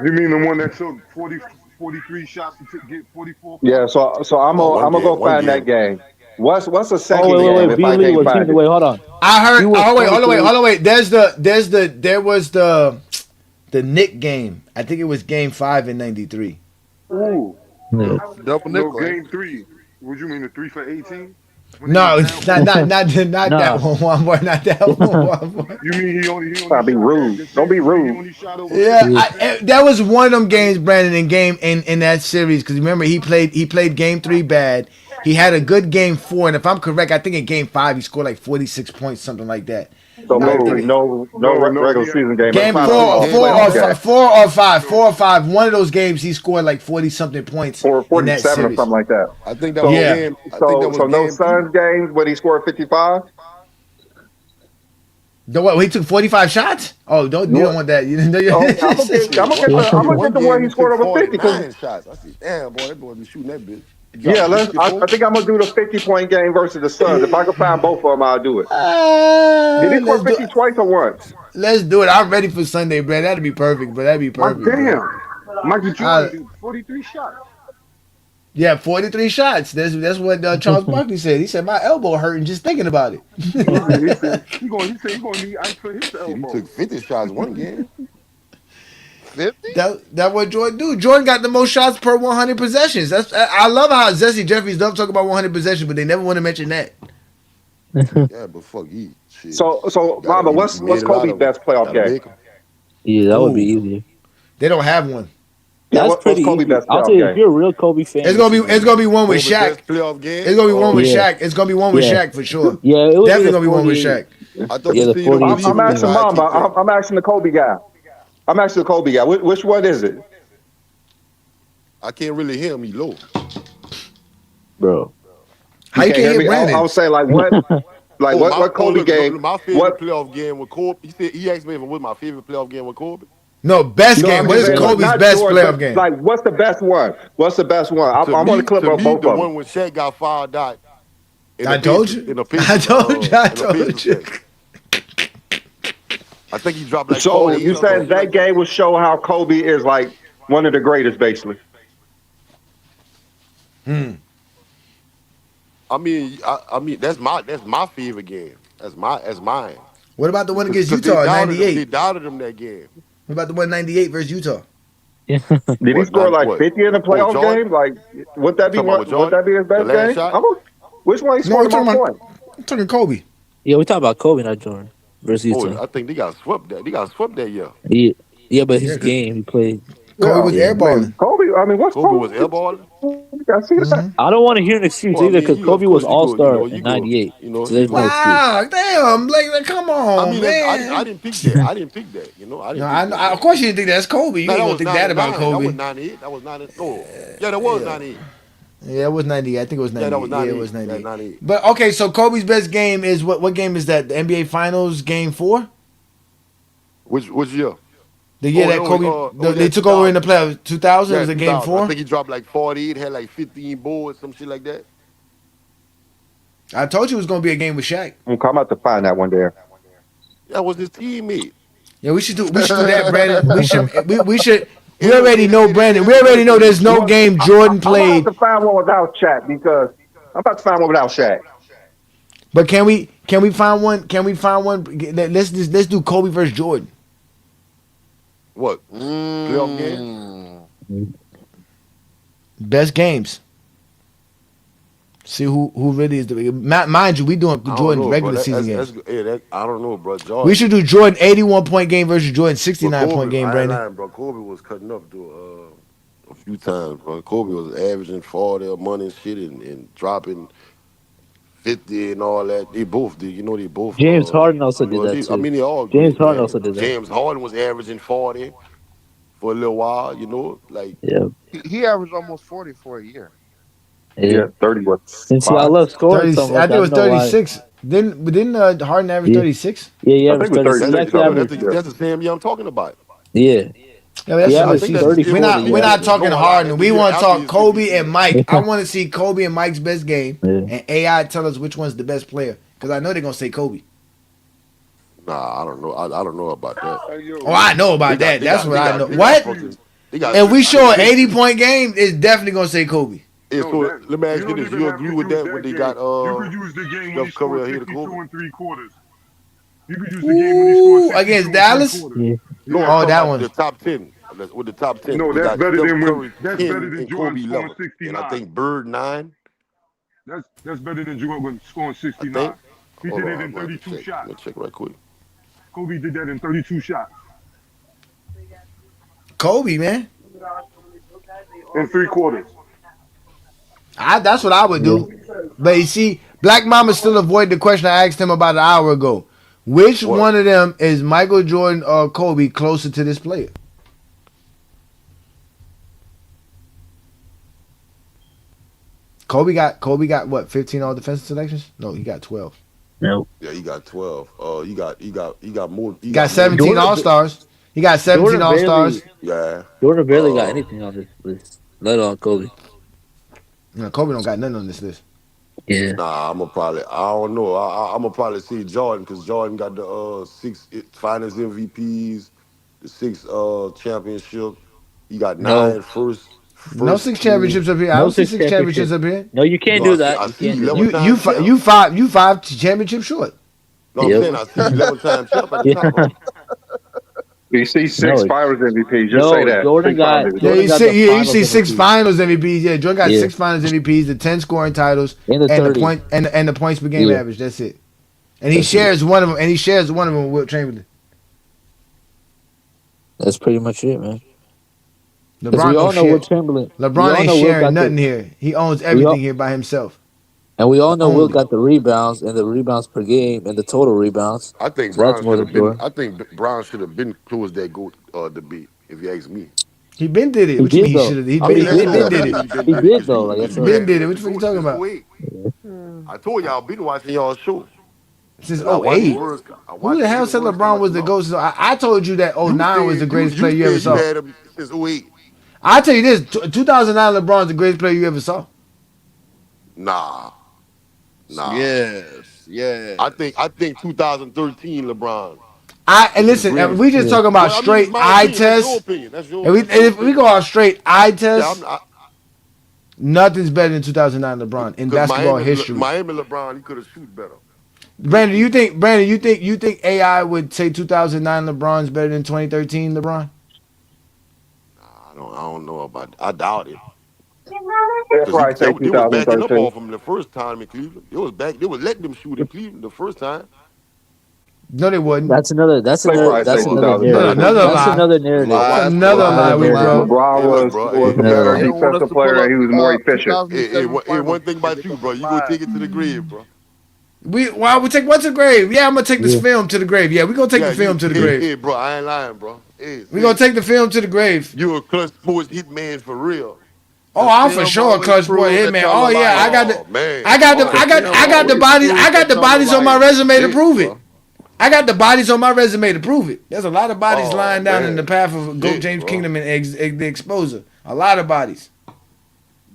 You mean the one that took 43 shots to get 44? Yeah, so I'm gonna go find that game. What's the Oh second game wait. if B I Lee can't was he? find it? Wait, hold on. I He heard. was Oh wait, hold on, wait, 23. hold on, wait. There was the Nick game. I think it was game 5 in '93. Ooh, Yeah. Double no, nickel, ain't game three. What you mean, the 3 for 18? When they was No, down not that Nah. one boy, not that one boy. You mean he only Try to be shot rude. the Don't be series? He rude. only shot over Yeah, 50%. that was one of them games, Brandon, in that series. Because remember, he played game 3 bad. He had a good game 4, and if I'm correct, I think in game 5 he scored like 46 points, something like that. So I No, basically, think no no. regular He had season game, a game Nah, final I think game four five or playoff was game, five, 4 or 5, no. 4 or 5. One of those games he scored like 40 something points or in that 47 or series. something like that. I think that was So Yeah. game. I think that was no game three. Suns games when he scored 55. The what? He took 45 shots. Oh, don't you don't What? want that? You know, Oh, I'm gonna get, Shit, one, I I'm think gonna get one the one game he he took scored over 50 because 49 shots. I said, damn, boy, that boy be shooting that bitch. He yeah, dropped I 64. think I'm gonna do the 50-point game versus the Suns. If I can find both of them, I'll do it. Did he score let's do 50 twice or once? let's do it. I'm ready for Sunday, bro. That'd be perfect, bro. That'd be My perfect, bro. damn. Michael Uh, Jordan did 43 shots. yeah, 43 shots. That's what Charles Barkley said. He said my elbow hurting just thinking about it. He gonna need ice for his Shit, he elbow. took 50 shots one game. 50? That what Jordan do. Jordan got the most shots per 100 possessions. I love how Zesty Jeffries love talk about 100 possessions, but they never want to mention that. Yeah, but fuck, he shit. So Mama, He what's made a lot Kobe's of them. best playoff Gotta game? make them. Yeah, that would be Ooh, easier. they don't have one. Yeah, That's what's pretty Kobe's easy. best I'll tell playoff you, if game? you're a real Kobe fan, It's this gonna is be it's easy. gonna be one with Kobe Shaq. best playoff game. It's gonna be one with Yeah, Shaq. It's gonna be one with yeah, Shaq for sure. yeah. It would be Definitely the gonna be one with 48. Shaq. I thought Yeah, the the seed don't 48 believe I'm in the asking Superkill. Mama. sidekick thing. I'm asking the Kobe guy. I'm asking the Kobe guy. Which one is it? I can't really hear him. He low. Bro. How You you can't can't hear hear me. I Brandon? was saying Oh my! what Oh Kobe look, game? my What? favorite playoff game with Kobe. He said he asked me if it was my favorite playoff game with Kobe. No, best No, game. I'm What just is saying Yeah, Kobe's not best yours, playoff but game? like what's the best one? What's the best one? I want a clip to of me, both the of them. one when Shaq got fired out I told you. I told you. I In the Pacers told you. set. I think he dropped like So 48 you or some saying shit that like that. game will show how Kobe is like one of the greatest, basically. I mean that's my favorite game. That's mine. What about the one against Because they Utah in doubted him. They '98? doubted him that game. What about the one '98 versus Utah? Did he What score nine? like What? 50 in the Oh, playoff Jordan. game? Like, would You that be talking about one? with Would Jordan? that be his The best last game? shot? Which one he No, scored the most points? I'm talking Kobe. Yeah, we talk about Kobe, not Jordan. Versus Oh, Utah. I think they got swept that. They got swept that year. Yeah, yeah, but Yeah, his because game he played. Kobe Yeah, was Yeah. I mean airballing. Kobe. I mean, what's Kobe Kobe? was airballing. I see that. I don't want to hear an excuse Well, I either mean, because you of Kobe was course you All go, Star in '98, so you there's no go. excuse. Wow, damn, like, come I on, mean, I man. didn't pick that. I didn't pick that. I No, didn't pick that. of course you didn't think that's Kobe. You No, ain't that gonna was think that about 99. That was Kobe. 98. That was 90. No. Yeah, that was Yeah, 98. yeah, it was '98. I think it was Yeah, that '98. was Yeah, it 98. was Yeah, '98. 98. But okay, so Kobe's best game is what? What game is that? The NBA Finals Game 4. Which year? The year that Kobe Yeah, they took over in the 2000. playoffs. 2000 Yeah, was a Game 2000. I 4. think he dropped like 48, had like 15 boards, some shit like that. I told you it was gonna be a game with Shaq. I'm about to find that one there. That was his teammate. Yeah, we should do that, Brandon. We should. We And, already and, know and, Brandon. and We that's already another know thing. there's no Well, game Jordan I'm about played. to find one without Shaq because I'm about to find one without Shaq. But can we find one? Can we find one? Let's do Kobe versus Jordan. What? Playoff game? Best games. See who really is the mind you. We doing I don't Jordan know, bro. regular season That's games. I don't know, bro. We Jordan. should do Jordan 81-point game versus Jordan But 69-point Kobe, game, I ain't Brandon. lying, bro. Kobe was cutting up to a few times, bro. Kobe was averaging 40 a month and shit and dropping 50 and all that. They both did. They both. James Harden also did Well, that I too. mean, they all James great, Harden man. also did that. James Harden was averaging 40 for a little while, like Yeah, He averaged almost 40 for a year. yeah. Yeah, 30 was Since y'all five. love scoring 30. so I much, think I it don't was know why. 36. Didn't Harden average Yeah, 36? yeah, he I think averaged it was 36. He 36 actually that's something. averaged. the, Yeah. that's the same year I'm talking about. Yeah, Yeah, that's he what I we averaged think see. that's We're 34 the not year we're after. not talking no, a lie. Harden. That's the We year want to after talk his Kobe and 50-year. Mike. I want to see Kobe and Mike's best game, Yeah. and AI tell us which one's the best player because I know they're gonna say Kobe. Nah, I don't know. I don't know about that. Hey, Oh, yo, I know They about got that. they That's got what they I know. got they got What? fucking they got If we show an 50. 80-point game, it's definitely gonna say Kobe. Yeah, No, so that let me you ask you don't this: even you have agree to with use that when that they game. got You could use the game when he Steph scored Curry ahead of 62 Kobe? and three quarters. You could use the game when he scored Ooh, 62 against and three Dallas. quarters. Yeah. No, Yeah. I'm Oh, talking that about one. the top 10. With the top 10, No, they that's got better Steph than when Curry that's better 10 than and Jordan Kobe scoring 11, and I 69. think Bird 9. That's better than Jordan scoring I 69. think. He Hold did on, it I'm in gonna have to 32 check. Let shots. me check right quick. Kobe did that in 32 shots Kobe, man. in three quarters. That's what I would Yeah. do. But you see, Black Mama still avoided the question I asked him about an hour ago. Which What? one of them is Michael Jordan or Kobe closer to this player? Kobe got what, 15 all defensive selections? No, he got 12. No. Yeah, he got 12. He got more. He He got got more than 17 Jordan all that. stars. He got 17 Jordan all barely stars. Yeah. Jordan barely got Uh, anything on this list, let alone Kobe. Kobe don't got nothing on this list. Yeah. nah, I'm gonna probably. I don't know. I'm gonna probably see Jordan because Jordan got the six Finals MVPs, the six championship. He got No. nine first No first six team. championships up here. I No don't see six six championships championships. up here. No, you can't No, do that. I You see can't do 11 that. time champ. You five championships short. No, I'm Yep. saying I see 11 time champ at the Yeah. top of them. You see six No. finals MVP. Just say No. that. Jordan Six finals got MVP. Yeah, Jordan got the you finals see six MVP. finals MVPs. Yeah, Jordan got Yeah. six finals MVPs, the 10 scoring titles, In the and the 30s. point and the points per game Yeah. average. That's it. And he That's it. shares one of them. And he shares one of them with Wilt Chamberlain. That's pretty much it, man. Because LeBron we don't all know Will share. Chamberlain. We LeBron all ain't know Will sharing got the. nothing here. He owns We everything all here by himself. and we all The know Will only. got the rebounds and the rebounds per game and the total rebounds. I think So that's Brown more should than have been. Jordan. I think Brown should have been closed that goat debate. If you ask me, He been did it. He What you mean did he though. should have? He I But been he mean he that's been, did no. been though. did Definitely, it. he been He did it did because though. you Like because that's you what. Been had did it. him What as the the fuck you goat talking since about? '08. Yeah. I told y'all I've been watching y'all show, Since and I watched the '08. worst. I Who watched the it hell even said worse than LeBron was the no. GOAT? I told you that You '09 was the said greatest you player you ever said you saw. had him since '08. I tell you this: 2009 LeBron's the greatest player you ever saw. Nah, nah. Yes, yes. I think 2013 LeBron And is the listen, if we greatest. just Yeah. talking about Well, I mean, it's straight my eye opinion. That's your tests. opinion. And That's your if we opinion. go off straight eye Yeah, tests, I'm nothing's better than 2009 LeBron in because basketball history. Miami LeBron, he could have shoot better. He could Brandon, shoot better. you think AI would say 2009 LeBron's better than 2013 LeBron? I don't know about. I doubt it That's because why I say they was backing up 2013. off him the first time in Cleveland. They was back. They was letting them shoot in Cleveland the first time. No, they wouldn't. That's another. That's That's another. why I say That's Was another No, 2013. narrative. another That's lie. another you know narrative. That's why? Lies, another Watch That's this. lie another lies, with narrative. bro. lies. LeBron Hey, look, was bro. was Hey, a No. better They don't want us defensive to pull player up and he was more efficient. 2007 hey, finals one thing about because you, it's bro. a You go lie. take it to the grave, bro. We take what to the grave? Yeah, I'm gonna take this Yeah. film to the grave. Yeah, we gonna take Yeah, the film you. to the Hey, grave. hey, bro. I ain't lying, bro. Hey, We gonna say take the film to the grave. you a clutch sports hitman for real. Oh, The I'm for film sure a always clutch boy proves hit that man. y'all Oh are yeah, liars. Oh man. The Oh film man. I got the always bodies. I proves got that the y'all are bodies on my liars. resume to Hey, prove it. bro. I got the bodies on my resume to prove it. There's a lot of bodies Oh lying down in the man. path of Goat Shit, James bro. Kingdom and the Exposer. A lot of bodies.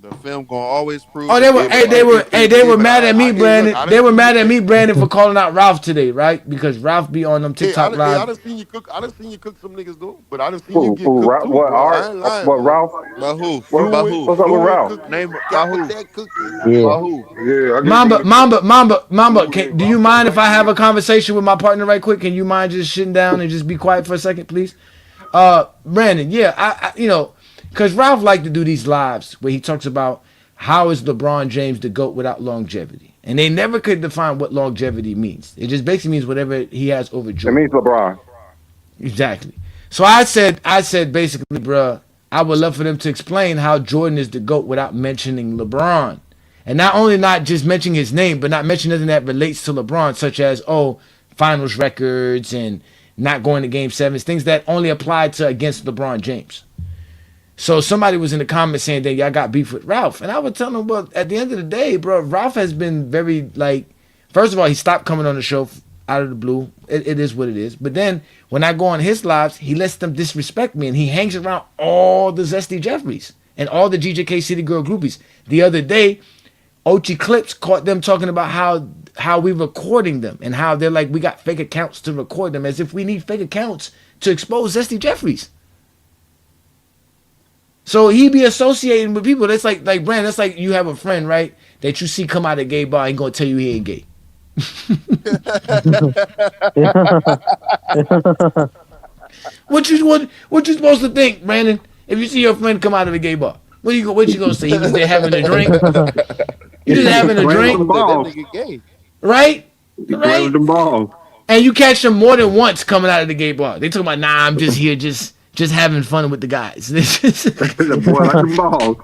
The film gonna always prove Oh, that y'all are liars. they were But mad at me, hey, look, Brandon. I done They were seen you mad at cook. me, Brandon, for calling out Ralph today, right? Because Ralph be on them TikTok I live. done seen you cook. I done seen you cook some niggas though. But I done seen you Who, get who, cooked Ralph, too, what, bro. Art, I ain't lying, what, bro. Ralph, By who? By Fluent, who? what's up with fluent Ralph? cooking, Name by Scott who? Attack cooking. Yeah. By who? Yeah, I gave him Mamba, the Mamba, Mamba, Mamba. fluid and Do you Ralph got mind if white I have a beard. conversation with my partner right quick? Can you mind just sitting down and just be quiet for a second, please? Brandon, yeah, because Ralph liked to do these lives where he talks about how is LeBron James the GOAT without longevity. And they never could define what longevity means. It just basically means whatever he has over It Jordan. means LeBron. Exactly. So I said basically, bruh, I would love for them to explain how Jordan is the GOAT without mentioning LeBron. And not just mentioning his name, but not mentioning anything that relates to LeBron, such as, finals records and not going to game sevens, things that only apply to against LeBron James. So somebody was in the comments saying that y'all got beef with Ralph. And I would tell them, well, at the end of the day, bro, Ralph has been very, like, first of all, he stopped coming on the show out of the blue. It is what it is. But then when I go on his lives, he lets them disrespect me and he hangs around all the Zesty Jeffries and all the GJK City Girl groupies. The other day, Ochi Clips caught them talking about how we recording them and how they're like, we got fake accounts to record them, as if we need fake accounts to expose Zesty Jeffries. So he be associating with people. That's like Brandon. That's like you have a friend, right? That you see come out of a gay bar and gonna tell you he ain't gay. What you supposed to think, Brandon? If you see your friend come out of a gay bar, what you gonna say? He was there having a drink. You just having a Playing with them drink, That balls. nigga gay. right? He playing with Right? them balls. And you catch them more than once coming out of the gay bar. They talking about, nah, I'm just here, just having fun with the guys. The boy like them balls.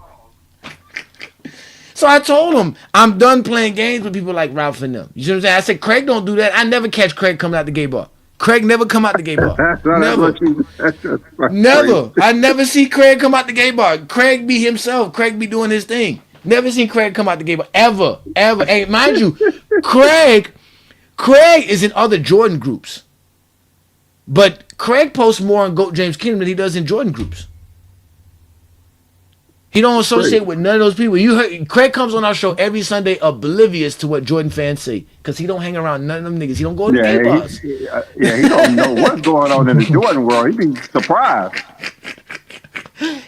So I told him, I'm done playing games with people like Ralph and them. You see what I'm saying? I said, Craig don't do that. I never catch Craig coming out the gay bar. Craig never come out the gay bar. That's Never. what you. That's Never. I never see Craig come out the gay bar. Craig be himself. Craig be doing his thing. Never seen Craig come out the gay bar. Ever. Ever. Hey, mind you, Craig is in other Jordan groups. But Craig posts more on Goat James Kingdom than he does in Jordan groups. He don't associate with none of those people. You heard Craig comes on our show every Sunday oblivious to what Jordan fans say. Because he don't hang around none of them niggas. He don't go to gay bars. He don't know what's going on in the Jordan world. He be surprised.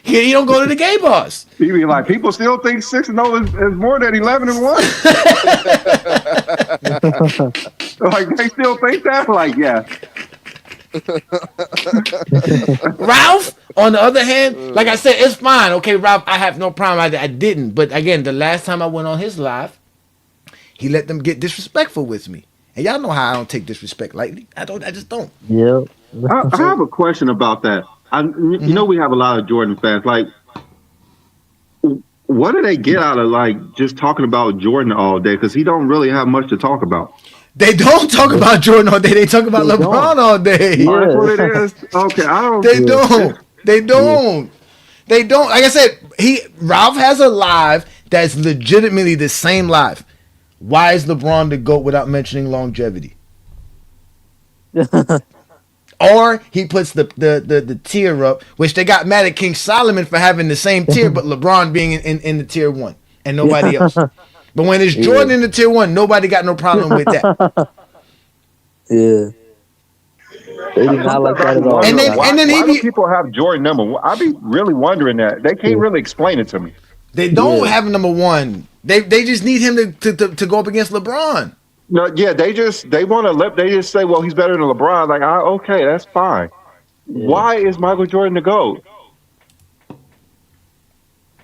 He don't go to the gay bars. He be like, people still think 6-0 is more than 11-1. Like they still think that. Like, yeah. Ralph, on the other hand, like I said, it's fine. Okay, Ralph, I have no problem. I didn't. But again, the last time I went on his live, he let them get disrespectful with me. And y'all know how I don't take disrespect lightly. I just don't. Yeah. I have a question about that. You know, we have a lot of Jordan fans. Like, what do they get out of like just talking about Jordan all day? Because he don't really have much to talk about. They don't talk about Jordan all day. They talk about LeBron all day. Yeah. That's what it is. Okay, I don't. They don't. They don't. They don't. Like I said, Ralph has a live that's legitimately the same live. Why is LeBron the GOAT without mentioning longevity? Or he puts the tier up, which they got mad at King Solomon for having the same tier, but LeBron being in the tier 1 and nobody else. But when it's Jordan in the tier 1, nobody got no problem with that. Yeah. They do not like that at all. And then why do people have Jordan number 1? I be really wondering that. They can't really explain it to me. They don't have number 1. They just need him to go up against LeBron. No, yeah, they just say, well, he's better than LeBron. Like, okay, that's fine. Yeah. Why is Michael Jordan the GOAT?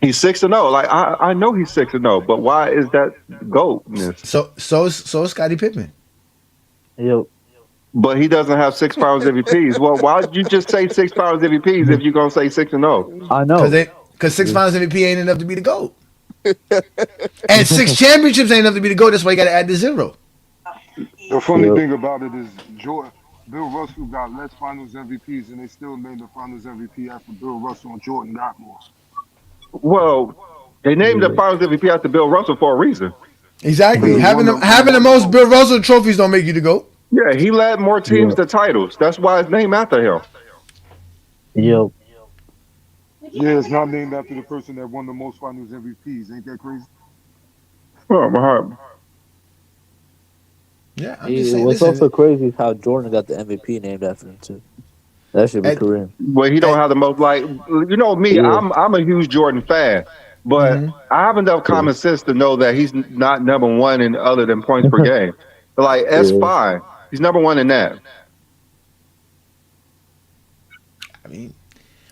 He's 6-0. Like, I know he's 6-0, but why is that GOATness? So is Scottie Pippen. Yep. But he doesn't have 6 Finals MVPs. Well, why did you just say 6 Finals MVPs if you're gonna say 6-0? I know. Because 6 Finals MVP ain't enough to be the GOAT. And 6 championships ain't enough to be the GOAT. That's why you got to add the 0. The funny thing about it is Bill Russell got less Finals MVPs, and they still named the Finals MVP after Bill Russell, and Jordan got more. Well, they named the Finals MVP after Bill Russell for a reason. Exactly. Having the most Bill Russell trophies don't make you the GOAT. Yeah, he led more teams to titles. That's why it's named after him. Yep. Yeah, it's not named after the person that won the most Finals MVPs. Ain't that crazy? Oh, my heart. Yeah, I'm just saying. What's also crazy is how Jordan got the MVP named after him too. That should be Kareem. Well, he don't have the most, like, you know me. Yeah. I'm a huge Jordan fan, but I have enough common sense to know that he's not number 1 in other than points per game. But like, that's fine. He's number 1 in that. I mean,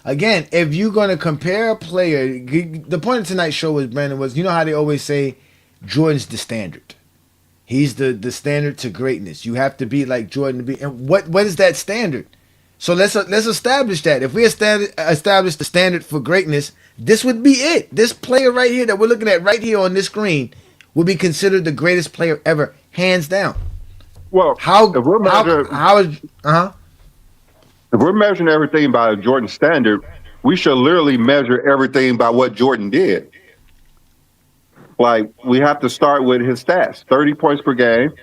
again, if you're gonna compare a player, the point of tonight's show was, Brandon, was, you know how they always say Jordan's the standard. He's the standard to greatness. You have to be like Jordan to be. And what is that standard? So let's establish that. If we establish the standard for greatness, this would be it. This player right here that we're looking at right here on this screen will be considered the greatest player ever, hands down. Well, if we're measuring everything by Jordan standard, we should literally measure everything by what Jordan did. Like, we have to start with his stats: 30 points per game,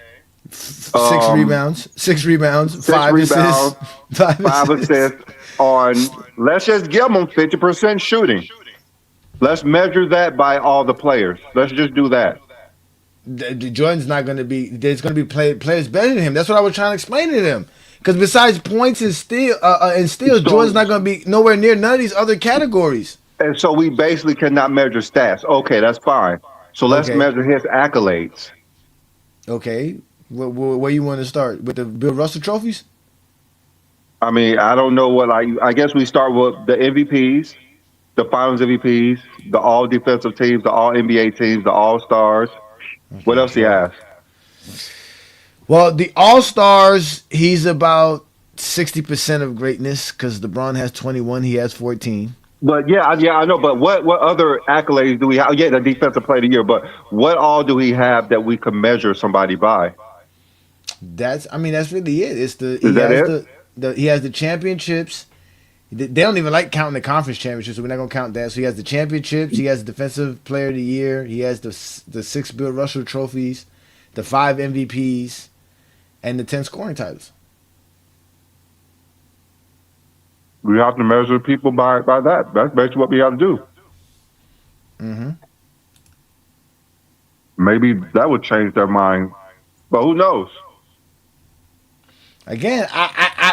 6 rebounds, 5 assists, 5 assists on. Let's just give him 50% shooting. Let's measure that by all the players. Let's just do that. Jordan's not going to be. There's going to be players better than him. That's what I was trying to explain to them. Because besides points and steals, Jordan's not going to be nowhere near none of these other categories. And so we basically cannot measure stats. Okay, that's fine. So let's Okay. measure his accolades. Okay. Where you want to start with the Bill Russell trophies? I mean, I don't know what I guess we start with the MVPs, the Finals MVPs, the All Defensive teams, the All NBA teams, the All Stars. What Okay. else do you Well, have? well, the All Stars. He's about 60% of greatness because LeBron has 21. He has 14. But yeah, I know. But what other accolades do we have? Yeah, the Defensive Player of the Year. But what all do we have that we can measure somebody by? That's really it. It's the Is he that has it? the he has the championships. They don't even like counting the conference championships, so we're not gonna count that. So he has the championships. He has the defensive player of the year. He has the 6 Bill Russell trophies, the 5 MVPs, and the 10 scoring titles. We have to measure people by that. That's basically what we have to do. Hmm. Maybe that would change their mind, but who knows? Again,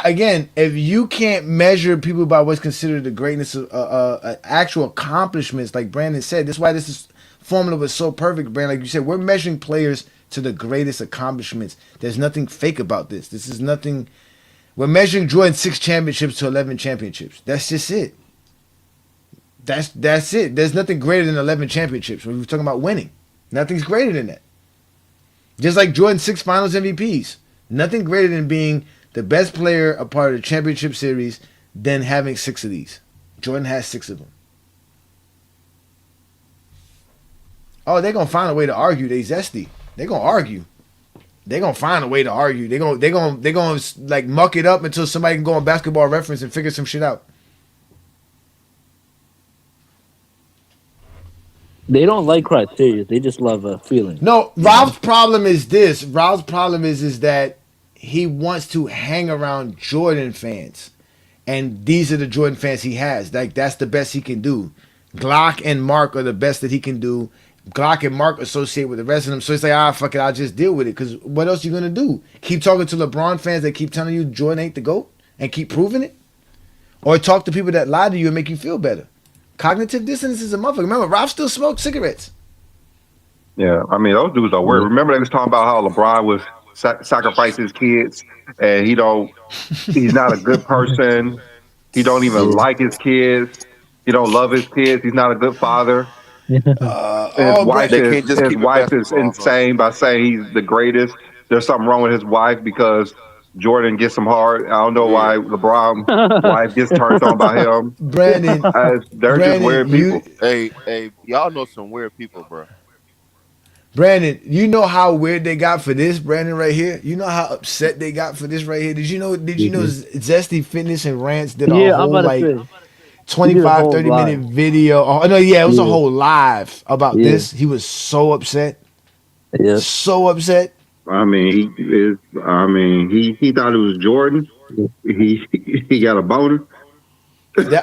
again, if you can't measure people by what's considered the greatness of actual accomplishments, like Brandon said, that's why this is formula was so perfect, Brandon. Like you said, we're measuring players to the greatest accomplishments. There's nothing fake about this. This is nothing. We're measuring Jordan 6 championships to 11 championships. That's just it. That's it. There's nothing greater than 11 championships. When we're talking about winning, nothing's greater than that. Just like Jordan 6 Finals MVPs. Nothing greater than being the best player a part of the championship series than having 6 of these. Jordan has 6 of them. Oh, they're gonna find a way to argue. They zesty. They're gonna argue. They're gonna find a way to argue. They're gonna like muck it up until somebody can go on Basketball Reference and figure some shit out. They don't like criteria. They just love a feeling. No, Rob's problem is this. Rob's problem is that he wants to hang around Jordan fans. And these are the Jordan fans he has. Like that's the best he can do. Glock and Mark are the best that he can do. Glock and Mark associate with the rest of them. So it's like, fuck it, I'll just deal with it. Because what else you gonna do? Keep talking to LeBron fans that keep telling you Jordan ain't the GOAT and keep proving it? Or talk to people that lie to you and make you feel better. Cognitive dissonance is a motherfucker. Remember, Rob still smoked cigarettes. Yeah, I mean those dudes are weird. Remember they was talking about how LeBron was sacrificing his kids, and he's not a good person. He don't even like his kids. He don't love his kids. He's not a good father. They can't just His keep it wife is basketball, huh? insane by saying he's the greatest. There's something wrong with his wife because Jordan gets him hard. I don't know Yeah. why LeBron wife gets turned on by him. Brandon, They're just weird people. Hey, y'all know some weird people, bro. Brandon, you know how weird they got for this, Brandon, right here? You know how upset they got for this right here? Did you know Zesty Fitness and Rants did a Yeah, I'm whole about to like say. He did a 25, whole 30 live. minute video? Oh no, yeah, it was a Yeah, whole live about yeah, this. He was so upset. yeah. So upset. I mean, he thought it was Jordan. He he got a boner,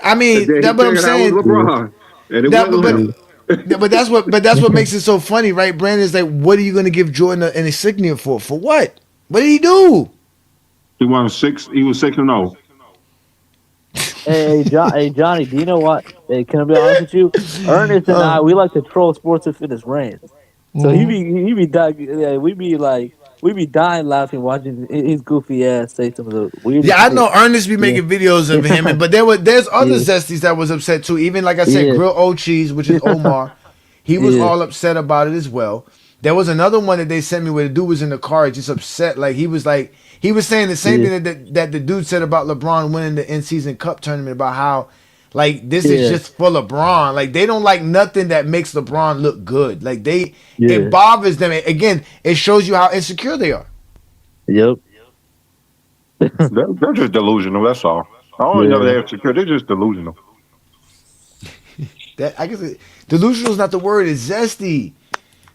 I and mean, then he that's what I'm figured out it was saying. Yeah. LeBron, and it That wasn't him. but that's what makes it so funny, right? Brandon is like, what are you gonna give Jordan an insignia for? For what? What did he do? He won six. He was 6-0. Hey, Johnny, do you know what? Hey, can I be honest with you? Ernest and I, we like to troll sports and fitness rants. So he be dying. Yeah, we be dying laughing watching his goofy ass say some of the weirdest Yeah, I shit. know Ernest be Yeah, making videos of him, but there's other yeah, Zesties that was upset too. Even like I said, yeah, Grill O Cheese, which is Omar, he was yeah, all upset about it as well. There was another one that they sent me where the dude was in the car just upset. He was saying the same yeah, thing that the dude said about LeBron winning the in-season cup tournament, about how like this is yeah, just for LeBron. Like they don't like nothing that makes LeBron look good. Like it yeah. bothers them. Again, it shows you how insecure they are. Yep. They're just delusional. That's all. I don't know Yeah. they're insecure. They're just delusional. That I guess delusional is not the word. It's zesty.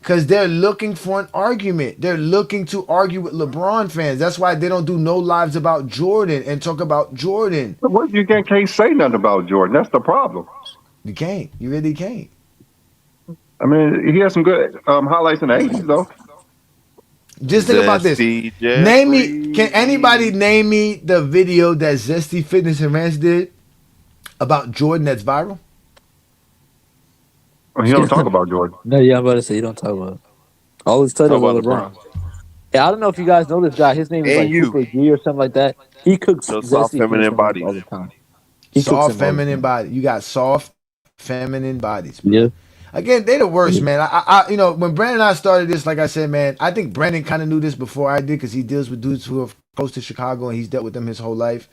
Because they're looking for an argument. They're looking to argue with LeBron fans. That's why they don't do no lives about Jordan and talk about Jordan. But what you can't say nothing about Jordan? That's the problem. You can't. You really can't. I mean, he has some good highlights in the '80s, though. Just think about this. Zesty Name me. Can anybody Jeffrey. name me the video that Zesty Fitness and Rants did about Jordan that's viral? He don't talk about Jordan. No, yeah, I'm about to say you don't talk about. All his Talk titles about are LeBron LeBron. Yeah, I don't know if you guys know this guy. His name is and like you. Cooper G or something like that. He cooks Those soft zesty feminine finishing wings bodies. all the time. He cooks Soft them all the feminine time. body. You got soft feminine bodies, bro. Yeah. Again, they the worst, Yeah. man. When Brandon and I started this, like I said, man, I think Brandon kind of knew this before I did because he deals with dudes who are close to Chicago and he's dealt with them his whole life.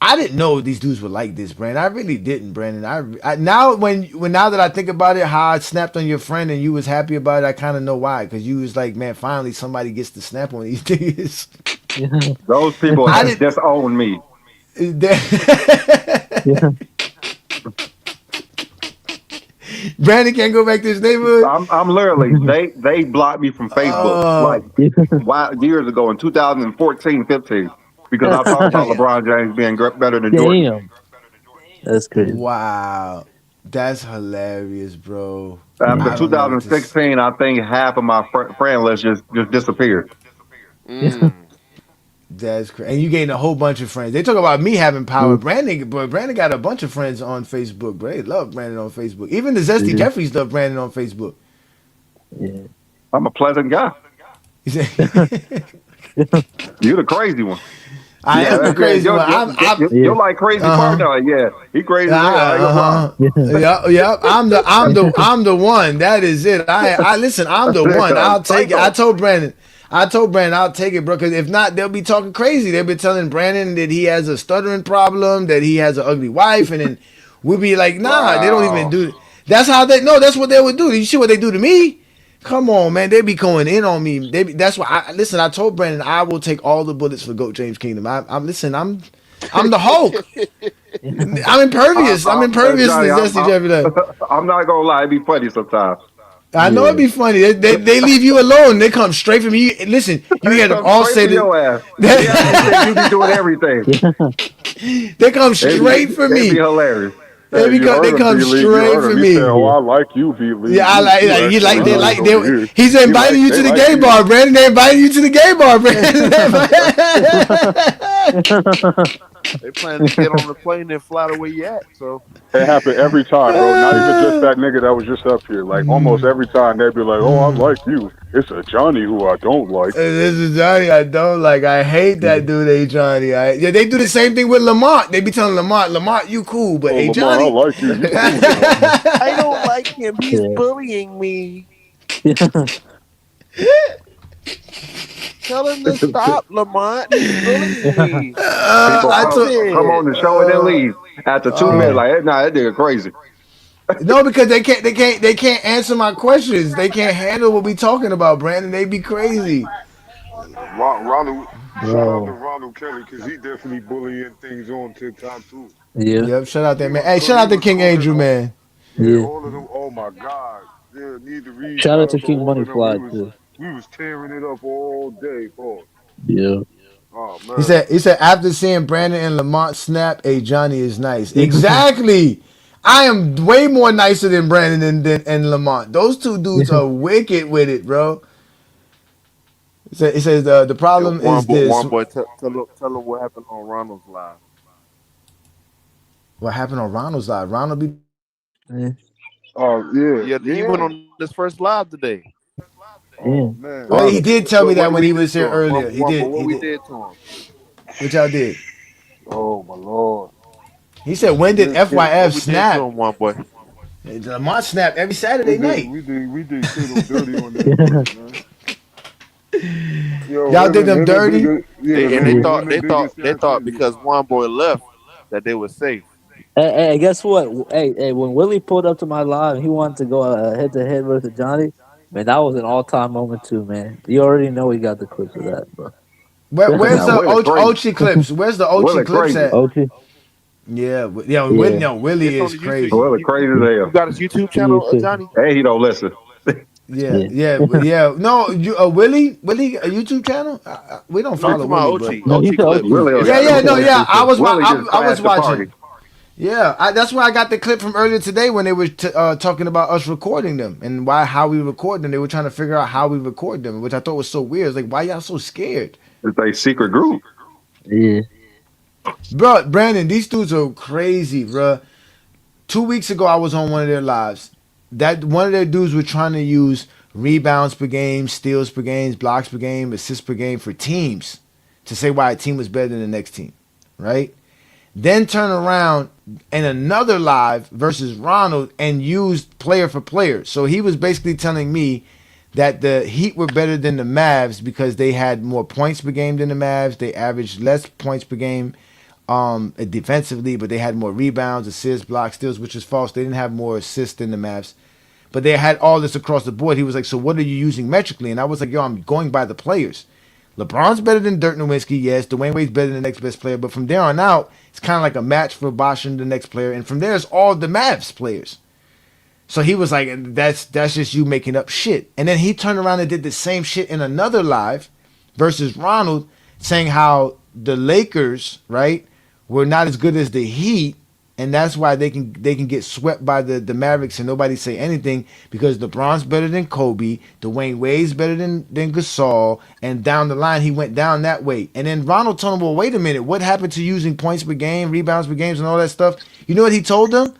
I didn't know these dudes were like this, Brandon. I really didn't, Brandon. I now when now that I think about it, how I snapped on your friend and you was happy about it, I kind of know why. Because you was like, man, finally somebody gets to snap on these niggas. Yeah. Those people I have didn't. disowned me. Yeah. Brandon can't go back to his neighborhood. I'm literally they blocked me from Facebook like years ago in 2014, 15 because I talked about Damn. LeBron James being better than Jordan. Damn. That's crazy. Wow. That's hilarious, bro. After I don't know what to. 2016, I think half of my friend list just disappeared. Mm. That's crazy. And you gained a whole bunch of friends. They talk about me having power. Mm. Brandon got a bunch of friends on Facebook, bro. They love Brandon on Facebook. Even the Zesty Jeffries love Brandon on Facebook. Yeah. I'm a pleasant guy. He said, You're the crazy one. I am the crazy one. You're like crazy partner. Like, yeah, he crazy. I ain't gonna Yeah, yeah. I'm the one. That is it. I listen. I'm the one. I'll take it. I told Brandon I'll take it, bro. Because if not, they'll be talking crazy. They'll be telling Brandon that he has a stuttering problem, that he has an ugly wife, and then we'll be like, nah, they don't even do. That's how they. No, that's what they would do. You see what they do to me? Come on, man. They be going in on me. That's why. Listen. I told Brandon I will take all the bullets for Goat James Kingdom. I'm listen. I'm the Hulk. I'm impervious. I'm impervious to Johnny, Zesty Jeffrey. I'm not gonna lie. It'd be funny sometimes. I know it'd be funny. They leave you alone. They come straight from you. Listen, you They hear them come all straight say for your ass. They actually think you be doing everything. They come straight for It'd me. be hilarious. They You heard him, come B-Lee. You straight heard for him. He said, me. "Oh, I like you, B-Lee. Yeah, I You like acting they nice like over here." he's inviting you to the gay you. bar, Brandon. They inviting you to the gay bar, Brandon. They planning to get on the plane and fly to where you at. So It happened every time, bro. Not even just that nigga that was just up here. Like almost every time they'd be like, "Oh, I like you." It's a Johnny who I don't like. This is Johnny I don't like. I hate that dude, A Johnny. Yeah, they do the same thing with Lamont. They be telling Lamont, you cool, but Oh, A Lamar, Johnny. I like you. You cool, Johnny. I don't like him. He's Yeah. bullying me. Yeah. Tell him to stop, Lamont. He's bullying me. People I told, come on the show and then leave after 2 minutes. Yeah. Like, hey, nah, that nigga crazy. no, because they can't answer my questions. They can't handle what we talking about, Brandon. They be crazy. Ronald, shout out to Bro. Ronald Kelly because he definitely bullying things on TikTok too. Yeah. Yep, shout out He there, man. was Hey, shout he out to was King calling Andrew, all, man. yeah, Yeah. all of them. Oh my God, yeah, need to read. Shout Shout out to out to King all Money of them. Fly too. We was tearing it up all day, boy. Yeah. Oh He man, said after seeing Brandon and Lamont snap, a Johnny is nice. Exactly. I am way more nicer than Brandon and Lamont. Those two dudes are wicked with it, bro. It says the Yo, problem is this. one boy, tell him what happened on Ronald's live. What happened on Ronald's live? Ronald be Yeah. oh yeah, Yeah, he went yeah. on this first live today. Oh Yeah. man. well, he did tell What me what that did when we he do was to here him? earlier. He One boy, did. what He we did. did to him? What y'all did? Oh my lord. He said, when did What FYF we did to snap? him, one boy? Lamont snap every We Saturday did, night. we did, we did Kato dirty on that bitch, man. Yo, Y'all did them him and dirty? bigger, yeah, And man, Yeah. him and bigger they stats thought niggas. because one boy left that they were safe. Hey, guess what? Hey, when Willie pulled up to my live, he wanted to go head to head versus Johnny. Man, that was an all time moment too, man. You already know we got the clips of that, bro. Where's Now, the Willie crazy. Ochi clips? Where's the Ochi Willie clips crazy. at? OG. Yeah, yeah. Yeah. Willie It's on is the YouTube. crazy. Willie crazy as You hell. got his YouTube Yeah, channel, too. Johnny? And he don't listen. Yeah, Yeah. yeah. No, Willie, a YouTube channel? We don't No, I'm follow talking about Willie, but OG. No, he OG said OG. clips. Willie, yeah, He said no, OG yeah. too. Willie just I was crashed the party. watching. Yeah, that's where I got the clip from earlier today when they were talking about us recording them and how we record them. They were trying to figure out how we record them, which I thought was so weird. It's like, why y'all so scared, It's a secret group. Yeah. bro? Brandon, these dudes are crazy, bro. 2 weeks ago, I was on one of their lives. that one of their dudes were trying to use rebounds per game, steals per game, blocks per game, assists per game for teams to say why a team was better than the next team, right? Then turn around in another live versus Ronald and used player for player. So he was basically telling me that the Heat were better than the Mavs because they had more points per game than the Mavs. They averaged less points per game defensively, but they had more rebounds, assists, blocks, steals, which is false. They didn't have more assists than the Mavs. But they had all this across the board. He was like, so what are you using metrically? And I was like, yo, I'm going by the players. LeBron's better than Dirk Nowitzki, yes. Dwayne Wade's better than the next best player. But from there on out, it's kind of like a match for Bosh and the next player. And from there, it's all the Mavs players. So he was like, that's just you making up shit. And then he turned around and did the same shit in another live versus Ronald, saying how the Lakers, right, were not as good as the Heat, and that's why they can get swept by the Mavericks and nobody say anything because LeBron's better than Kobe, Dwayne Wade's better than Gasol, and down the line he went down that way. And then Ronald told him, well, wait a minute, what happened to using points per game, rebounds per games, and all that stuff? You know what he told them?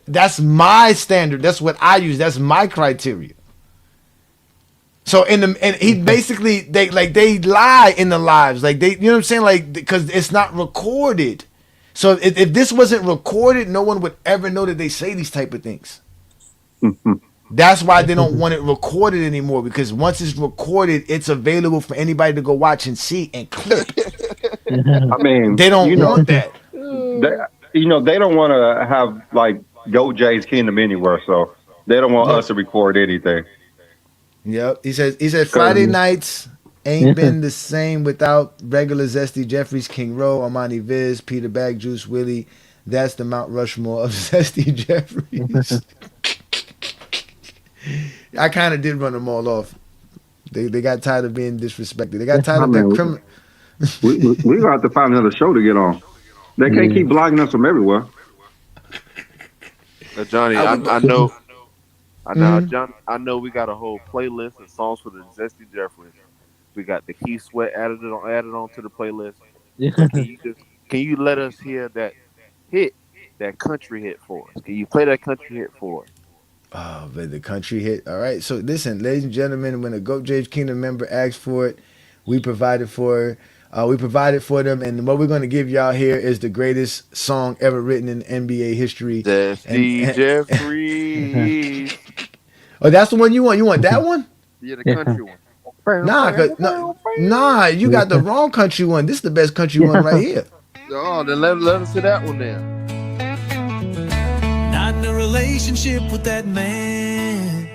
That's my standard. That's what I use. That's my criteria. So and he basically they lie in the lives, like they, you know what I'm saying, like because it's not recorded. So if this wasn't recorded, no one would ever know that they say these type of things. That's why they don't want it recorded anymore, because once it's recorded, it's available for anybody to go watch and see and clip. I mean, they don't want that. They don't want to have like Goat Jay's Kingdom anywhere, so they don't want us to record anything. Yep. He said Friday nights ain't been the same without regular Zesty Jeffries, King Rowe, Armani Viz, Peter Bag, Juice Willie. That's the Mount Rushmore of Zesty Jeffries. I kind of did run them all off. They got tired of being disrespected. They got tired of being criminal. We're going to have to find another show to get on. They can't keep blocking us from everywhere. Johnny, I know. John, I know we got a whole playlist of songs for the Zesty Jeffries. We got the Key Sweat added on to the playlist. Yeah. Can you let us hear that hit, that country hit for us? Can you play that country hit for us? Oh, but the country hit. All right. So listen, ladies and gentlemen, when a Goat J's Kingdom member asks for it, we provided for them, and what we're going to give y'all here is the greatest song ever written in NBA history. Zesty Jeffries. Oh, that's the one you want? You want that one? Yeah, the country one. Nah, you got the wrong country one. This is the best country one right here. Oh, then let us see that one then. Not in a relationship with that man.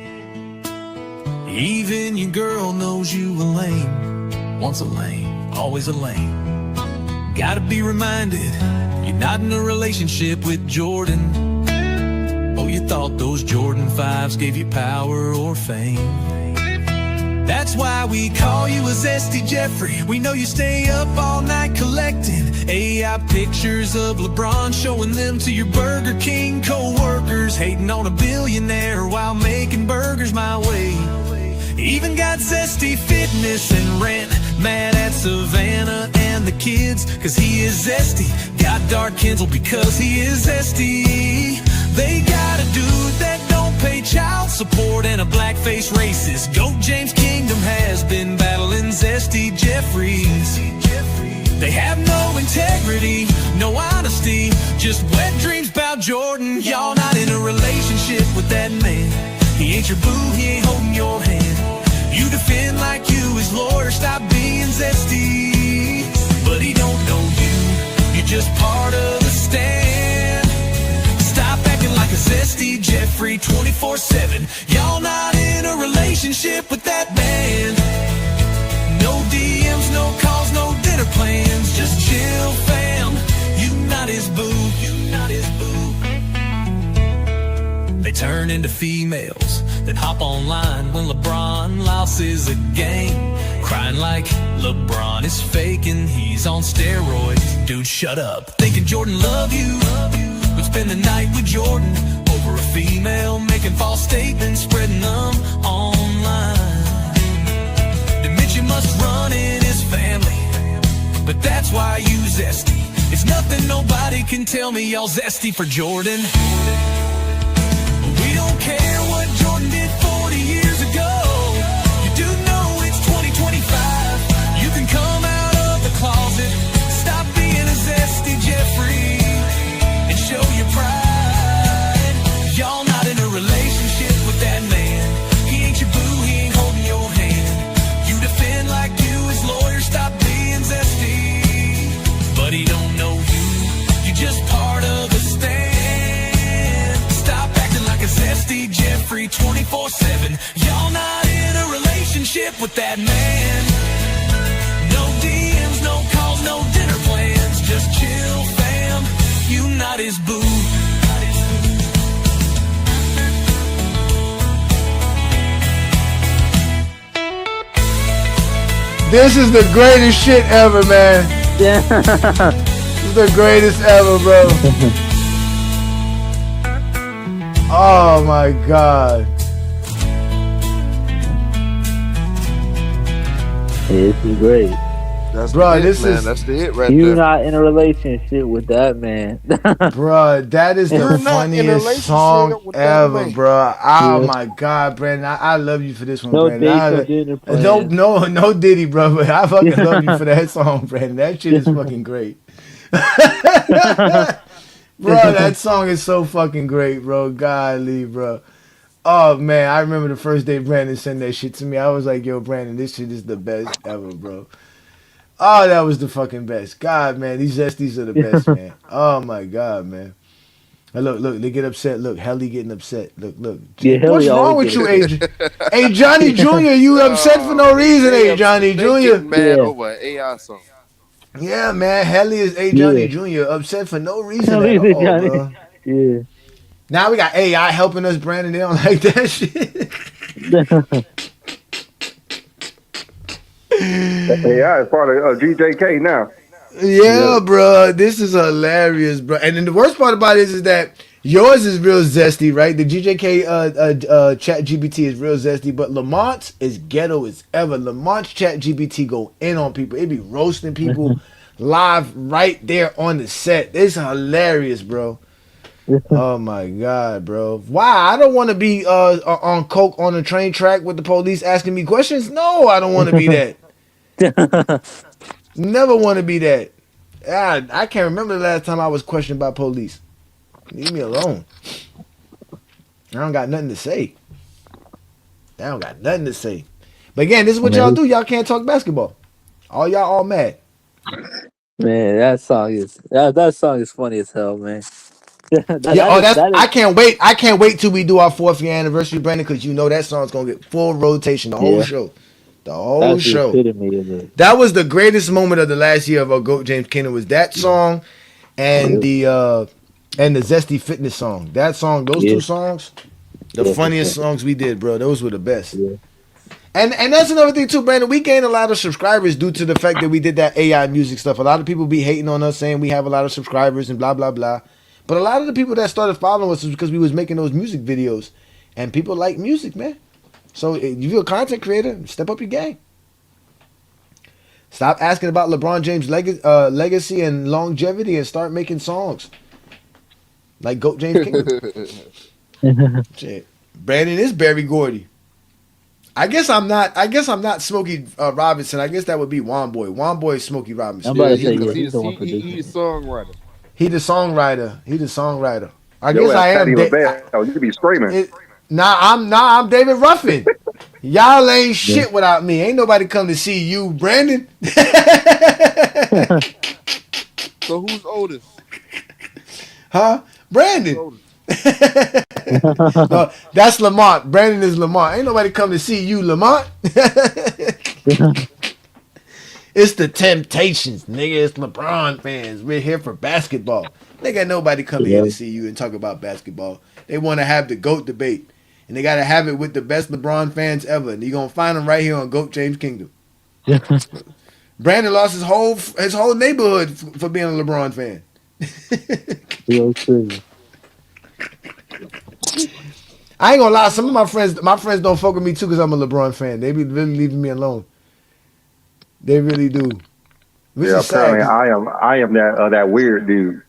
Even your girl knows you a lame. Once a lame, always a lame. Gotta be reminded, you're not in a relationship with Jordan. Oh, you thought those Jordan 5s gave you power or fame. That's why we call you a Zesty Jeffrey. We know you stay up all night collecting AI pictures of LeBron, showing them to your Burger King co-workers, hating on a billionaire while making burgers my way. Even got Zesty Fitness and rent, mad at Savannah and the kids, cause he is Zesty. Got Dark Kensel because he is Zesty. They got a dude that don't pay child support and a blackface racist. Goat James Kingdom has been battling Zesty Jeffries. They have no integrity, no honesty, just wet dreams about Jordan. Y'all not in a relationship with that man. He ain't your boo, he ain't holding your hand. You defend like you his lawyer, stop being Zesty. But he don't know you, you're just part of the stand. Stop acting like a Zesty Jeffrey 24/7. Y'all not in a relationship with that man. No DMs, no calls, no dinner plans, just chill fam. You not his boo, you not his boo. They turn into females, then hop online when LeBron loses a game, crying like LeBron is faking, he's on steroids. Dude, shut up. Thinking Jordan love you, but spend the night with Jordan over a female, making false statements, spreading them online. Admit you must run in his family, but that's why you Zesty. It's nothing nobody can tell me, y'all Zesty for Jordan. We don't care what Jordan did 40 years ago. You do know it's 2025. You can come out of the closet, stop being a zesty Jeffrey, and show your pride. Y'all not in a relationship with that man. He ain't your boo, he ain't holding your hand. You defend like you his lawyer, stop being zesty. But he don't know you, you're just part of the stand. Stop acting like a zesty Jeffrey 24/7. Y'all not in a relationship with that man. No DMs, no calls, no dinner plans. Just chill, fam. You not his boo. This is the greatest shit ever, man. Yeah. This is the greatest ever, bro. Oh my god. This is great. That's Bro, the hit, this man. is- That's the hit right You're there. not in a relationship with that man. Bruh, that is the You're not in a funniest relationship song with that ever, man. bruh. Oh Yeah. my god, Brandon. I love you for this one, No Brandon. dates, no dinner No, plans. no Diddy, bro. But I fucking love you for that song, Brandon. That shit is fucking great. Bro, that song is so fucking great, bro. Golly, bro. Oh man, I remember the first day Brandon sent that shit to me. I was like, yo, Brandon, this shit is the best ever, bro. Oh, that was the fucking best. God, man, these zesties are the best, man. Oh my god, man. Look, they get upset. Look, Helly getting upset. Look. Yeah, What's Helly wrong always with get you, upset. Adrian? Hey, Johnny Jr., you upset for no reason, hey, Johnny They Jr. getting mad Yeah. over an AI song. Yeah, man, Helly is A. Yeah. Johnny Jr. upset for no reason Helly at is all, Johnny. bro. Yeah. Now we got AI helping us, Brandon. They don't like that shit. AI is part of GJK now. Yeah, bro, this is hilarious, bro. And then the worst part about it is that yours is real zesty, right? The GJK Chat GBT is real zesty, but Lamont's is ghetto as ever. Lamont's Chat GBT go in on people. It be roasting people live right there on the set. It's hilarious, bro. Oh my god, bro. Why? I don't want to be on coke on a train track with the police asking me questions. No, I don't want to be that. Never want to be that. I can't remember the last time I was questioned by police. Leave me alone. I don't got nothing to say. I don't got nothing to say. But again, this is what y'all do. Y'all can't talk basketball. All y'all all mad. Man, that song is funny as hell, man. Yeah. Oh, that's. That is I can't wait. I can't wait till we do our 4th year anniversary, Brandon, because you know that song's gonna get full rotation the whole yeah. show. The whole That's the show. epitome of it. That was the greatest moment of the last year of our GOAT James Kingdom was that song and the Zesty Fitness song. That song, those two songs, the funniest songs we did, bro. Those were the best. Yeah. And that's another thing too, Brandon. We gained a lot of subscribers due to the fact that we did that AI music stuff. A lot of people be hating on us saying we have a lot of subscribers and blah blah blah. But a lot of the people that started following us was because we was making those music videos, and people like music, man. So if you're a content creator, step up your game. Stop asking about LeBron James' legacy and longevity and start making songs like GOAT James Kingdom. Shit. Brandon is Barry Gordy. I guess I'm not. Smokey Robinson. I guess that would be Juan Boy. Juan Boy is Smokey Robinson. I'm about to say, Because he's the one he's a songwriter. He the songwriter. I Yo, guess I am. Patty LaBelle. You be screaming. I'm David Ruffin. Y'all ain't shit without me. Ain't nobody come to see you, Brandon. So who's oldest? Huh? Brandon. Who's No, that's Lamont. Brandon is Lamont. Ain't nobody come to see you, Lamont. It's the Temptations, nigga. It's LeBron fans. We're here for basketball. Nigga, nobody come here to see you and talk about basketball. They want to have the GOAT debate. And they got to have it with the best LeBron fans ever. And you're going to find them right here on GOAT James Kingdom. Brandon lost his whole neighborhood for being a LeBron fan. I ain't gonna lie. Some of my friends don't fuck with me too because I'm a LeBron fan. They be really leaving me alone. They really do. Which Yeah, is sad. apparently I am that weird dude.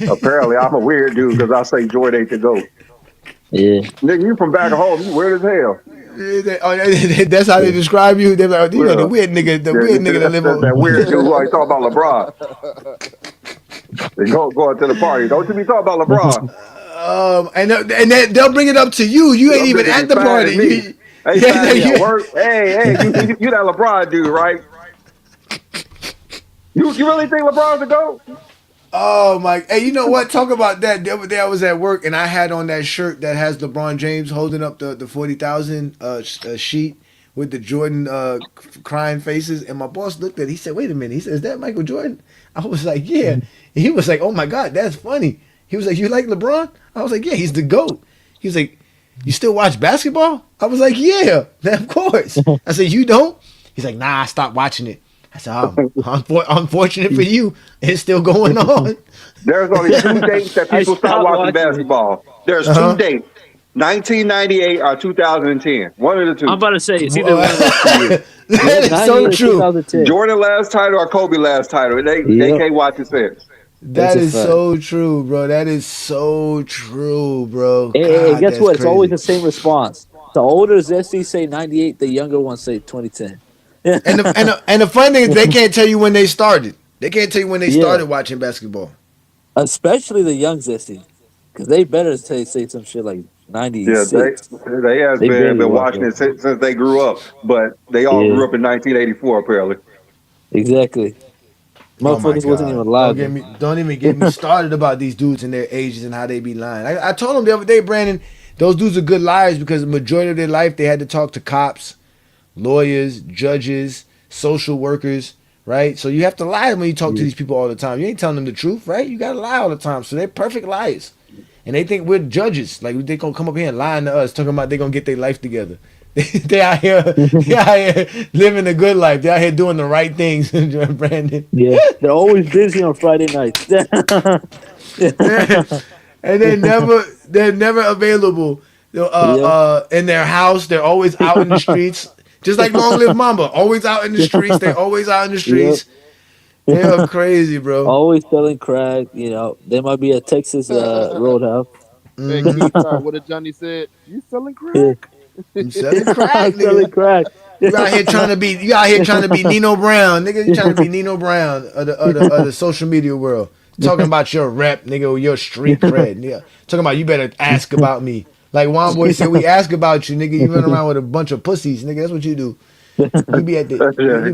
Apparently I'm a weird dude because I say Jordan ain't the GOAT. Yeah. Nigga, you from back home? You weird as hell. That's how they describe you. They're like, you know, Yeah, the yeah. weird nigga that live That's on. that weird dude who always talk about LeBron. They going to the party. Don't you be talking about LeBron? And they'll bring it up to you. You ain't Them even niggas be at the finding party. me. You, They yeah, find me at you, work. Hey, you that LeBron dude, right? You really think LeBron's a goat? Oh my! Hey, you know what? Talk about that. The other day I was at work and I had on that shirt that has LeBron James holding up the 40,000 sheet with the Jordan crying faces. And my boss looked at it. He said, "Wait a minute." He said, "Is that Michael Jordan?" I was like, "Yeah." And he was like, "Oh my God, that's funny." He was like, "You like LeBron?" I was like, "Yeah, he's the goat." He was like, "You still watch basketball?" I was like, "Yeah, of course." I said, "You don't?" He's like, "Nah, I stopped watching it." I said, unfortunate for you, it's still going on. There's only two dates that I people stop stopped watching watching it. basketball. There's Uh two huh. dates: 1998 or 2010. One of the I'm two. about to say it's either one of those 2 years. Yeah, That is so 98 or true. 2010. Jordan last title or Kobe last title. They Yep, can't watch it since. that's That a is fact. so true, bro. That is so true, bro. And God, guess that's what? It's always crazy. the same response. The older Zesty say 98, the younger ones say 2010. And the funny thing is, they can't tell you when they started. They can't tell you when they Yeah, started watching basketball. especially the young Zesty. Because they better say some shit like Yeah, 96. they has They barely been watch watching it basketball. since they grew up, but they all Yeah, grew up in 1984 apparently. exactly. Oh my Motherfuckers wasn't even God! alive then. Don't even get me started about these dudes and their ages and how they be lying. I told them the other day, Brandon, those dudes are good liars because the majority of their life they had to talk to cops, lawyers, judges, social workers, right? So you have to lie when you talk to Yeah. these people all the time. You ain't telling them the truth, right? You gotta lie all the time. So they're perfect liars. And they think we're judges. Like they gonna come up here and lying to us, talking about they gonna get their life together. They out here living a good life. They out here doing the right things, Brandon. Yeah, they're always busy on Friday nights. And they're never available. Yep, In their house, they're always out in the streets. Just like Long Live Mamba, always out in the streets. They're always out in the yep. streets. They are crazy, bro. Always selling crack. They might be a Texas roadhouse. Hey, Mm-hmm. Keyshawn, what did Johnny said? You selling Yeah, crack? You selling crack, selling nigga. crack. You out here trying to be Nino Brown, nigga. You trying to be Nino Brown of the social media world. Talking about your rep, nigga, or your street cred, nigga. Talking about you better ask about me. Like Juan Boy said, we ask about you, nigga. You run around with a bunch of pussies, nigga. That's what you do. You be at the Yeah.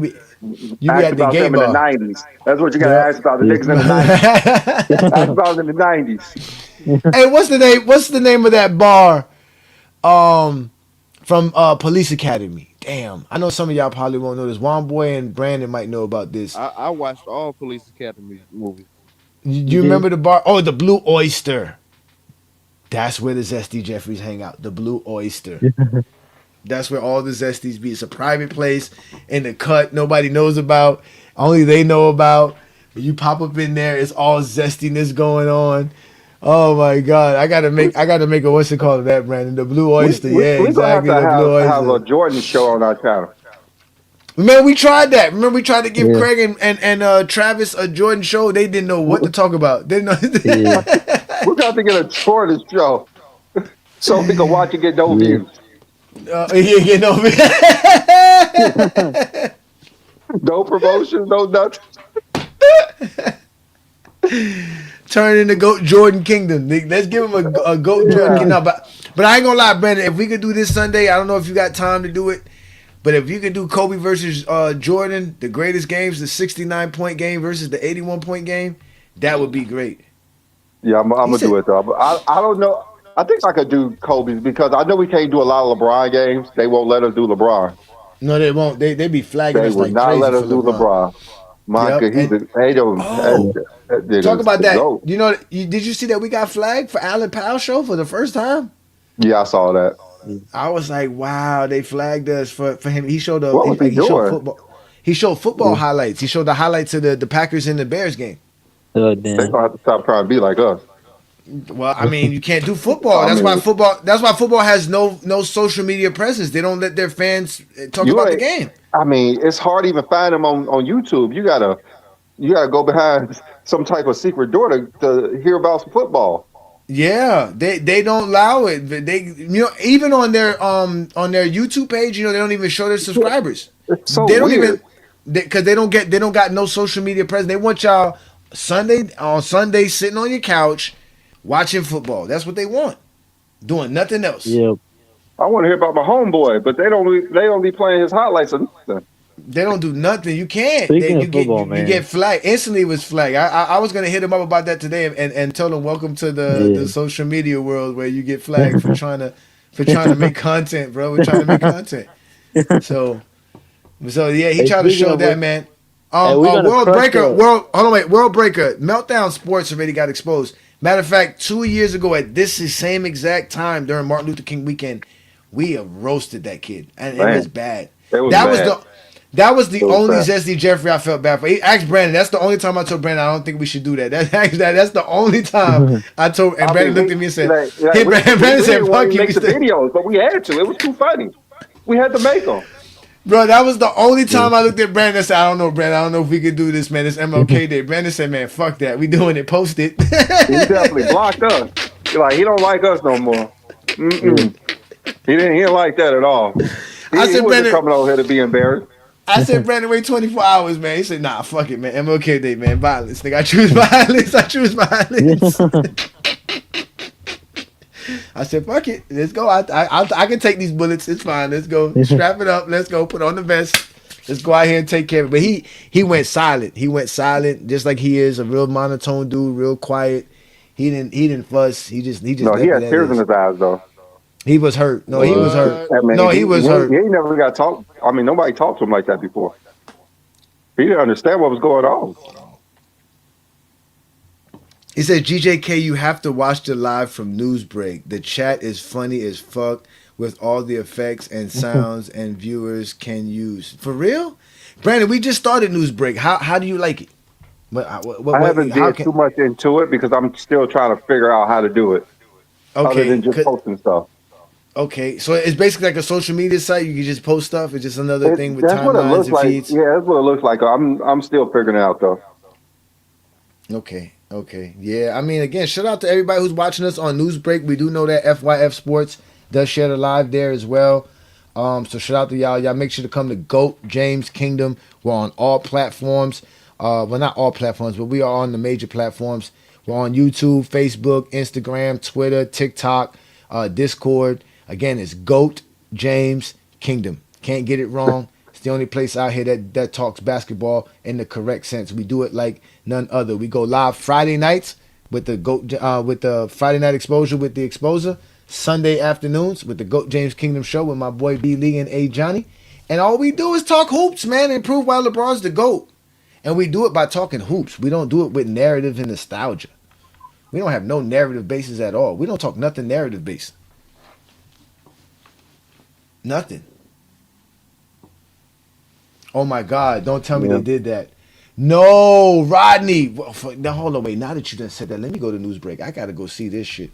you be Ask at the about gay them in the bar. 90s. That's what you gotta Yep. ask about the Yeah. niggas in the 90s. Ask about them in the 90s. Hey, what's the name? What's the name of that bar? From Police Academy. Damn, I know some of y'all probably won't know this. Juan Boy and Brandon might know about this. I watched all Police Academy movies. You You did? remember the bar? Oh, the Blue Oyster. That's where the Zesty Jeffries hang out. The Blue Oyster. That's where all the Zesties be. It's a private place in the cut nobody knows about. Only they know about. You pop up in there, it's all zestiness going on. Oh my God. I gotta make a what's it called that, Brandon? The Blue Oyster. Yeah, We're gonna have exactly. to The Blue have a Oyster. Jordan show on our channel. Remember we tried that. Remember we tried to give Yeah, Craig and Travis a Jordan show. They didn't know what to talk about. They didn't yeah, know. We're gonna have to get a Jordan show so we can watch it get no yeah. views. Yeah, you know. No promotion, no nothing. Turn into Goat Jordan Kingdom. Let's give him a Goat Jordan Yeah. Kingdom. No, but I ain't gonna lie, Brandon. If we could do this Sunday, I don't know if you got time to do it. But if you could do Kobe versus Jordan, the greatest games, the 69-point game versus the 81-point game, that would be great. Yeah, I'm He gonna do said, it though. But I don't know. I think I could do Kobe's because I know we can't do a lot of LeBron games. They won't let us do LeBron. no, they won't. They be flagging They us would like not let crazy us for do LeBron. LeBron. My Yep. God, And they don't. oh, That talk nigga's about the that. goat. You know, did you see that we got flagged for Allen Powell show for the first time? Yeah, I saw that. I was like, wow, they flagged us for him. He showed What was he he showed doing? football. He showed football Yeah. highlights. He showed the highlights of the Packers and the Bears game. Oh They damn. gonna have to stop trying to be like us. Well, I mean, you can't do football. I That's why mean, football. That's why football has no social media presence. They don't let their fans talk you about the ain't. game. I mean, it's hard to even find them on YouTube. You gotta go behind some type of secret door to hear about some football. Yeah, they don't allow it. They even on their YouTube page, they don't even show their Yeah, subscribers. it's so They don't weird. even because they don't got no social media presence. They want y'all Sunday sitting on your couch watching football. That's what they want. Doing nothing else. Yeah. I want to hear about my homeboy, but they don't be playing his highlights or nothing. They don't do nothing. You can't. Speaking of football, You get man. flagged. Instantly was flagged. I was gonna hit him up about that today and tell him welcome to the Yeah. social media world where you get flagged for trying to make content, bro. We're trying to make content. So yeah, he Hey, tried to speaking show of that, which, man. hey, we're gonna World crush Breaker, the. Hold on, wait, World Breaker, Meltdown Sports already got exposed. Matter of fact, 2 years ago at this same exact time during Martin Luther King weekend, we have roasted that kid, and it was Man, bad. it was That was bad. the that was the It was only bad. Zesty Jeffrey I felt bad for. He asked Brandon. That's the only time I told Brandon I don't think we should do that. That's the only time I told. And I Brandon mean, looked at me and said, like "Hey, Brandon we said, didn't want to fuck you." make the videos, but we had to. It was too funny. We had to make them. Bro, that was the only time I looked at Brandon and said, I don't know, Brandon. I don't know if we could do this, man. It's MLK Day. Brandon said, man, fuck that. We doing it. Post it. He definitely blocked us. He don't like us no more. Mm-mm. He didn't like that at all. He I he said, wasn't Brandon, coming over here to be embarrassed. I said, Brandon, wait 24 hours, man. He said, nah, fuck it, man. MLK Day, man. Violence. Nigga, I choose violence. I choose violence. I said, fuck it. Let's go. I can take these bullets. It's fine. Let's go. Strap it up. Let's go. Put on the vest. Let's go out here and take care of it. But he went silent. He went silent, just like he is a real monotone dude, real quiet. He didn't fuss. He just No, he left it had as tears in is. his eyes though. He was hurt. No, he was hurt. What? I mean, No, he was he hurt. ain't never got talked. I mean, nobody talked to him like that before. He didn't understand what was going on. He said, GJK, you have to watch the live from Newsbreak. The chat is funny as fuck with all the effects and sounds and viewers can use. For real? Brandon, we just started Newsbreak. How do you like it? I haven't How did can too much into it because I'm still trying to figure out how to do it, other okay, than just posting stuff. okay. So it's basically like a social media site. You can just post stuff. It's just another thing with That's what it timelines looks and like. feeds. Yeah, that's what it looks like. I'm still figuring it out though. Okay, okay. Yeah, I mean, again, shout out to everybody who's watching us on Newsbreak. We do know that FYF Sports does share the live there as well. So shout out to y'all. Y'all make sure to come to GOAT James Kingdom. We're on all platforms. Well, not all platforms, but we are on the major platforms. We're on YouTube, Facebook, Instagram, Twitter, TikTok, Discord. Again, it's GOAT James Kingdom. Can't get it wrong. It's the only place out here that talks basketball in the correct sense. We do it like none other. We go live Friday nights with the GOAT with the Friday night exposure with the exposer. Sunday afternoons with the GOAT James Kingdom show with my boy B Lee and Ajani. And all we do is talk hoops, man, and prove why LeBron's the GOAT. And we do it by talking hoops. We don't do it with narrative and nostalgia. We don't have no narrative basis at all. We don't talk nothing narrative based. Nothing. Oh my God! Don't tell me Yeah. they did that. No, Rodney. Now hold on, wait. Now that you done said that, let me go to Newsbreak. I gotta go see this shit.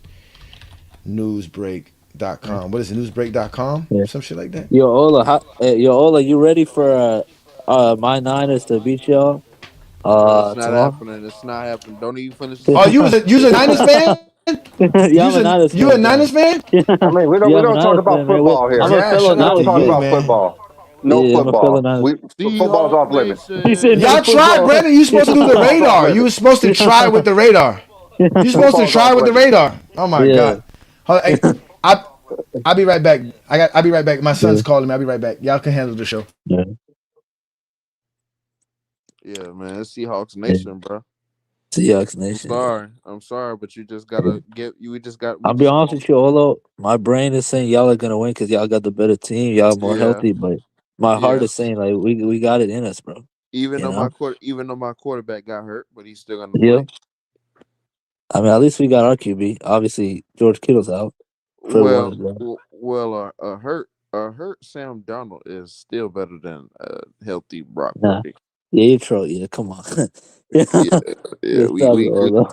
Newsbreak.com. What is it? Newsbreak.com? Yeah. Some shit like that. Yo, Ola, you ready for my Niners to beat y'all Bro, it's not tomorrow? happening. It's not happening. Don't even finish the Oh, sentence. you was a Niners fan? Yeah, I'm a Niners You a fan, Niners man. fan? I mean, we don't Yeah, we I'm a don't talk Niners about fan, man. football I'm here. a Yeah, fellow shout We out don't to Niners talk you, fan. about man. football. No Yeah, I'm a fellow football. Niners. Football's Seahawk off limits. He said Nation. no Y'all tried, football. Brandon. You supposed to do the Football's off radar. You limits. was supposed to try with the radar. You supposed to Football's try off with the limits. radar. Oh my Yeah, God. Hold on, hey, I'll be right back. I'll be right back. My yeah, son's calling me. I'll be right back. Y'all can handle the show. yeah. Yeah, man. It's Seahawks Yeah. Nation, bro. Seahawks I'm Nation. Yeah. sorry. I'm sorry, but you just gotta get. You just got. We I'll be just. honest with you, Olo. My brain is saying y'all are gonna win because y'all got the better team. Y'all more Yeah. healthy, but my heart Yeah. is saying like we got it in us, bro. You know? Even though my quarterback got hurt, but he's still gonna Yeah. play. I mean, at least we got our QB. Obviously, George Kittle's out for one Well, as well. a hurt Sam Donald is still better than a healthy Brock Nah. Purdy. Yeah, you troll. Yeah, come on. Yeah, Yeah, yeah. We stop it, we, we Olo.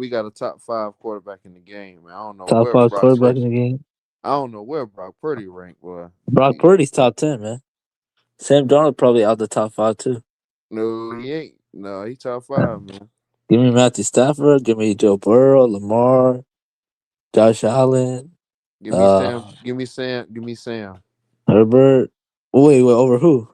we got a top five quarterback in the game. Man. Top five quarterback in the game. I don't know where Brock Purdy ranked, boy. Brock Purdy's top 10, man. Sam Darnold probably out the top five too. No, he ain't. No, he top five, man. Give me Matthew Stafford. Give me Joe Burrow, Lamar. Josh Allen, Give me Sam. uh, Give me Sam. Give me Sam. Herbert. Wait, over who?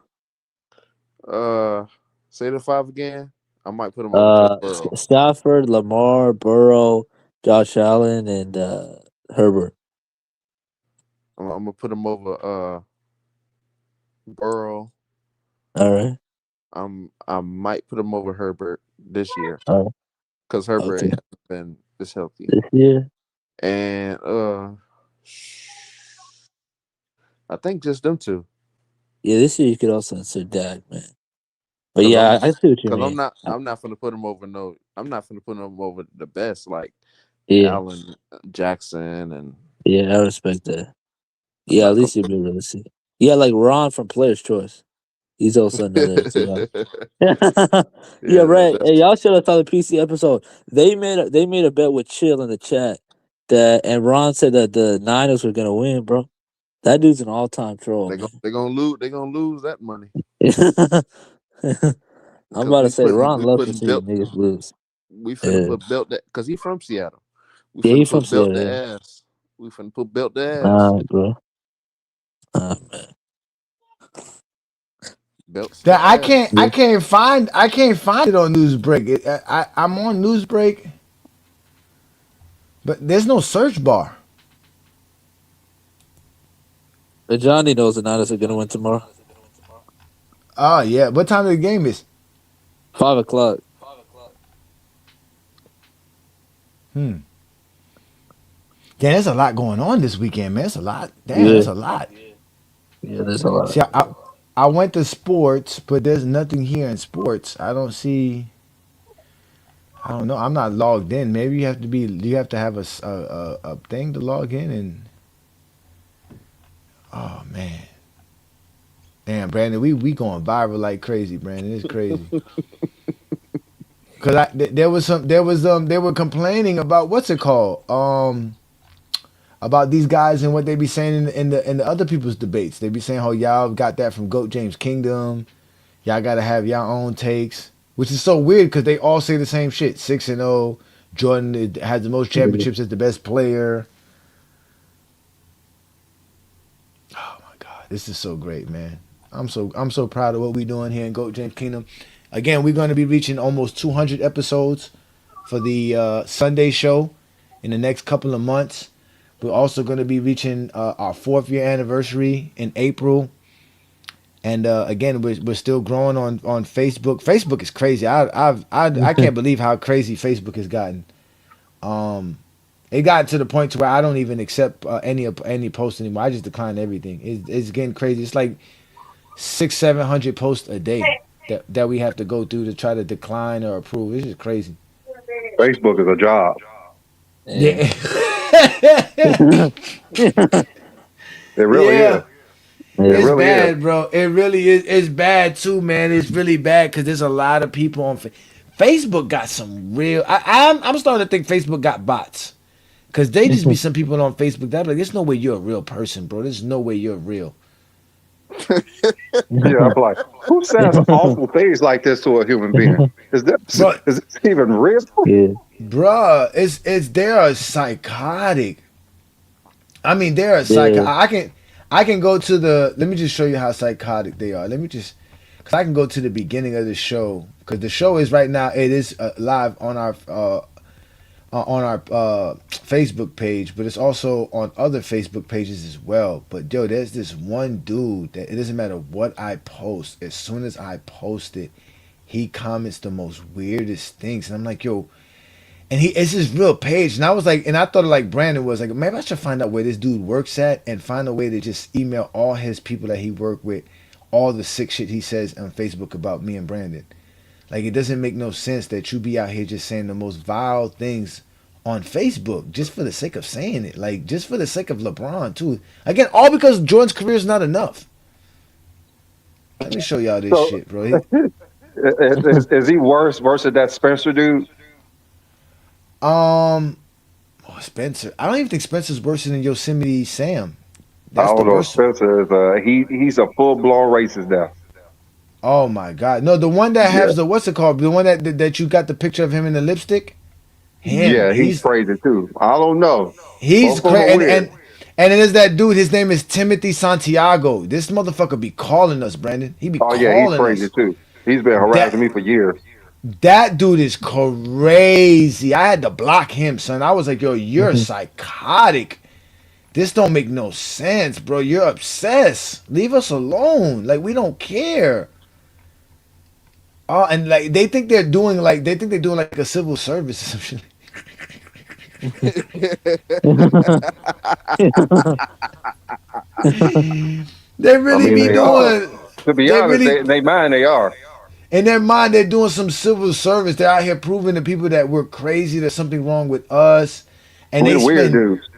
Uh, say the five again. I might put him over Joe Burrow. Stafford, Lamar, Burrow, Josh Allen, and Herbert. I'm gonna put him over Burrow. All right. I might put him over Herbert this year All right. because Herbert Okay. hasn't been this healthy. This year. And I think just them two. Yeah, this year you could also insert Dak, man. But Cause yeah, I'm I see what you cause mean. I'm not gonna put him over no I'm not gonna put him over the best like Yeah, Allen Jackson and yeah, I respect that. I'm Yeah, at not gonna least you'll be realistic. Yeah, like Ron from Player's Choice. He's also another. Yeah, yeah, right. Hey, that's y'all should have thought the PC episode. They made a bet with Chill in the chat that, and Ron said that the Niners were gonna win, bro. That dude's an all time troll, man. they're gonna lose that money I'm because about to say Ron we loves to putting see belt niggas lose. we finna Yeah, put belt that because he from Seattle. We yeah, he finna from put belt the Seattle. ass. We finna put belt the Yeah. ass. Bro. Man. Belts That the ass. Yeah. I can't find it on Newsbreak. I'm on Newsbreak, but there's no search bar. But Johnny knows the Niners are gonna win tomorrow. Oh yeah, what time of the game is? 5 o'clock. Hmm. Damn, there's a lot going on this weekend, man. That's a lot. Damn, Yeah, that's a lot. yeah. There's a lot. See, I went to sports, but there's nothing here in sports. I don't see. I don't know. I'm not logged in. Maybe you have to be. You have to have a thing to log in. And oh man, damn, Brandon, we going viral like crazy, Brandon. It's crazy. Cause there was they were complaining about what's it called about these guys and what they be saying in the other people's debates. They be saying how y'all got that from Goat James Kingdom. Y'all gotta have y'all own takes, which is so weird because they all say the same shit. 6-0. Jordan has the most Yeah. championships as the best player. Oh my God, this is so great, man. I'm so proud of what we doing here in Goat James Kingdom. Again, we're going to be reaching almost 200 episodes for the Sunday show in the next couple of months. We're also going to be reaching our 4th year anniversary in April. And again, we're still growing on Facebook. Facebook is crazy. I can't believe how crazy Facebook has gotten. It got to the point to where I don't even accept any posts anymore. I just decline everything. It's getting crazy. It's like 600-700 posts a day that we have to go through to try to decline or approve. It's just crazy. Facebook is a job. Yeah. Yeah. It really is. Yeah. It Yeah. It's really is. bad, bro. It really is. It's bad too, man. It's really bad because there's a lot of people on Facebook. Got some real. I'm starting to think Facebook got bots because they just be some people on Facebook that be like, there's no way you're a real person, bro. There's no way you're real, Yeah, I'm like, who says awful things like this to a human being? Is this bro. is this even real? Yeah. Bruh, it's they're psychotic. I mean, they're a psycho. Yeah. I can go to the. Let me just show you how psychotic they are. Let me just, cause I can go to the beginning of the show, cause the show is right now. It is live on our Facebook page, but it's also on other Facebook pages as well. But yo, there's this one dude that it doesn't matter what I post. As soon as I post it, he comments the most weirdest things, and I'm like, yo, and he it's his real page. And I was like, and I thought like Brandon was like, maybe I should find out where this dude works at and find a way to just email all his people that he worked with, all the sick shit he says on Facebook about me and Brandon. Like it doesn't make no sense that you be out here just saying the most vile things on Facebook just for the sake of saying it. Like just for the sake of LeBron too. Again, all because Jordan's career is not enough. Let me show y'all this So shit, bro. is he worse than that Spencer dude? Um, oh, Spencer. I don't even think Spencer's worse than Yosemite Sam. I That's the don't know. worst. Spencer is he's a full blown racist now. Oh my God! No, the one that Yeah. has the what's it called? The one that you got the picture of him in the lipstick. Him. Yeah, he's crazy too. I don't know. He's Both of them are crazy. weird. And there's that dude. His name is Timothy Santiago. This motherfucker be calling us, Brandon. He be Oh yeah, he's calling crazy us. too. He's been harassing me That for years. that dude is crazy. I had to block him, son. I was like, yo, you're psychotic. This don't make no sense, bro. You're obsessed. Leave us alone. Like we don't care. Oh, and like they're doing like a civil service or some shit. They I really mean, be they are. doing. To be They honest, really they mind they are. in their mind they're doing some civil service. They're out here proving to people that we're crazy. There's something wrong with us, and We're the weird dudes.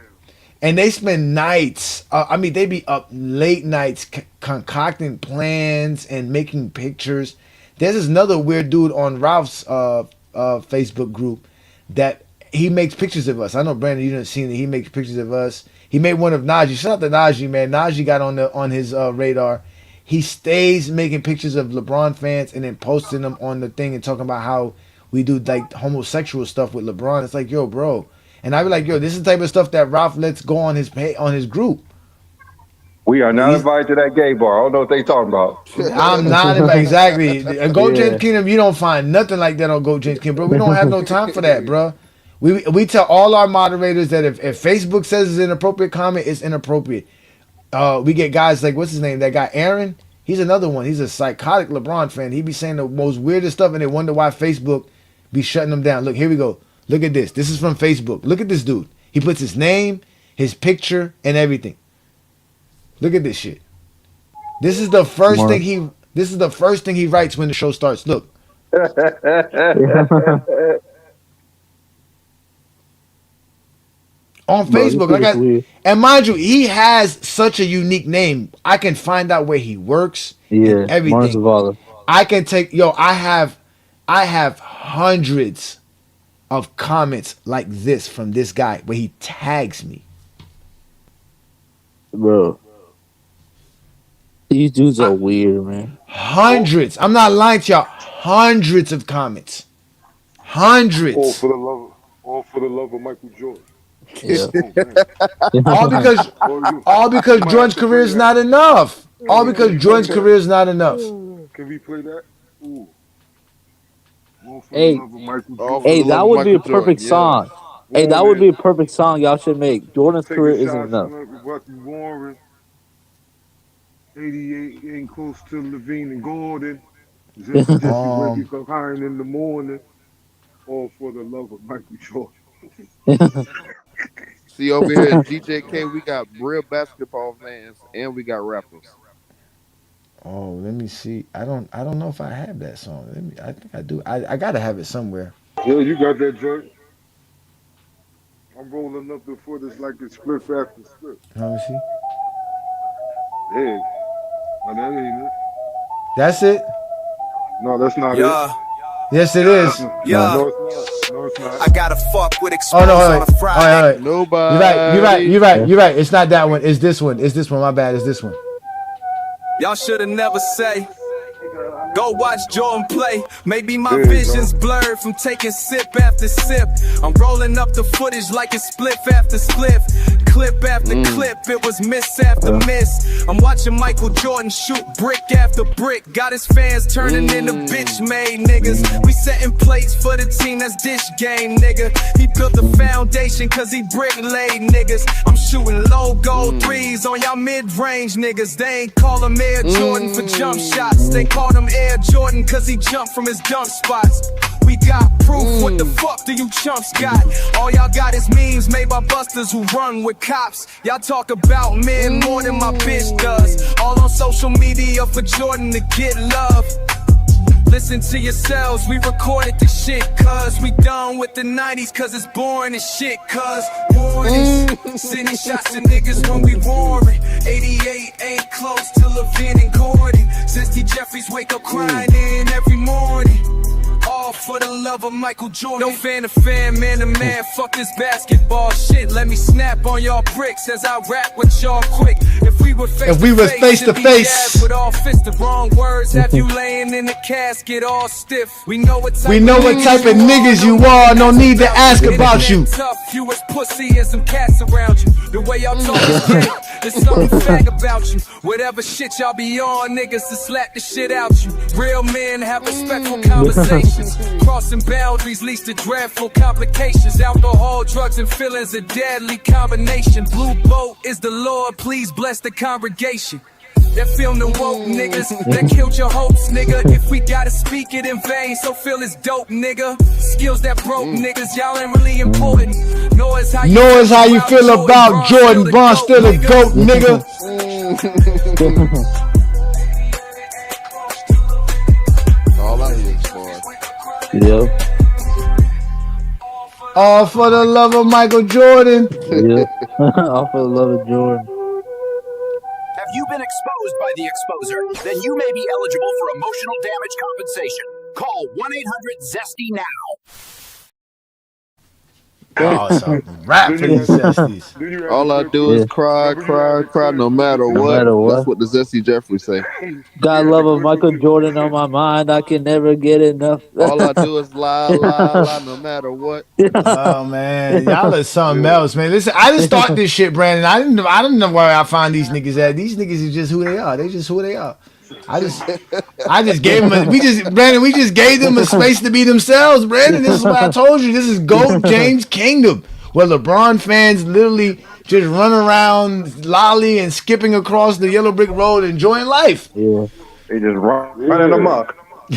they spend nights. I mean, they be up late nights concocting plans and making pictures. There's this another weird dude on Ralph's Facebook group that he makes pictures of us. I know Brandon, you didn't see it. He makes pictures of us. He made one of Najee. Shout out to Najee, man. Najee got on his radar. He stays making pictures of LeBron fans and then posting them on the thing and talking about how we do like homosexual stuff with LeBron. It's like, yo, bro. And I be like, yo, this is the type of stuff that Ralph lets go on his group. We are not He's- invited to that gay bar. I don't know what they talking about. I'm not exactly. Go Yeah. James Kingdom, you don't find nothing like that on Go James Kingdom, bro. We don't have no time for that, bro. We tell all our moderators that if Facebook says it's inappropriate comment, it's inappropriate. We get guys like what's his name? That guy Aaron. He's another one. He's a psychotic LeBron fan. He be saying the most weirdest stuff, and they wonder why Facebook be shutting him down. Look, here we go. Look at this. This is from Facebook. Look at this dude. He puts his name, his picture, and everything. Look at this shit. This is the first thing he. This is the first thing he writes when the show starts. Look. On Bro, Facebook, this is weird. and mind you, he has such a unique name. I can find out where he works. Yeah, and everything. Mars Zavala. I can take I have hundreds of comments like this from this guy where he tags me. Bro. These dudes are weird, man. Hundreds. I'm not lying to y'all. Hundreds of comments. Hundreds. All for the love of Michael Jordan. Yeah. all because Jordan's career is not enough. All because Jordan's career is not enough. Can we play that? Ooh. All for Hey, the love of Michael All Jordan. for hey, the that love would of be a Michael Jordan, perfect yeah. song. Hey, that would be a perfect song y'all should make. Jordan's career Taking isn't shots enough. from Bucky Warren. 88 ain't close to Levine and Gordon. Jesse waking from crying in the morning. All for the love of Michael Jordan. See over here at GJK, we got real basketball fans and we got rappers. Oh, let me see. I don't know if I have that song. I think I do. I gotta have it somewhere. Yo, you got that joint? I'm rolling up the footage like it's split after split. Let me see. Hey, no, that ain't it. That's it? No, that's not Yes, it is. it. Yeah. No, it's not. No, it's not. I gotta fuck with Oh exposed no! on Wait. a Friday. All right. Nobody. You're right. It's not that one. It's this one. My bad. It's this one. Y'all shoulda never say. Go watch Jordan play. Maybe my There you vision's blurred from taking sip after sip. I'm rolling up the footage like it's spliff after spliff. Clip after clip, it was miss after miss. I'm watching Michael Jordan shoot brick after brick. Got his fans turning into bitch made niggas. We setting plates for the team that's dish game, nigga. He built the foundation cause he brick laid niggas. I'm shooting low gold threes on y'all mid-range niggas. They ain't call him Air Jordan for jump shots. They called him Air Jordan cause he jumped from his dunk spots. We got proof, what the fuck do you chumps got? All y'all got is memes made by busters who run with cops. Y'all talk about men more than my bitch does. All on social media for Jordan to get love. Listen to yourselves, we recorded the shit cuz we done with the 90s cuz it's boring as shit cuz warnings. Sending shots to niggas when we warring. 88 ain't close to Levine and Gordon. Since D. Jeffries wake up crying in every morning. All for the love of Michael Jordan. No fan to fan, man to man, fuck this basketball shit. Let me snap on y'all bricks as I rap with y'all quick. If we were face to face, with all fists, the wrong words have you laying in the casket all stiff. We know what type of niggas you are. No need to ask about you. Tough, you as pussy and some cats around you. The way y'all talk is gay. There's something fag about you. Whatever shit y'all be on, niggas to slap the shit out you. Real men have respectful conversations. Crossing boundaries leads to dreadful complications. Alcohol, drugs, and feelings a deadly combination. Blue boat is the Lord, please bless the congregation. That film the woke niggas that killed your hopes, nigga. If we gotta speak it in vain, so feel it's dope, nigga. Skills that broke niggas, y'all ain't really important. Know is how you feel about Jordan. Braun still a goat, nigga. All I hear is for. Yep. All for the love of Michael Jordan. Yep. All for the love of Jordan. Have you been exposed by the exposer? Then you may be eligible for emotional damage compensation. Call 1-800-ZESTY now. Oh, it's a rap for these zesties. All I do is cry, no matter No what. matter what. That's what the Zesty Jeffrey say. Got love of Michael Jordan on my mind. I can never get enough. All I do is lie, no matter what. Oh man, y'all are something else, man. Listen, I just start this shit, Brandon. I didn't know where I find these niggas at. These niggas is just who they are. They just who they are. I just gave them. We just gave them a space to be themselves, Brandon. This is what I told you. This is GOAT James Kingdom, where LeBron fans literally just run around lolly and skipping across the yellow brick road, enjoying life. Yeah. They just running amok. I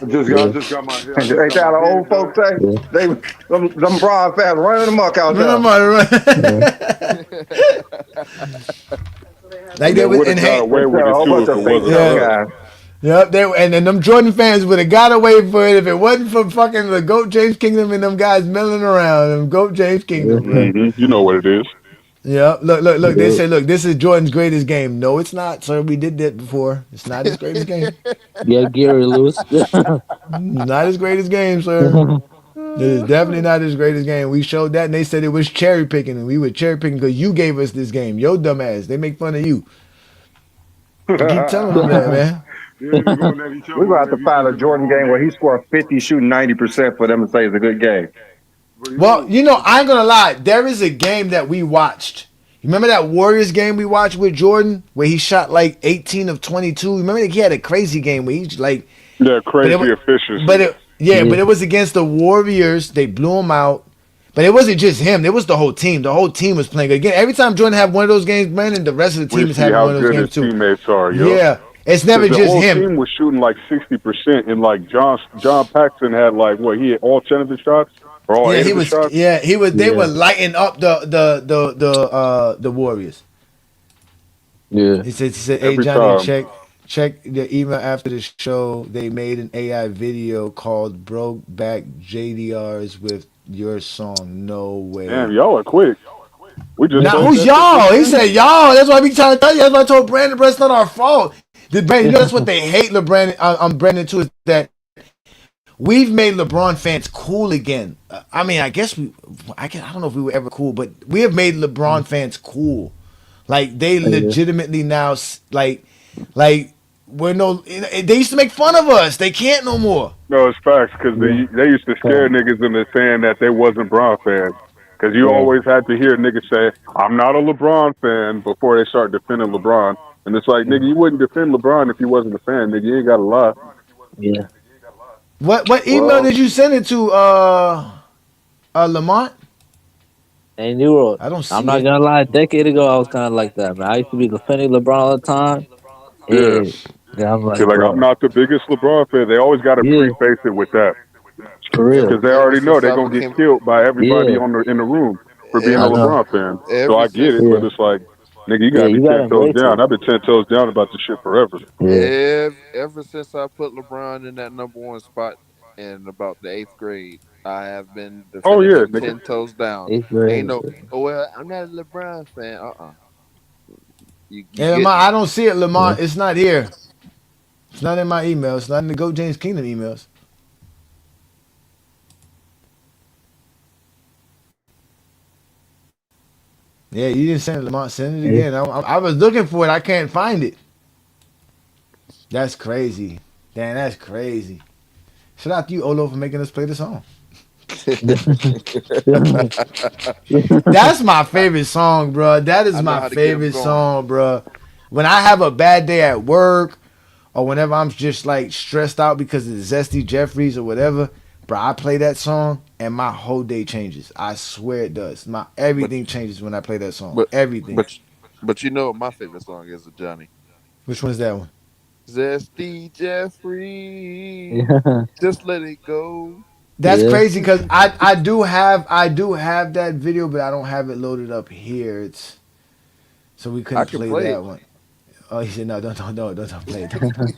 just got my hair. Ain't that how the old folks say? Yeah. They them broad fast running amok out there. Like they would got away with it too if it wasn't. Guys. Yep, and them Jordan fans would have got away for it if it wasn't for fucking the GOAT James Kingdom and them guys milling around. Them GOAT James Kingdom, bro. Mm-hmm. You know what it is. Yeah, look. They say, look, this is Jordan's greatest game. No, it's not, sir. We did that before. It's not his greatest game. Yeah, Gary Lewis. Not his greatest game, sir. It is definitely not his greatest game. We showed that, and they said it was cherry picking, and we were cherry picking because you gave us this game. Yo, dumbass. They make fun of you. I keep telling them that, man. We're going to have to find a Jordan game where he scored 50, shooting 90% for them to say it's a good game. Well, you know, I ain't gonna lie. There is a game that we watched. You remember that Warriors game we watched with Jordan, where he shot like 18 of 22? Remember he had a crazy game where he like crazy efficiency. But it was against the Warriors. They blew him out. But it wasn't just him. It was the whole team. The whole team was playing. Again, every time Jordan had one of those games, Brandon, the rest of the team is having one of those games too. Teammates are, yeah. It's never just him. The whole team was shooting like 60%, and like John Paxson had like he had all 10 of his shots or all 8 of his shots. Yeah, he was. They were lighting up the Warriors. Yeah. He said, "Hey Johnny, check the email after the show. They made an AI video called "Broke Back JDRs" with your song. No way. Damn, y'all are quick. We just now who's y'all? He said y'all. That's why I be trying to tell you. That's why I told Brandon, bro, it's not our fault. Brandon, you know that's what they hate LeBron. Brandon too, is that we've made LeBron fans cool again. I mean, I don't know if we were ever cool, but we have made LeBron fans cool. Like they legitimately now like we're no. They used to make fun of us. They can't no more. No, it's facts because they used to scare niggas into saying that they wasn't Bron fans. Because you always had to hear niggas say, "I'm not a LeBron fan" before they start defending LeBron. And it's like, nigga, you wouldn't defend LeBron if you wasn't a fan, nigga. You ain't got to lie. Yeah. What email did you send it to, Lamont? Hey, New World. I don't see I'm not gonna lie. A decade ago, I was kind of like that, man. I used to be defending LeBron all the time. Yeah, I'm like, I'm not the biggest LeBron fan. They always got to preface it with that. For real. Because they already know they're going to get killed by everybody in the room for being a LeBron fan. So I get it, but it's like, nigga, you got to be 10 toes down. I've been 10 toes down about this shit forever. Ever since I put LeBron in that number 1 spot in about the 8th grade, I have been defending him 10 toes down. Ain't no, well, I'm not a LeBron fan. Lamont, I don't see it, Lamont. It's not here. It's not in my email. It's not in the GOAT James Kingdom emails. Yeah, you didn't send it, Lamont. Send it Yeah. again. I was looking for it. I can't find it. That's crazy. Damn, that's crazy. Shout out to you, Olo, for making us play the song. That's my favorite song, bro. That is I know my how to get him favorite going. song, bro. When I have a bad day at work or whenever I'm just like stressed out because of Zesty Jeffries or whatever, bro, I play that song and my whole day changes. I swear it does. My But everything changes when I play that song. but Everything. but but you know what my favorite song is of Johnny? Which one's that one? Zesty Jeffrey. Yeah. Just let it go. That's Yeah. crazy because I do have that video, but I don't have it loaded up here. It's so we I couldn't can play play that it. one. Oh, he said no, don't play it. Don't play it.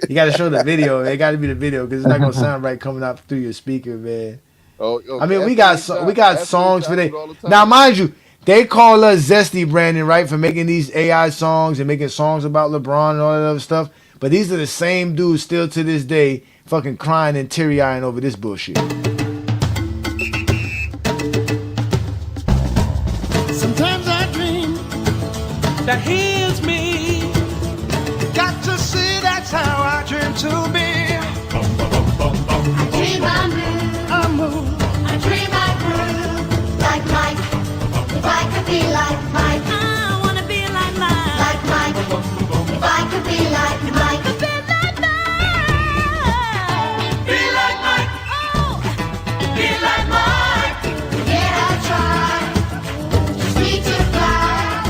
You got to show the video. It got to be the video because it's not gonna sound right coming out through your speaker, man. Oh, I okay. mean, we That's the got way we John. got That's the way songs for John that. do all the Now, time. mind you, they call us Zesty Brandon, right, for making these AI songs and making songs about LeBron and all that other stuff. But these are the same dudes still to this day, fucking crying and teary eyeing over this bullshit. Sometimes I dream that he is me. Got to see that's how I dream to be. I dream I move, I move. I dream I groove, like Mike. If I could be like Mike, I wanna be like Mike. Like Mike, if I could be like Mike, be like Mike. Be like Mike, oh, be like Mike. Yeah, I try, just need to fly.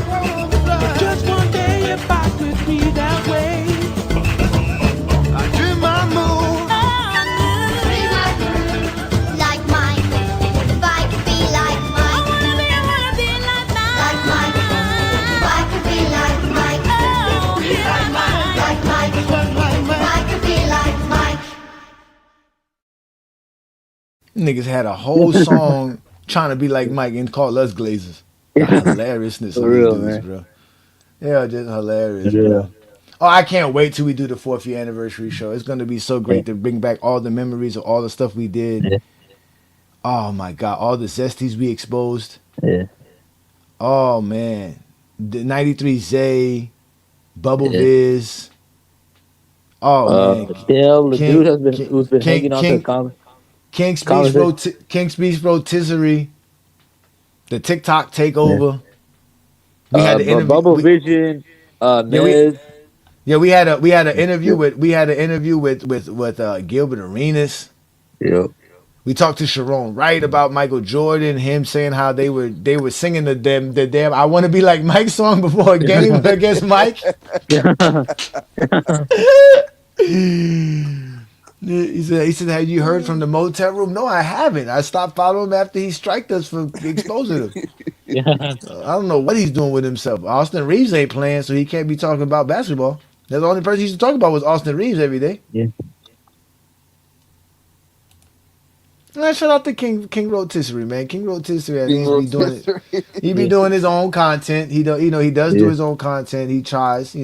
Just one day if I could be that way. I dream I move. Dream I groove, like Mike. If I could be like Mike, I wanna be like Mike. Like Mike, if I could be like Mike, oh, be like Mike. Like Mike, if I could be like Mike. Niggas had a whole song trying to be like Mike and call us Glazers. The hilariousness For of these real, dudes, man. bro. They are just hilarious, Yeah. bro. Oh, I can't wait till we do the 4th year anniversary show. It's gonna be so Yeah. great to bring back all the memories of all the stuff we did. Yeah. Oh my god, all the zesties we exposed. Yeah. Oh man, the '93 Zay, Bubble Yeah. Viz. Oh man, Dale, the dude King has been King who's been King hanging on to King King's Speech conversation. King's Speech Rotisserie, the TikTok Yeah. takeover. We had the But interview. Bubble Vision, Yeah, we Nez. yeah we had an Yeah. interview with Gilbert Arenas. Yeah. We talked to Sharon Wright about Michael Jordan, him saying how they were singing the damn "I Want to Be Like Mike" song before a game against Mike. He said, "Have you heard from the motel room?" No, I haven't. I stopped following him after he striked us for exposing him. Yeah. I don't know what he's doing with himself. Austin Reeves ain't playing, so he can't be talking about basketball. That's the only person he used to talk about was Austin Reeves every day. Yeah. Shout out to King Rotisserie, man. King Rotisserie, I think King he's be doing it. Rotisserie. He be Yeah. doing his own content. He do, he does do Yeah. his own content. He tries,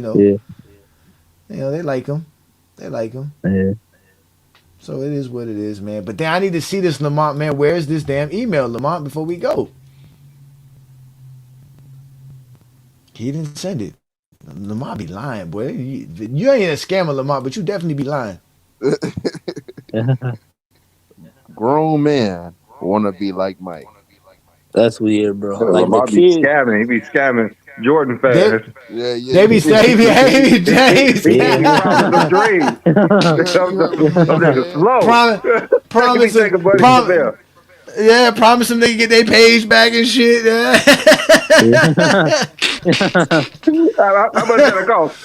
Yeah. they like him. They like him. Yeah. So it is what it is, man. But then I need to see this, Lamont, man. Where's this damn email, Lamont, before we go? He didn't send it. Lamont be lying, boy. You ain't a scammer, Lamont, but you definitely be lying. Grown man wanna be like Mike. That's weird, bro. Like the Lamar be kid. scamming. He be scamming Jordan They, fans. Yeah, yeah. they be saying, He Yeah. promised them dreams. Some You heard what he niggas said. slow. promise, They can be taking money from there. yeah, promise them they can get their page back and shit. Yeah. How much did it cost?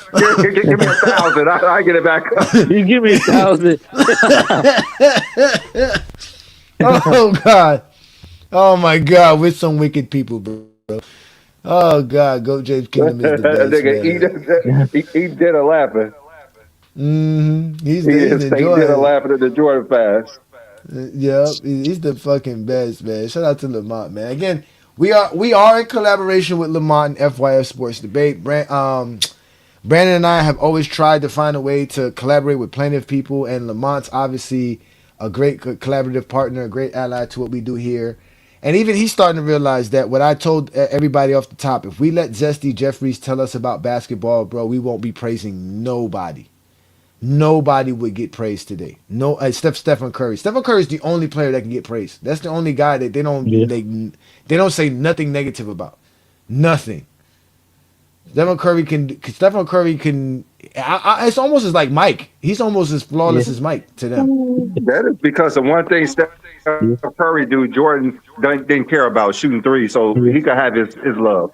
Give me 1,000. I get it back up. You give me 1,000. Oh God. Oh my God. We're some wicked people, bro. Oh God. Go James Kingdom is the That best, nigga, he did a laughing. He's He did enjoying a it. laughing at the Jordan fans. Yep, he's the fucking best, man. Shout out to Lamont, man. Again, we are in collaboration with Lamont and FYF Sports Debate. Brandon and I have always tried to find a way to collaborate with plenty of people, and Lamont's obviously a great collaborative partner, a great ally to what we do here. And even he's starting to realize that what I told everybody off the top, if we let Zesty Jeffries tell us about basketball, bro, we won't be praising nobody. Nobody would get praised today. No, Stephen Curry. Stephen Curry is the only player that can get praised. That's the only guy that Yeah. they don't say nothing negative about. Nothing. Stephen Curry can. Stephen Curry can. It's almost as like Mike. He's almost as Yeah. flawless as Mike to them. That is because of one thing Steph Yeah. Curry do. Jordan didn't care about shooting three, so Yeah. he could have his love.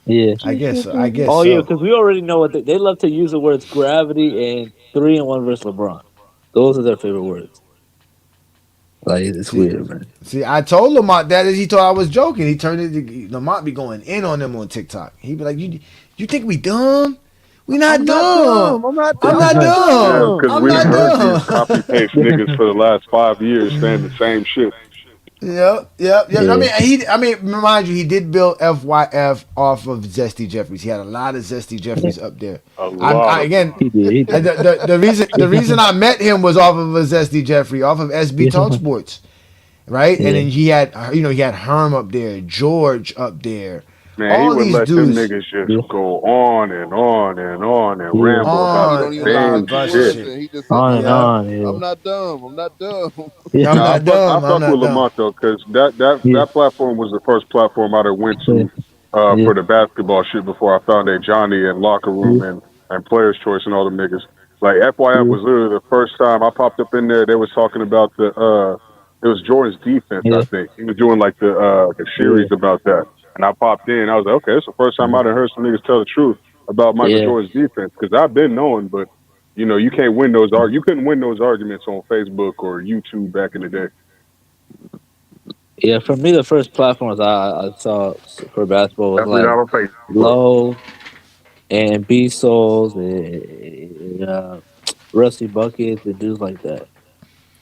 Yeah. I guess so. I guess Oh yeah, so. because we already know what they love to use the words gravity and 3-and-1 versus LeBron. Those are their favorite words. Like it's See, weird, man. see, I told Lamont that he thought I was joking. He turned it. Lamont be going in on them on TikTok. He be like, "You think we dumb? We not I'm not dumb. dumb. I'm not I'm dumb. I'm not not Yeah, dumb. dumb. because I'm we've not heard these copy dumb." paste niggas for the last 5 years saying the same shit. Yep, yep, yep. Yeah. I mean, remind you, he did build FYF off of Zesty Jeffries. He had a lot of Zesty Jeffries up there. A lot of them. Again, He did. He did. the reason I met him was off of a Zesty Jeffrey, off of SB Talk Yeah. Sports, right? And Yeah. then he had Herm up there, George up there, Man, he all would these let them dudes niggas Yeah. just go on and on and on and Yeah. ramble about He the on don't even and listen on to same two bunch of shit. words, shit. and he just said, On and Yeah, on. I'm Yeah. not dumb. I'm not dumb." I'm Now Yeah. not dumb. I I'm fuck with not dumb. Lamont though, because that platform was the first platform I done went Yeah. to Yeah. for the basketball shit before I found Ajani and locker room and players choice and all the niggas. Like FYF Yeah. was literally the first time I popped up in there. They was talking about it was Jordan's defense. I Yeah. think he was doing like the Yeah. series about that, and I popped in. I was like, okay, it's the first time I done heard some niggas tell the truth about Michael Yeah. Jordan's defense because I've been knowing, but you can't win those you couldn't win those arguments on Facebook or YouTube back in the day. Yeah. For me, the first platforms I saw for basketball was Definitely like not on Facebook. Low and B Souls and Rusty Buckets and dudes like that.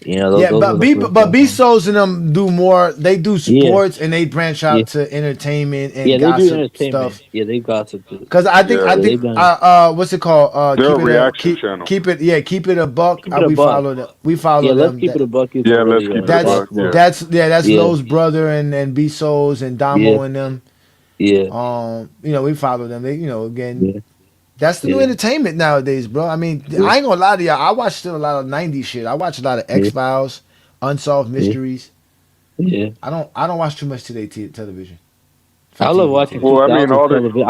You know, Yeah, those but were the B first but B platforms. Souls and them do more. They do Yeah. sports and they branch Yeah. out to entertainment Yeah. and They do gossip entertainment. stuff. Yeah. They gossip too. Cause I think Yeah, I Yeah. think They've done. what's it called? they're a reaction channel. Keep it a buck. Keep it a We buck. follow them. We Yeah. follow Let's them. keep it a buck. Is Yeah, let's already keep it a That's buck. basketball. Yeah. that's Yeah. Lowe's brother and B Souls and Yeah. Damo and them. Yeah. We follow them. They again. Yeah. That's the new Yeah. entertainment nowadays, bro. I mean, Yeah. I ain't gonna lie to y'all. I watch still a lot of '90s shit. I watch a lot of X Yeah. Files, Unsolved Yeah. Mysteries. Yeah. I don't watch too much today television. For I love TV watching Well, I mean, 2000 television.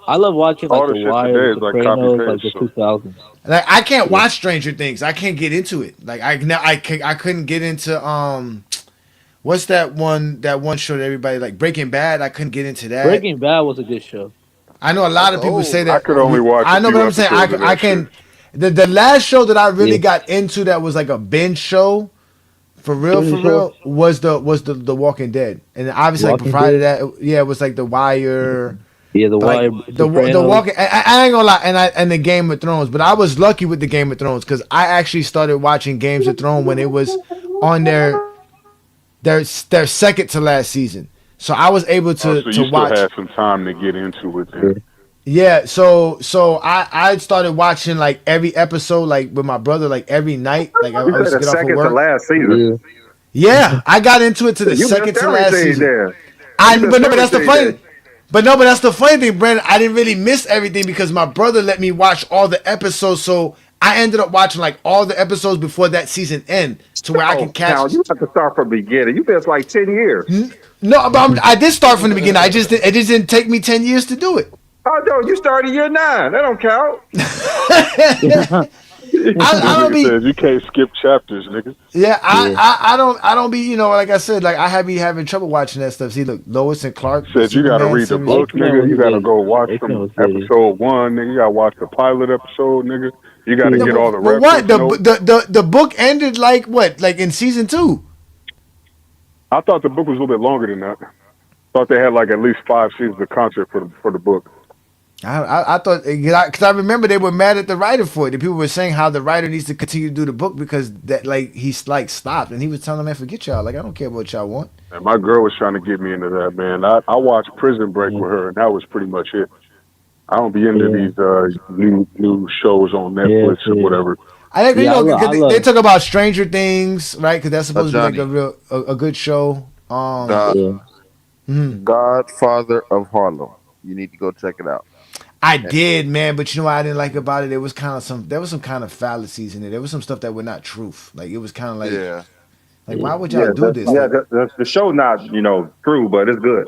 I love watching like all The the shit Wire, today The is like copy Sopranos, like paste. the So 2000s. Like I can't Yeah. watch Stranger Things. I can't get into it. Like I couldn't get into what's that one show that everybody like Breaking Bad. I couldn't get into that. Breaking Bad was a good show. I know a lot That's of people say old. I that. could only watch I a know, but few I'm saying episodes of I that shit. can. The last show that I really Yeah. got into that was like a binge show for What was the show? real was the Walking Dead, and obviously like Walking prior to Dead. that, yeah, it was like The Wire. Yeah, The But like Wire, the Sopranos. walking, I ain't gonna lie, and the Game of Thrones. But I was lucky with the Game of Thrones because I actually started watching Games of Thrones when it was on their second to last season. So I was able Oh, to so to you still watch. had some time to get into it Yeah. then. Yeah, so I started watching like every episode like with my brother like every night. Like I You used said to the get off of second to work. last season. Yeah. Yeah, I got into it to the You second missed to last everything season. there. You But missed no, but that's the everything funny. there. But no, but that's the funny thing, Brandon. I didn't really miss everything because my brother let me watch all the episodes. So I ended up watching like all the episodes before that season end, to where I can Oh, Cal, catch. you have to start from the beginning. You missed like 10 years. No, but I did start from the beginning. It just didn't take me 10 years to do it. Oh, no, you started year 9. That don't count. I don't Nigga be. says you can't skip chapters, nigga. Yeah, Yeah. I don't be. Like I said, like I be having trouble watching that stuff. See, look, Lois and Clark, Said you gotta Superman read the series. book, X-Men nigga. was You gotta good. go watch X-Men from was good. episode 1, nigga. You gotta watch the pilot episode, nigga. You gotta Yeah. No, get all the but what reference notes. the book ended like what? Like in season 2. I thought the book was a little bit longer than that. Thought they had like at least 5 seasons of content for the book. I thought because I remember they were mad at the writer for it. The people were saying how the writer needs to continue to do the book because that like he's like stopped and he was telling them, man, forget y'all. Like I don't care what y'all want. And my girl was trying to get me into that, man. I watched Prison Break with her, and that was pretty much it. I don't be into Yeah. these new shows on Yeah, Netflix or yeah. whatever. I think Yeah, I love- 'cause I they love- talk about Stranger Things, right? Because that's supposed to be like Ajani. a good show. Nah, Yeah. Godfather of Harlem. You need to go check it out. I Eh, did, man, but you know what I didn't like about it? There was some kind of fallacies in it. There was some stuff that were not truth. Like it was kind of Yeah. like why would y'all Yeah, do this? Like the show not true, but it's good.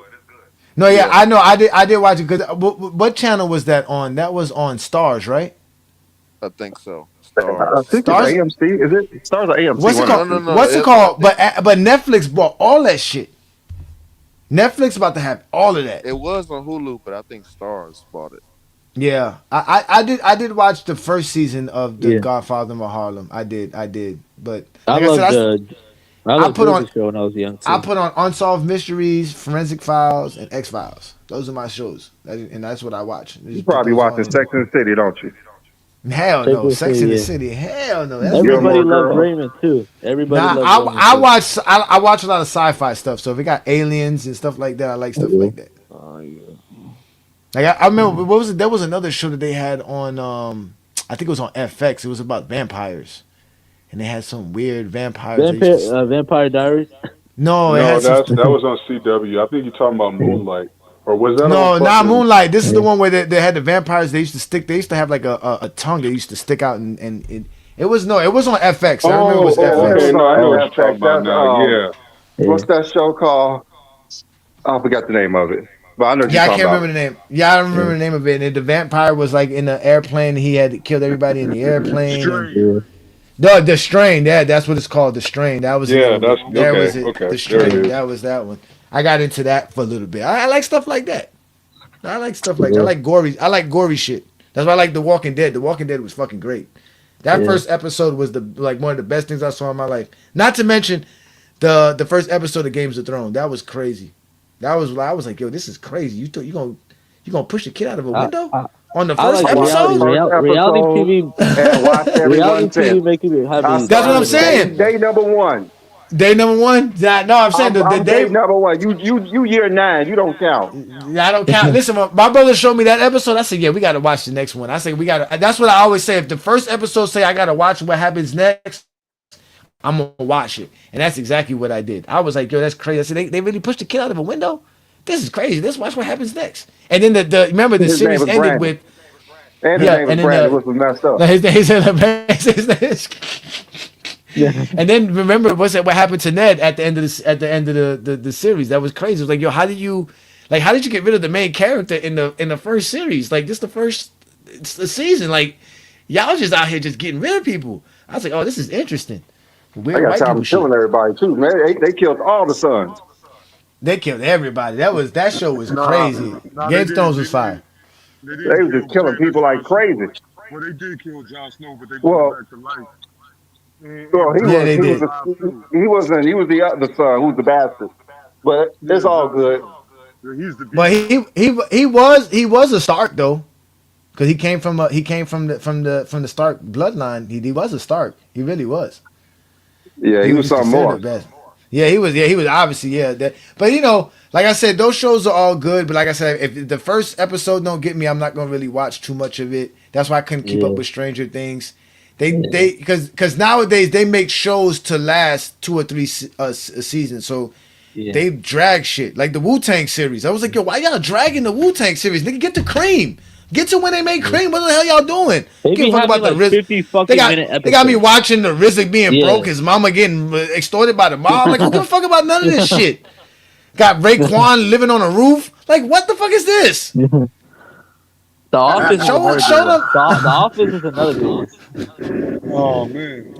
no, yeah, Yeah. I know, I did watch it because what channel was that on? That was on Stars, right? I think so. I Stars. think it's Stars. AMC. Is it Stars or AMC? What's it One of called? the No, no, two. no. What's it I called? think But Netflix bought all that shit. Netflix about to have all of that. it was on Hulu, but I think Stars bought it. Yeah, I did watch the first season of the Yeah, Godfather of Harlem. I did. But I like I said, loved I I loved put on Jersey Show when I was young I too. put on Unsolved Mysteries, Forensic Files, and X Files. Those are my shows, and that's what I watch. You Just put probably those on. watching Sex and the City, don't you? Hell Take no, this Sex in the yeah. City. Hell no, that's Everybody Gilmore gay. loves Girls. Raymond too. Everybody Nah, loves Raymond too. I watch a lot of sci-fi stuff. So if it got aliens and stuff like that, I like stuff like that. Oh yeah. Like I remember what was it? There was another show that they had on. I think it was on FX. It was about vampires, and they had some weird vampires. They used to. Vampire Diaries. No, it No, had some. that was on CW. I think you're talking about Moonlight, or was that on No, not fucking? Moonlight. This is the one where they had the vampires. They used to stick. They used to have like a tongue. They used to stick out, and it was no. It was on FX. I remember it Oh, was Yeah, oh, it okay. FX. was No, I know what on you're talking FX. about That's now. Yeah. what's that show called? Oh, I forgot the name of it, but I know what you're Yeah, I talking can't remember about. the name. Yeah, I don't remember the name of it. And the vampire was like in the airplane. He had killed everybody in the airplane, and Strain. Yeah, the strain. Yeah, that's what it's called. The strain. That was the name Yeah, of that's it. There okay. was it. Okay, The there it strain. is. That was that one. I got into that for a little bit. I like stuff like that. I like stuff like that. yeah, I like gory shit. That's why I like The Walking Dead. The Walking Dead was fucking great. That yeah. first episode was the like one of the best things I saw in my life. Not to mention the first episode of Games of Thrones. That was crazy. That was I was like, yo, this is crazy. You gonna push a kid out of a I, window I, on the I first like I watched the reality. episode? first Reality episode TV. and watched Reality everyone TV since. make you have me That's what I'm have me Day saying. like. day number one. Day number one. No, I'm saying the I'm day day. number one. You year 9. You don't count. I don't count. Listen, my brother showed me that episode. I said, yeah, we got to watch the next one. I said, we got to. That's what I always say. If the first episode say I got to watch what happens next, I'm gonna watch it. And that's exactly what I did. I was like, yo, that's crazy. I said, they really pushed the kid out of a window. This is crazy. Let's watch what happens next. And then the remember the His name series was ended Brandon, with and his yeah, name was and then Brandon, which was messed up. Yeah, and then remember what happened to Ned at the end of the series. That was crazy. It was like, yo, how did you get rid of the main character in the first series? Like this the first season. Like y'all just out here just getting rid of people. I was like, oh, this is interesting. I Weird got white time people of shit. killing everybody too, man. They killed all the sons. They killed everybody. That show was Nah, crazy. nah, Game of Thrones was fire. they They didn't was kill just killing Bran or people like Jon crazy. Snow. Well, they did kill Jon Snow, but they brought him Well, back to life. well, And Yeah, Bran they was did. alive too. he was the other son who's the bastard. But it's Yeah, all Jon good. Snow. Yeah, he's the But beast. he was a Stark though, because he came from the Stark bloodline. He was a Stark. He really was. Yeah, He he was was just something more. considered best. Yeah, he was. Yeah, he was obviously. Yeah, that. But like I said, those shows are all good. But like I said, if the first episode don't get me, I'm not gonna really watch too much of it. That's why I couldn't keep up yeah, with Stranger Things. They yeah, they because nowadays they make shows to last 2 or 3 seasons. So yeah. they drag shit like the Wu Tang series. I was like, yo, why y'all dragging the Wu Tang series? Nigga, get the cream. Get to when they make cream. What the hell y'all doing? They Give be a fuck having about the like Riz. 50 They fucking got minute they got me episodes. watching the Rizk being broke, Yeah. his mama getting extorted by the mob. Like, who give a fuck about none of this shit? Got Raekwon living on a roof. Like, what the fuck is this? The Office is Show another good show one. them. The Office is another good one. Oh man.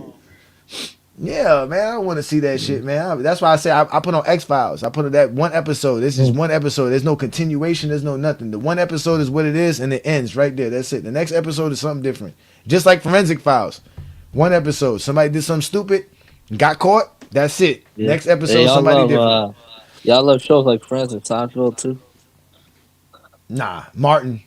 Yeah, man, I don't want to see that shit, man. That's why I say I put on X Files. I put on that one episode. This is one episode. There's no continuation. There's no nothing. The one episode is what it is, and it ends right there. That's it. The next episode is something different. Just like Forensic Files. One episode. Somebody did something stupid, got caught. That's it. Yeah. Next Hey, episode, somebody different. y'all love shows like Friends and Seinfeld too. Nah, Martin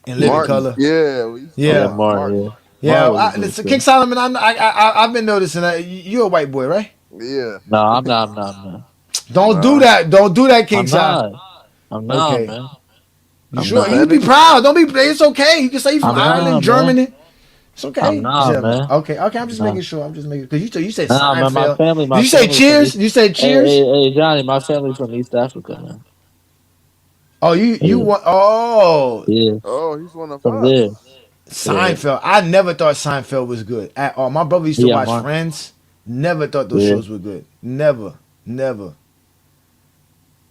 in Living Martin. Color. Yeah, we used to talk Yeah, Yeah, about Martin. Martin. Yeah, yeah. Martin was good Listen, King too. Solomon. I've been noticing that you're a white boy, right? Yeah. No, I'm not. I'm not. I'm not. Don't do Nah. that. Don't do that, King I'm Sol. not. I'm not, Okay. man. You I'm sure? not. You be That nigga. proud. Don't be. It's okay. You can say you from I'm Ireland, not, man. Germany. It's okay. I'm not, Yeah, man. okay. Okay. I'm I'm just not. making sure. I'm just making because you said Nah, man. Seinfeld. My Did you say family's from Cheers? East. You said Hey, Cheers? hey, hey, Johnny. My family's from East Africa, man. Oh, you Yeah, want? Oh, yeah, Oh, he's one of from there. us. Yeah, Seinfeld. I never thought Seinfeld was good at all. My brother used to yeah, watch man. Friends. Never thought those Yeah, shows were good. Never, never.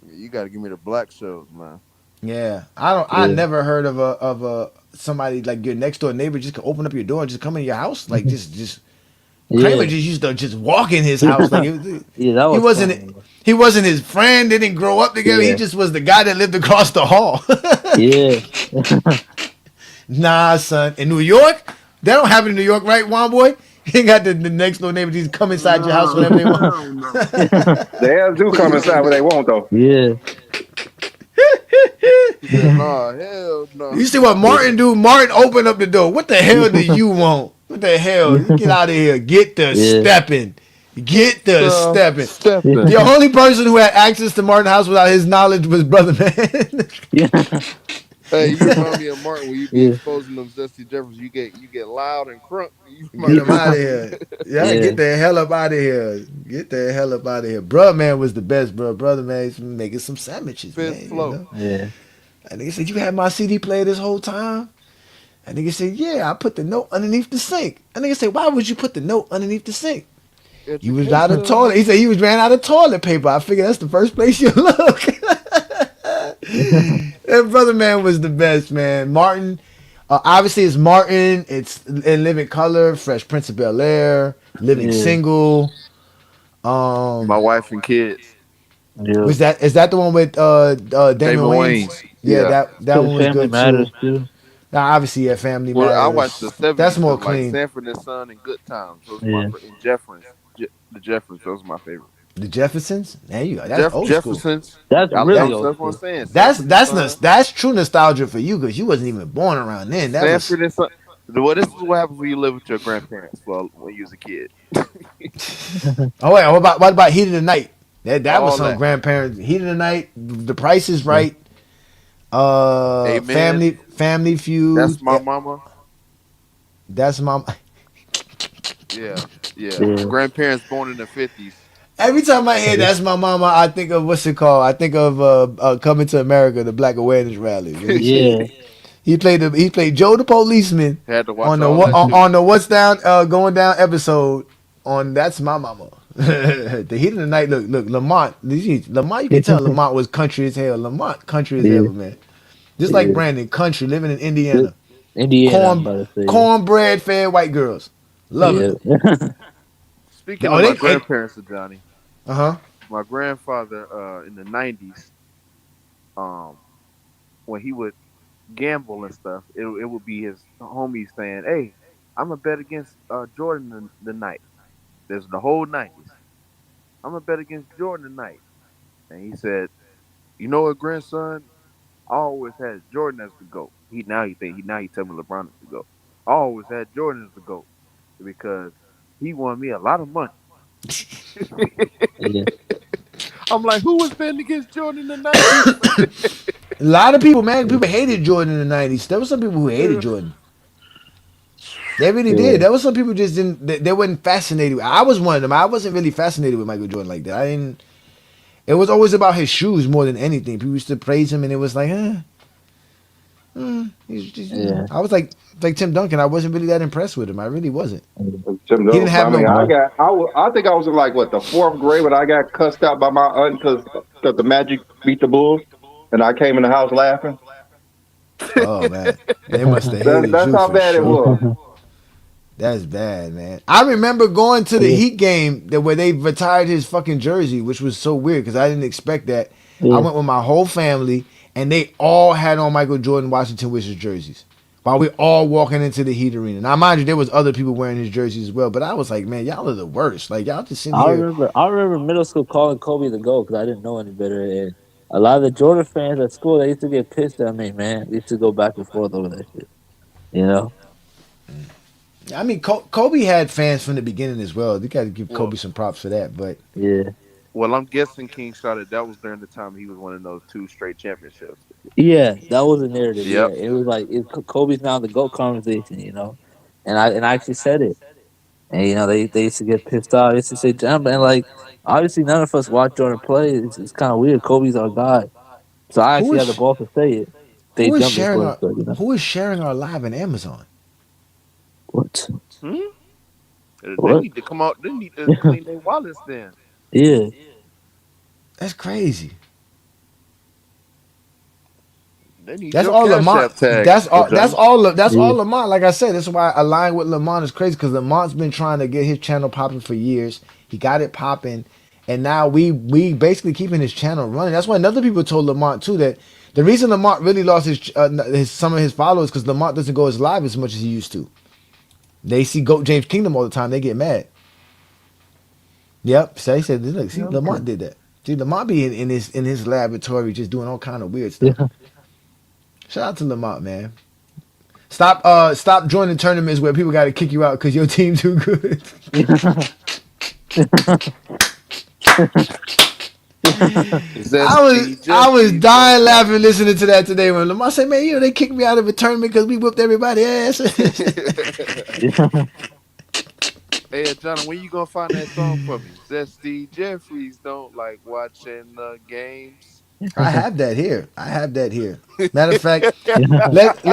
You got to give me the black shows, man. Yeah, I don't. I yeah, never heard of a somebody like your next door neighbor just could open up your door and just come in your house. Like just Kramer yeah, just used to just walk in his house. Like yeah. it was, Yeah, that he was wasn't funny. he wasn't his friend. They didn't grow up together. He Yeah, just was the guy that lived across the hall. yeah, Nah, son. In New York, that don't happen in New York, right, one boy? You ain't got the next door neighbor just come inside your house Nah, whenever they want. hell no. The hell do come inside when they want though. yeah, He said, "Nah, hell no." You see what Martin do? Martin opened up the door. What the hell do you want? What the hell? You get out of here. Get the yeah, stepping. Get the stepping. Stepping. The only person who had access to Martin's house without his knowledge was Brother Man. yeah, Hey, you remind me of Martin when you be yeah, exposing them Zesty Jeffers. You get loud and crunk. You Get remind him me of out of Martin. here. Yeah, yeah, get the hell up out of here. Get the hell up out of here. Brother Man was the best, bro. Brother Man is making some sandwiches, Fifth man. You flow. know. yeah, And nigga said, "You had my CD player this whole time?" And nigga said, "Yeah, I put the note underneath the sink." And nigga said, "Why would you put the note underneath the sink?" You was out of Education. toilet. He said he was ran out of toilet paper. I figured that's the first place you look. That Brother Man was the best, man. Martin, obviously it's Martin. It's in Living Color, Fresh Prince of Bel Air, Living yeah, Single. My wife and kids. yeah. Was that is that the one with Damon Damon Wayans? Wayans. Yeah, Yeah. that one was Family good too. matters too. Now obviously, yeah, Family Well, I watched the Matters. That's 70s more because like clean. Sanford and Son and Good Times. Those are my Yeah, and Jeffersons. The Jeffersons. Those are my favorite. The Jeffersons. There you go. That's old school. Jeffersons. that's really That old That's what I'm school. saying. Sanford and Son. that's true nostalgia for you because you wasn't even born around then. That was Sanford and Son. Well, this is what happens when you live with your grandparents. Well, when you was a kid. oh wait. What about Heat of the Night? That was All some that. grandparents. Heat of the Night. The Price is Yeah, Right. Amen. Family That's Feud. my mama. That's my. Yeah. Yeah. yeah, Grandparents born in the 50s. Every time I hear "That's My Mama," I think of what's it called? I think of Coming to America, the Black Awareness Rally. When yeah, he played Joe the policeman Had to watch on all that too. on the What's Down Going Down episode on "That's My Mama." The Heat of the Night. Look, Lamont. Lamont, you can tell Lamont was country as hell. Lamont country as yeah, ever, man. Just like yeah. Brandon, country, living in Good. Indiana. Indiana, I'm about to say. Cornbread fed white girls. Loving Yeah, them. Speaking Oh, of my they grandparents, Johnny, uh-huh. my grandfather in the 90s, um, when he would gamble and stuff, it would be his homies saying, "Hey, I'm gonna bet against Jordan the night." There's the whole 90s. I'm gonna bet against Jordan tonight, and he said, "You know what, grandson? I always had Jordan as the goat. He tell me LeBron is the goat. I always had Jordan as the goat because he won me a lot of money." yeah, I'm like, who was betting against Jordan in the 90s? A lot of people, man, people hated Jordan in the '90s. There were some people who hated Jordan. They really yeah. did. There was some people just didn't. They weren't fascinated. I was one of them. I wasn't really fascinated with Michael Jordan like that. I didn't. It was always about his shoes more than anything. People used to praise him, and it was like, he's just, Yeah. I was like Tim Duncan. I wasn't really that impressed with him. I really wasn't. Tim He didn't Duncan. have I mean, no. I think I was in like what the fourth grade when I got cussed out by my aunt because the Magic beat the Bulls, and I came in the house laughing. Oh man, they must have hated That's you how for bad it sure. was. That's bad, man. I remember going to the Yeah, Heat game where they retired his fucking jersey, which was so weird because I didn't expect that. I yeah. went with my whole family, and they all had on Michael Jordan Washington Wizards jerseys. While we all walking into the Heat arena. Now, mind you, there was other people wearing his jerseys as well, but I was like, man, y'all are the worst. Like y'all just sitting here. I remember middle school calling Kobe the GOAT because I didn't know any better. And a lot of the Jordan fans at school, they used to get pissed at me, man. They used to go back and forth over that shit. You know? I mean, Kobe had fans from the beginning as well. You got to give well, Kobe some props for that. But Yeah. well, I'm guessing King shot it. That was during the time he was winning those two straight championships. Yeah, that was the narrative. Yeah, Yep. it was like Kobe's now the GOAT conversation, you know? And I actually said it. And, they used to get pissed off. They used to say, damn, man, like, obviously none of us watch Jordan play. It's kind of weird. Kobe's our guy, So I Who actually had the is balls to say it. They who is jumped me sharing for it, our but you know who is sharing our live in Amazon? what? Hmm? They What? need to come out. They need to clean their wallets then. Yeah. That's crazy. They need That's your all cash Lamont. app tag, That's all. That's Johnny. all. That's Yeah. all Lamont. Like I said, that's why aligning with Lamont is crazy because Lamont's been trying to get his channel popping for years. He got it popping, and now we basically keeping his channel running. That's why other people told Lamont too that the reason Lamont really lost his some of his followers because Lamont doesn't go as live as much as he used to. They see Goat James Kingdom all the time. They get mad. Yep. So he said, look, see, Okay. Lamont did that. See, Lamont be in his laboratory just doing all kind of weird Yeah. stuff. Shout out to Lamont, man. Stop joining tournaments where people got to kick you out because your team too good. Zesty I was Jeffries don't dying watch. laughing listening to that today when Lamont said, "Man, they kicked me out of a tournament because we whooped everybody's ass." Hey, Johnny, when you gonna find that song for me? Zesty Jeffries don't like watching the games. I have that here. I have that here. Matter of fact, let's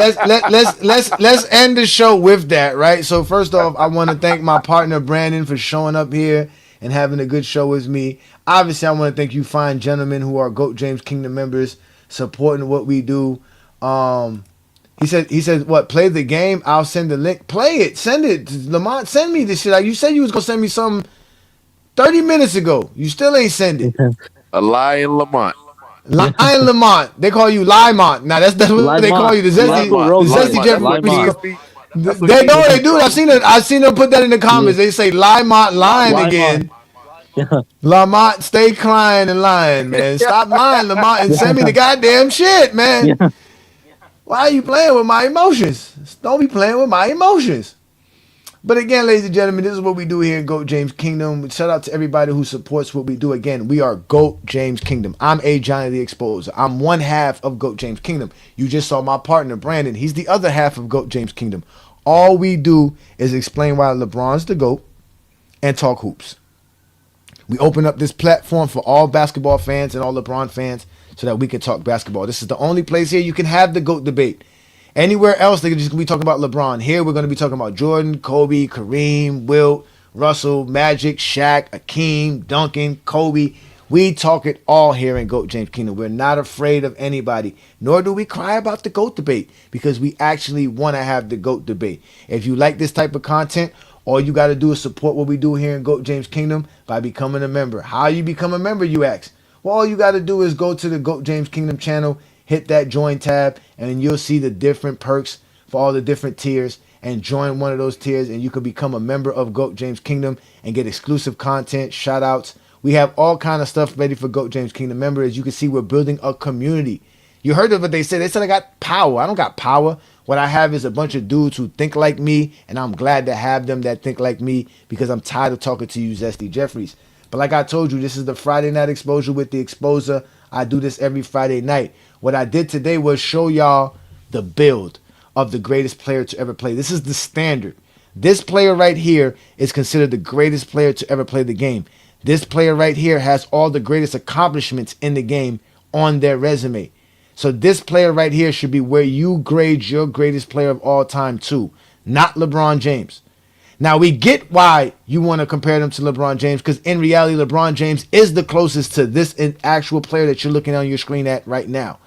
end the show with that, right? So first off, I want to thank my partner Brandon for showing up here and having a good show with me. Obviously, I want to thank you fine gentlemen who are Goat James Kingdom members supporting what we do. He said what? Play the game. I'll send the link. Play it. Send it. Lamont, send me this shit. Like you said you was gonna send me something 30 minutes ago. You still ain't send it. A lie in Lamont. Lion Lamont. They call you Limont. Now that's what they call Limont. you. The See, that's zesty what Lamont. the Rose zesty is. Lamont. That's what Jeffries. Limont. King speak. That's what They King know they speak do it. like. I seen them put that in the Yeah. comments. They say Limont lying Limont. again. Lamont, stay crying and lying, man. Stop lying, Lamont, and send me the goddamn shit, man. Yeah. Why are you playing with my emotions? Don't be playing with my emotions. But again, ladies and gentlemen, this is what we do here in Goat James Kingdom. Shout out to everybody who supports what we do. Again, we are Goat James Kingdom. I'm Ajani the Exposer. I'm one half of Goat James Kingdom. You just saw my partner, Brandon. He's the other half of Goat James Kingdom. All we do is explain why LeBron's the GOAT and talk hoops. We open up this platform for all basketball fans and all LeBron fans so that we can talk basketball. This is the only place here you can have the GOAT debate. Anywhere else, they're just going to be talking about LeBron. Here, we're going to be talking about Jordan, Kobe, Kareem, Wilt, Russell, Magic, Shaq, Akeem, Duncan, Kobe. We talk it all here in GOAT James Kingdom. We're not afraid of anybody, nor do we cry about the GOAT debate because we actually want to have the GOAT debate. If you like this type of content, all you got to do is support what we do here in GOAT James Kingdom by becoming a member. How you become a member, you ask? Well, all you got to do is go to the GOAT James Kingdom channel, hit that join tab, and you'll see the different perks for all the different tiers and join one of those tiers and you can become a member of GOAT James Kingdom and get exclusive content, shout outs. We have all kind of stuff ready for GOAT James Kingdom members. As you can see, we're building a community. You heard of what they said. They said I got power. I don't got power. What I have is a bunch of dudes who think like me, and I'm glad to have them that think like me because I'm tired of talking to you, Zesty Jeffries. But like I told you, this is the Friday Night Exposure with the Exposer. I do this every Friday night. What I did today was show y'all the build of the greatest player to ever play. This is the standard. This player right here is considered the greatest player to ever play the game. This player right here has all the greatest accomplishments in the game on their resume. So this player right here should be where you grade your greatest player of all time to, not LeBron James. Now we get why you want to compare them to LeBron James because in reality, LeBron James is the closest to this actual player that you're looking on your screen at right now.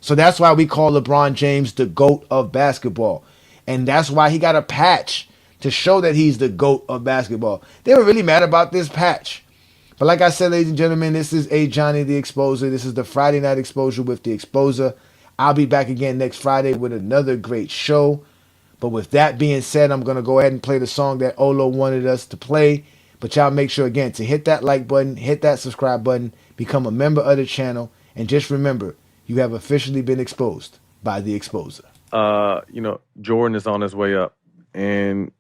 So that's why we call LeBron James the GOAT of basketball. And that's why he got a patch to show that he's the GOAT of basketball. They were really mad about this patch. But like I said, ladies and gentlemen, this is Ajani the Exposer. This is the Friday Night Exposure with the Exposer. I'll be back again next Friday with another great show. But with that being said, I'm going to go ahead and play the song that Olo wanted us to play. But y'all make sure, again, to hit that like button, hit that subscribe button, become a member of the channel. And just remember, you have officially been exposed by the Exposer. Jordan is on his way up. And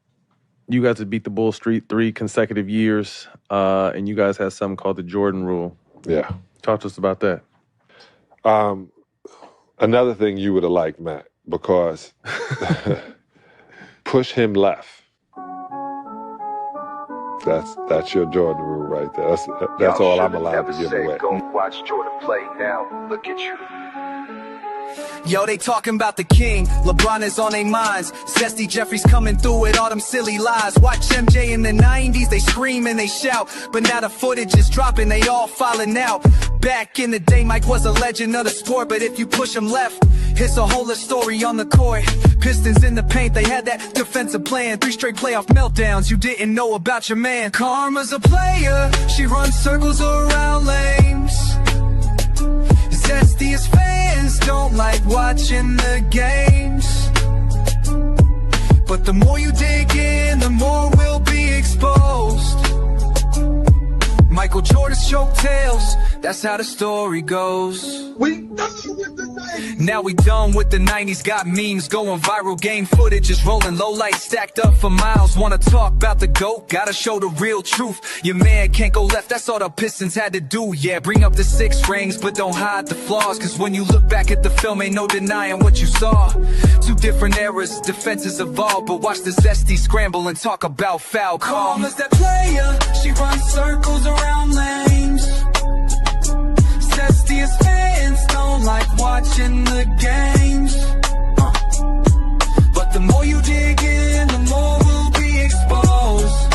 you guys have beat the Bull Street 3 consecutive years. And you guys have something called the Jordan Rule. Yeah. Talk to us about that. Another thing you would have liked, Matt, because push him left. That's your Jordan rule right there. That's all I'm allowed to give away. Go watch Jordan play now. Look at you. Yo, they talking about the king, LeBron is on their minds. Zesty Jeffries coming through with all them silly lies. Watch MJ in the 90s, they scream and they shout, but now the footage is dropping, they all falling out. Back in the day, Mike was a legend of the sport, but if you push him left, it's a whole story on the court. Pistons in the paint, they had that defensive plan. 3 straight playoff meltdowns, you didn't know about your man. Karma's a player, she runs circles around lanes. Zesty as fans don't like watching the games, but the more you dig in, the more will be exposed. Michael Jordan's choke tails, that's how the story goes. Now we done with the 90s, got memes going viral, game footage is rolling, low lights stacked up for miles. Wanna talk about the GOAT, gotta show the real truth. Your man can't go left, that's all the Pistons had to do. Yeah, bring up the 6 rings, but don't hide the flaws, cause when you look back at the film, ain't no denying what you saw. 2 different eras, defenses evolve, but watch the Zesty scramble and talk about foul calls. Calm as that player, she runs circles around lanes. Zesty as fans don't like watching the games, but the more you dig in, the more will be exposed.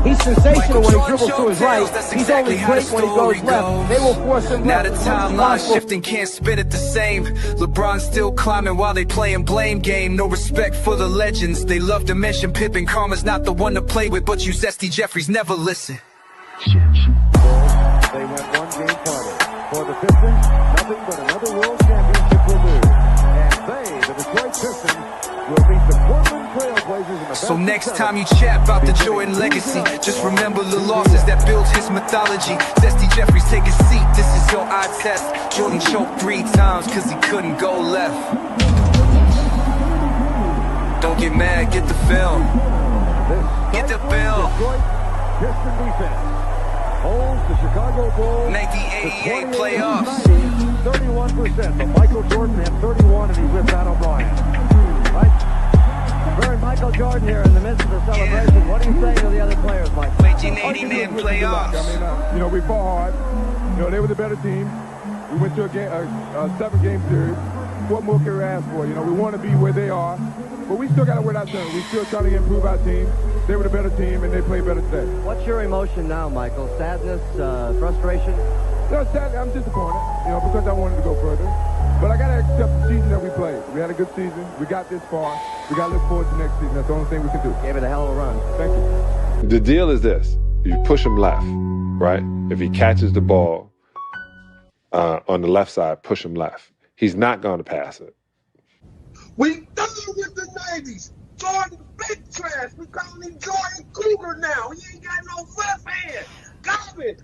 He's sensational when he dribbles to his right. He's only great when he goes left. They will force him now left. the timeline shifting, can't spit it the same. LeBron's still climbing while they playing blame game. No respect for the legends. They love to mention Pippen. Karma's not the one to play with, but you Zesty Jeffries never listen. They went 1 game farther. For the Pistons, nothing but another world championship will do. And they, the Detroit Pistons, will beat the Portland Trailblazers in the So next time you chat about the Jordan legacy, just remember the losses that built his mythology. Zesty Jeffries, take a seat, this is your eye test. Jordan choked 3 times cause he couldn't go left. Don't get mad, get the film. Get the bill. Piston defense holds the Chicago Bulls 1988 playoffs. 31%, but Michael Jordan had 31 and he's with Matt O'Brien. Right? Very Michael Jordan here in the midst of the celebration. Yeah. What do you say to the other players, Mike? 1989 playoffs. I mean, we fought hard. They were the better team. We went to a 7-game series. What more can we ask for? We want to be where they are, but we still got to work out there. We're still trying to improve our team. They were the better team, and they played better today. What's your emotion now, Michael? Sadness, frustration? Sadly, I'm disappointed, because I wanted to go further. But I got to accept the season that we played. We had a good season. We got this far. We got to look forward to next season. That's the only thing we can do. Gave it a hell of a run. Thank you. The deal is this. You push him left, right? If he catches the ball on the left side, push him left. He's not going to pass it. We done with the 90s. Jordan big trash. We calling him Jordan Cougar now. He ain't got no left hand. Garbage.